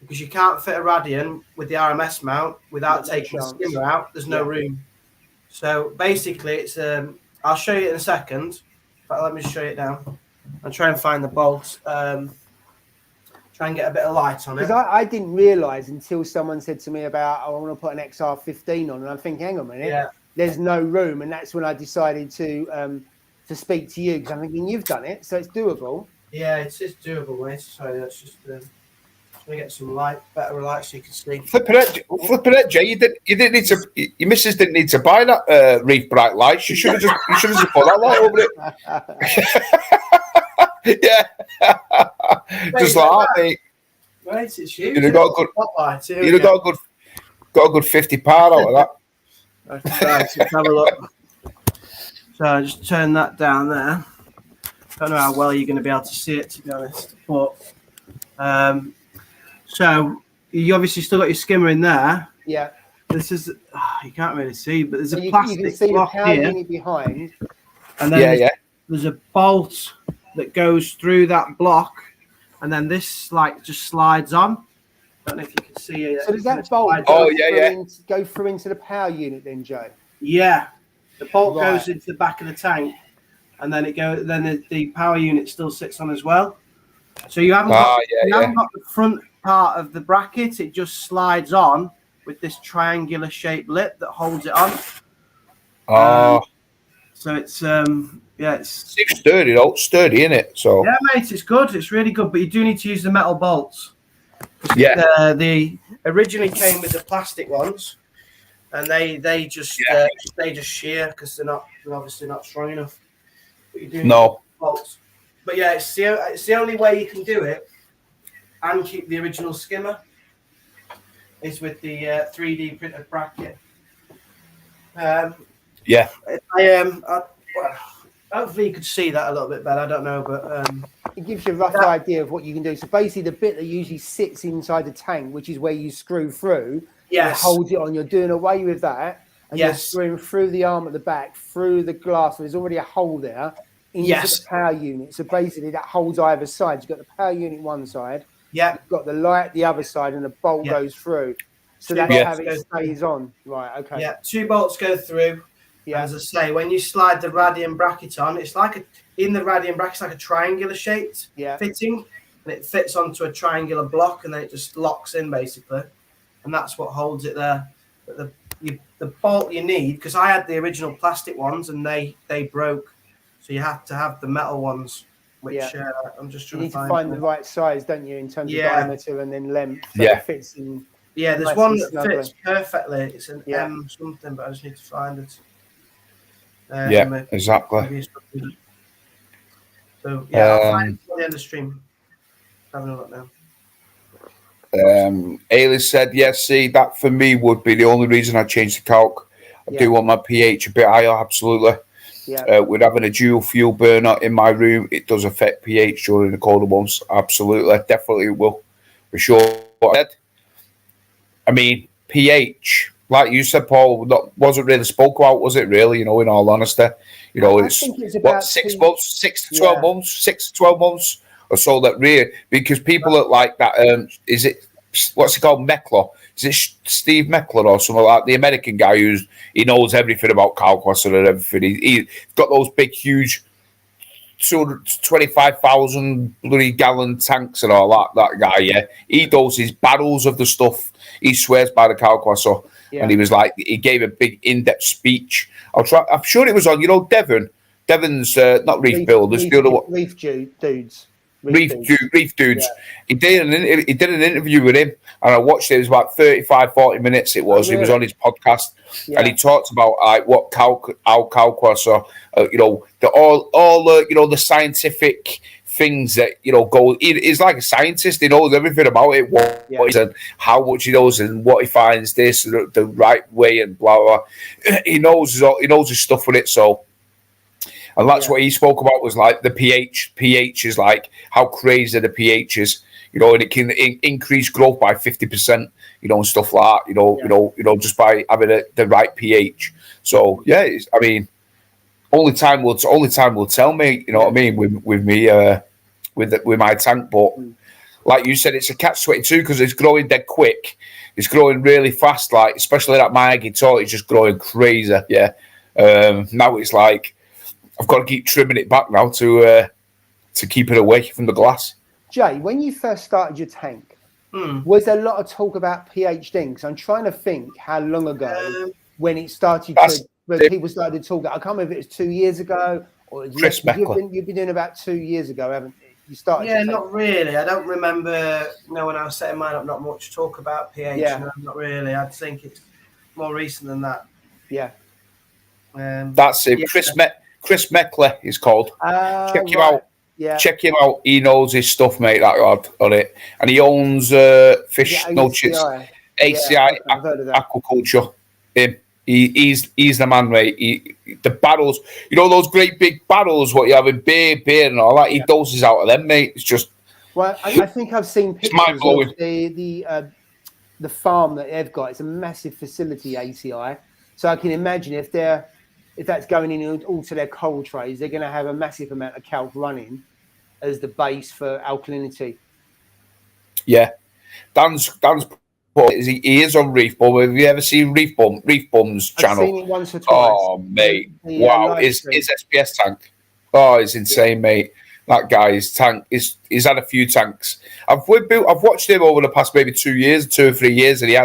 Speaker 2: because you can't fit a Radion with the RMS mount without taking the skimmer out. There's no room. So basically, it's I'll show you in a second, but let me show you it now. I'll try and find the bolts. Try and get a bit of light on it.
Speaker 3: Because I didn't realise until someone said to me about, I want to put an XR15 on, and I'm thinking, hang on a minute, there's no room, and that's when I decided to speak to you, because I'm thinking you've done it, so it's doable.
Speaker 2: Yeah, it's doable, mate. Sorry, that's just trying to get some better light so you can see.
Speaker 1: Flipping it, Jay. You didn't need to. Your missus didn't need to buy that Reef bright light. You should have just put that light over it. Yeah, just like that, mate.
Speaker 2: Right, it's huge.
Speaker 1: You'd have got a good £50 out of that.
Speaker 2: Let's have a look. So I just turn that down there. Don't know how well you're going to be able to see it, to be honest. But so you obviously still got your skimmer in there.
Speaker 3: Yeah.
Speaker 2: This is you can't really see, but there's a
Speaker 3: you
Speaker 2: plastic
Speaker 3: can see
Speaker 2: block
Speaker 3: the power
Speaker 2: here
Speaker 3: unit behind.
Speaker 2: And then there's a bolt that goes through that block, and then this just slides on. Don't know if you can see it.
Speaker 3: So does that bolt go through into the power unit then, Joe?
Speaker 2: Yeah. The bolt goes into the back of the tank, and then the power unit still sits on as well. So you haven't got the front part of the bracket. It just slides on with this triangular shaped lip that holds it on. So it's it's
Speaker 1: sturdy though, sturdy, isn't it? So
Speaker 2: yeah, mate, it's good. It's really good, but you do need to use the metal bolts.
Speaker 1: Yeah.
Speaker 2: They originally came with the plastic ones, and they just shear because they're obviously not strong enough. But you do need bolts. But yeah, it's the only way you can do it and keep the original skimmer is with the 3D printed bracket. Hopefully you could see that a little bit better. I don't know, but
Speaker 3: it gives you a rough idea of what you can do. So basically, the bit that usually sits inside the tank, which is where you screw through, it holds it on. You're doing away with that, and you're screwing through the arm at the back, through the glass. So there's already a hole there into the power unit. So basically, that holds either side. You've got the power unit one side, you've got the light the other side, and the bolt goes through. So that's how it stays on. Right, okay.
Speaker 2: Yeah, 2 bolts go through. Yeah. As I say, when you slide the Radion bracket on, it's like in the Radion bracket, it's like a triangular shaped fitting, and it fits onto a triangular block, and then it just locks in basically, and that's what holds it there. But the bolt you need, because I had the original plastic ones and they broke, so you have to have the metal ones, which I'm just trying to find.
Speaker 3: You need to find the right size, don't you, in terms of diameter and then length. So it fits in.
Speaker 2: Yeah, there's one that fits perfectly. It's an M something, but I just need to find it.
Speaker 1: Exactly.
Speaker 2: So I'll find it at the end of the stream. Having a look now.
Speaker 1: Ailey said, yes, see, that for me would be the only reason I changed the calc. I do want my pH a bit higher, absolutely. With having a dual fuel burner in my room, it does affect pH during the colder months. Absolutely, definitely will, for sure. I mean, pH, like you said, Paul, wasn't really spoke about, was it? Really, in all honesty, it's about 6 months, 6 to 12 months, 6 to 12 months or so that really, because people look like that. Is it what's it called, Meckler? Is it Steve Meckler or something like that? The American guy he knows everything about kalkwasser and everything. He's got those big, huge 225,000 bloody gallon tanks and all that. That guy, he does his barrels of the stuff. He swears by the kalkwasser. And he was like, he gave a big in-depth speech. I'm sure it was on, Devon's not Reef Builders, the other one.
Speaker 3: Reef Dudes.
Speaker 1: Reef Dudes. He did an interview with him, and I watched it. It was about 35-40 minutes. It was on his podcast, and he talked about what kalkwasser, the scientific things that go. He's like a scientist. He knows everything about it, what he and how much he knows, and what he finds this the right way, and blah blah. He knows his stuff with it. So And that's what he spoke about, was like the pH. pH is like how crazy the pH is, you know, and it can increase growth by 50%, you know, and stuff like that, you know, just by having the right pH. So yeah, I mean, only time will tell me, you know what I mean, with me with my tank. But like you said, it's a catch-22 because it's growing dead quick. It's growing really fast, like especially that my guitar is just growing crazy. Yeah. Now it's like I've got to keep trimming it back now to keep it away from the glass.
Speaker 3: Jay, when you first started your tank, was there a lot of talk about pH things? I'm trying to think how long ago when it started when people started to talk. I can't remember if it was 2 years ago or
Speaker 1: Chris Meckler.
Speaker 3: You've been doing about 2 years ago, haven't you? You started.
Speaker 2: Yeah, not really. I don't remember. When I was setting mine up, not much talk about pH.
Speaker 3: Yeah.
Speaker 2: No, not really. I think it's more recent than that.
Speaker 3: Yeah.
Speaker 1: That's it.
Speaker 2: Yeah.
Speaker 1: Chris Meckler is called. Check him out.
Speaker 3: Yeah.
Speaker 1: Check him out. He knows his stuff, mate. That God on it, and he owns fish nurseries, ACI Aquaculture. Him. He's the man, mate. The barrels, you know, those great big barrels, what you have in beer and all that. He doses out of them, mate. It's just.
Speaker 3: Well, I think I've seen pictures of the farm that they've got. It's a massive facility, ACI. So I can imagine if that's going in all to their cold trays, they're going to have a massive amount of calc running as the base for alkalinity.
Speaker 1: Yeah, Dan's. He is on Reef Bum. Have you ever seen Reef Bum's channel?
Speaker 3: I've seen it once or twice.
Speaker 1: Oh, mate. Wow. His SPS tank. Oh, it's insane, mate. That guy's tank. He's had a few tanks. I've watched him over the past maybe 2 or 3 years, and he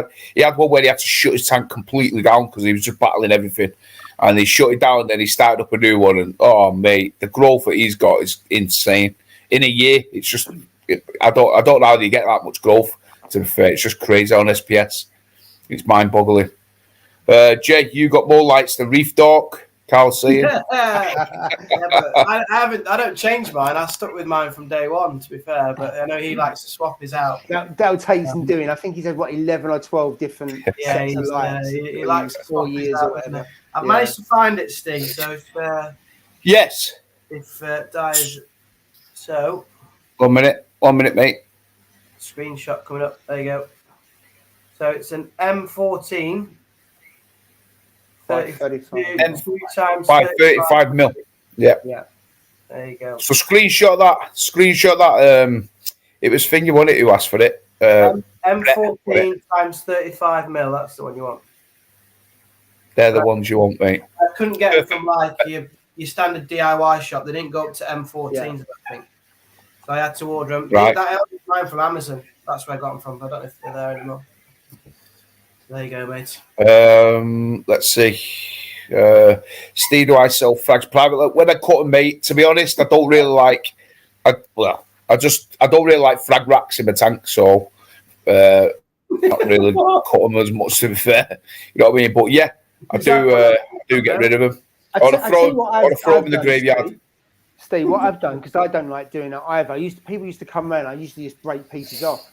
Speaker 1: had one where he had to shut his tank completely down because he was just battling everything. And he shut it down, and then he started up a new one. And, oh, mate, the growth that he's got is insane. In a year, it's just... I don't know how you get that much growth. To be fair, it's just crazy on SPS. It's mind-boggling. Jay, you got more lights than Reef Dork. Carl saying.
Speaker 2: But I don't change mine. I stuck with mine from day one, to be fair. But I know he likes to swap his out.
Speaker 3: That'll take some doing. I think he's had 11 or 12 different sets of lights.
Speaker 2: He likes
Speaker 3: 4 years or whatever.
Speaker 2: I've managed to find it, Steve. So if dies, so
Speaker 1: 1 minute, mate.
Speaker 2: Screenshot coming up. There you go. So it's an M14. 32 times
Speaker 1: 35 mil. Yeah.
Speaker 2: There you go.
Speaker 1: So screenshot that. It was Finger, wasn't it, who asked for it?
Speaker 2: M14 times 35 mil. That's the one you want.
Speaker 1: They're the ones you want, mate.
Speaker 2: I couldn't get it from like your standard DIY shop. They didn't go up to M14s, I think. So I had to order them.
Speaker 1: Right.
Speaker 2: That was mine from Amazon. That's where I got them from. I don't know if they're there anymore. There you go, mate.
Speaker 1: Let's see. Steve, do I sell frags privately? When I cut them, mate, to be honest, I don't really like. I don't really like frag racks in my tank, so not really cut them as much, to be fair. You know what I mean? But yeah, I do get rid of them. Or throw them in the graveyard.
Speaker 3: Steve, what I've done, because I don't like doing it either. People used to come around. I used to just break pieces off.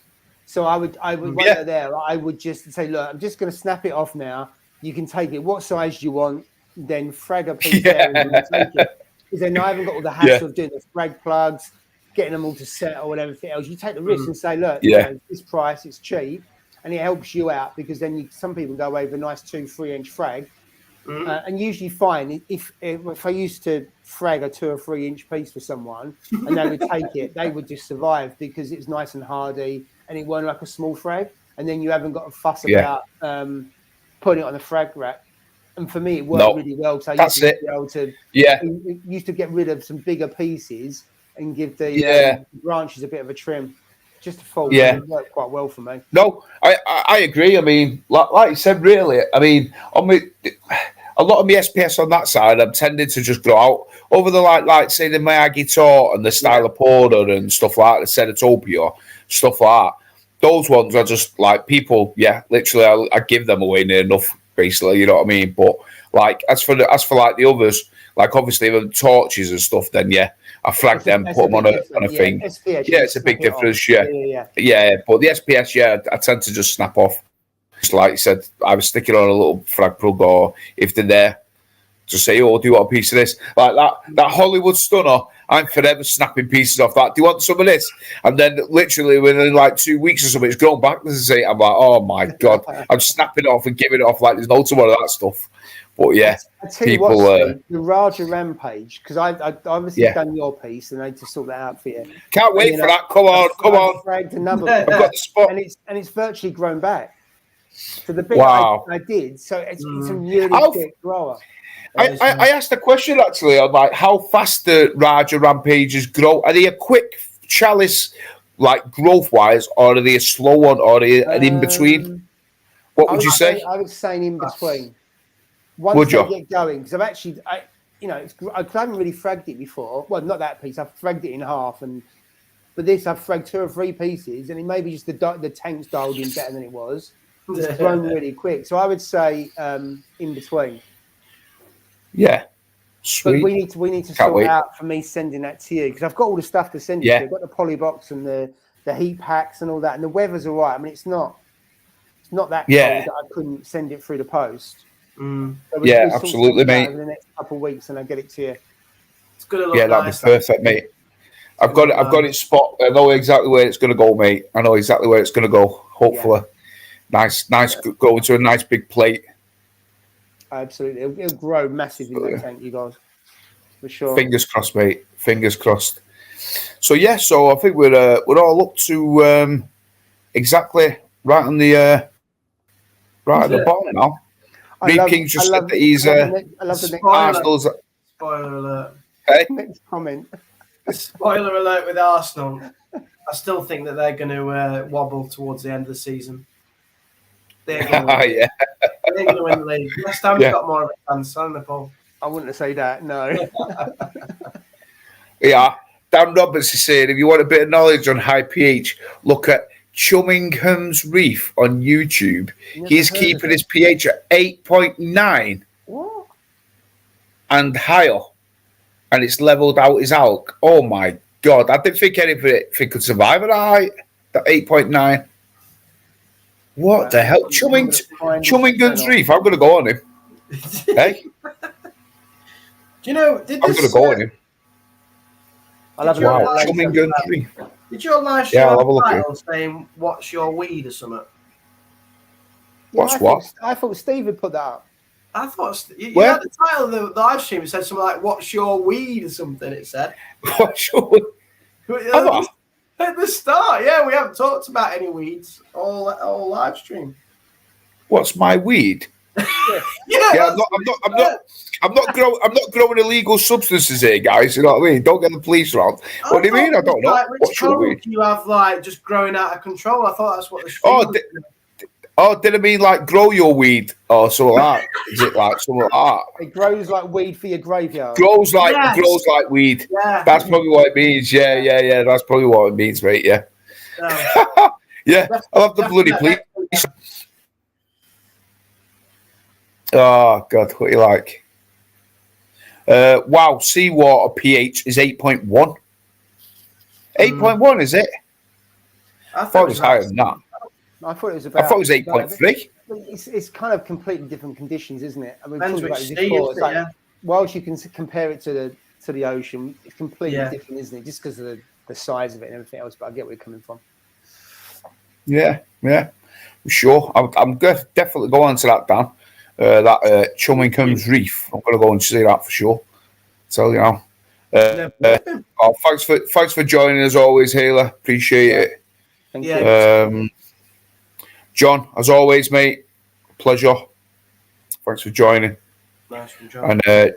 Speaker 3: So I would when they're there, I would just say, look, I'm just going to snap it off now. You can take it. What size do you want? Then frag a piece there and take it. Because then I haven't got all the hassle of doing the frag plugs, getting them all to set or whatever else. You take the risk and say, look, you know, this price, it's cheap, and it helps you out because then some people go away with a nice 2-3 inch frag. And usually fine if I used to frag a 2 or 3 inch piece for someone and they would take it, they would just survive because it's nice and hardy and it weren't like a small frag. And then you haven't got to fuss about putting it on the frag rack. And for me, it worked really well. So I used to be able to, used to get rid of some bigger pieces and give the branches a bit of a trim. Just to fold, it worked quite well for me.
Speaker 1: No, I agree. I mean, like you said, really. I mean, a lot of my SPS on that side, I'm tending to just grow out over the like say the Miyagi Tor and the Stylopoda and stuff like the Ceratopia, stuff like that. Those ones are just like people. Yeah, literally, I give them away near enough. Basically, you know what I mean. But like as for like the others, like obviously the torches and stuff, then I flag them, put them on a thing.
Speaker 3: SPS,
Speaker 1: it's a big difference. Yeah. But the SPS, I tend to just snap off. Just like you said, I was sticking on a little frag plug, or if they're there, to say, "Oh, do you want a piece of this?" Like that Hollywood stunner. I'm forever snapping pieces off that. Do you want some of this? And then literally within like 2 weeks or something, it's grown back to say, I'm like, oh my God, I'm snapping it off and giving it off like there's no tomorrow of that stuff. But yeah,
Speaker 3: I tell you
Speaker 1: people.
Speaker 3: what, Steve, the Raja Rampage, because I obviously done your piece and I need to sort that out for you.
Speaker 1: Can't wait for that. Come on.
Speaker 3: I've fragged another
Speaker 1: I've got the spot.
Speaker 3: and it's virtually grown back. So the bit
Speaker 1: Wow.
Speaker 3: I did, so it's a really big grower.
Speaker 1: I asked a question actually on like how fast the Raja Rampages grow. Are they a quick chalice, like growth wise, or are they a slow one, or are they an in between? What would you say?
Speaker 3: I would say an in between. Once they get going, because I haven't really fragged it before. Well, not that piece. I've fragged it in half, but this I've fragged 2 or 3 pieces, and it maybe just the tank's dialed in better than it was. It's grown really quick, so I would say in between.
Speaker 1: Yeah, sweet.
Speaker 3: But we need to sort out for me sending that to you, because I've got all the stuff to send you. I've got the poly box and the heat packs and all that, and the weather's all right. I mean, it's not that cold that I couldn't send it through the post.
Speaker 2: Mm.
Speaker 3: So
Speaker 1: absolutely, mate.
Speaker 3: Over the next couple of weeks, and I'll get it to you.
Speaker 2: It's gonna look
Speaker 1: that'd be perfect, mate. I've got it spot. I know exactly where it's going to go, mate. I know exactly where it's going to go. Hopefully, nice, go into a nice big plate.
Speaker 3: Absolutely, it'll grow massively in that tank, you guys, for sure.
Speaker 1: Fingers crossed, mate. Fingers crossed. So I think we're all up to exactly right on the at the bottom now. Reef King just said that he's Arsenal's.
Speaker 2: Spoiler alert.
Speaker 1: Hey?
Speaker 3: Next comment.
Speaker 2: Spoiler alert with Arsenal. I still think that they're going to wobble towards the end of the season. They're going to They're going to win the league. West Ham's got more of a chance, haven't they, Paul?
Speaker 3: I wouldn't say that, no.
Speaker 1: Yeah. Dan Roberts is saying, if you want a bit of knowledge on high pH, look at Chummingham's Reef on YouTube. He's keeping his pH at 8.9 and higher, and it's leveled out his alk. Oh my God, I didn't think anything could survive at that 8.9. What the hell? Chummingham's Reef, I'm going to go on him. Hey?
Speaker 2: Do you know,
Speaker 1: I'm going to go on him.
Speaker 3: I'll have a look at
Speaker 1: Chummingham's Reef.
Speaker 2: Did your live stream have a title saying, "What's your weed" or something?
Speaker 3: I thought Steve had put that up.
Speaker 2: I thought you had the title of the live stream. It said something like "What's your weed" or something. It said.
Speaker 1: What's your weed?
Speaker 2: At the start, we haven't talked about any weeds all live stream.
Speaker 1: What's my weed? I'm not growing illegal substances here, guys. You know what I mean? Don't get the police around. What do you mean? I don't know.
Speaker 2: Which product you have just growing out of control? I thought that's what the stream was.
Speaker 1: Did it mean like grow your weed or something like that? Is it like something like that?
Speaker 3: It grows like weed for your graveyard.
Speaker 1: Grows like weed. Yeah. That's probably what it means. Yeah. That's probably what it means, mate. Yeah. Yeah. I love the bloody police. Oh God, what do you like? Wow, seawater pH is 8.1. 8.1, is it? I thought it was higher than that.
Speaker 3: I thought it was
Speaker 1: 8.3.
Speaker 3: It's kind of completely different conditions, isn't it? I mean, talked about it before. It's like, whilst you can compare it to the ocean, it's completely different, isn't it? Just because of the size of it and everything else. But I get where you're coming from.
Speaker 1: Yeah, sure. I'm definitely going to that, Dan. That Chummingham's Reef. I'm going to go and see that for sure. Tell you now. Thanks for joining us always, Hela. Appreciate it.
Speaker 3: Thank you.
Speaker 1: John, as always, mate. Pleasure. Thanks for joining.
Speaker 2: Nice one, John.
Speaker 1: And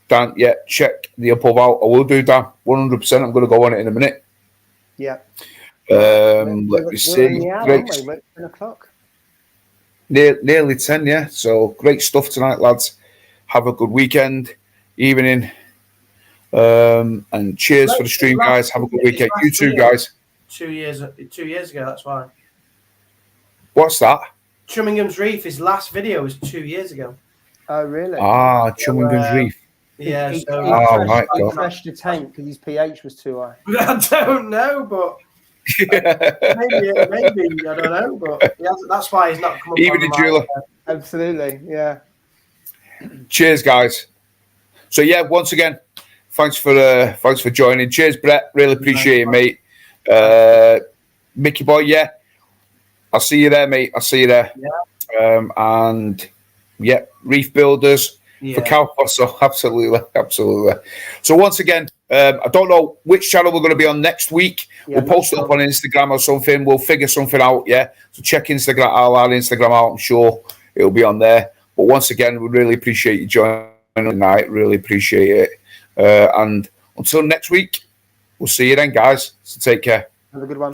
Speaker 1: Dan, check the above out. I will do, Dan. 100%. I'm going to go on it in a minute.
Speaker 3: Yeah.
Speaker 1: Let me see. Great.
Speaker 3: 10 o'clock.
Speaker 1: Nearly 10, yeah. So great stuff tonight, lads. Have a good weekend, evening. And cheers for the stream, guys. Have a good weekend. You too, guys.
Speaker 2: 2 years ago, that's why.
Speaker 1: What's that?
Speaker 2: Chummingham's Reef, his last video was 2 years ago.
Speaker 3: Oh, really?
Speaker 1: Chummingham's Reef.
Speaker 2: Yeah,
Speaker 3: he crashed the tank because his pH was too high.
Speaker 2: I don't know, but maybe I don't know, but that's why he's not come up.
Speaker 1: Even the jeweler.
Speaker 3: Absolutely, yeah.
Speaker 1: Cheers, guys. So yeah, once again, thanks for joining. Cheers, Brett. Really appreciate it, mate. Mickey boy, yeah. I'll see you there, mate. I'll see you there.
Speaker 2: Yeah.
Speaker 1: And yeah, Reef Builders for kalkwasser. Absolutely. So once again, I don't know which channel we're going to be on next week. We'll post it up on Instagram or something. We'll figure something out. Yeah. So check Instagram. I'll add Instagram out. I'm sure it'll be on there. But once again, we really appreciate you joining tonight. Really appreciate it. And until next week, we'll see you then, guys. So take care.
Speaker 3: Have a good one.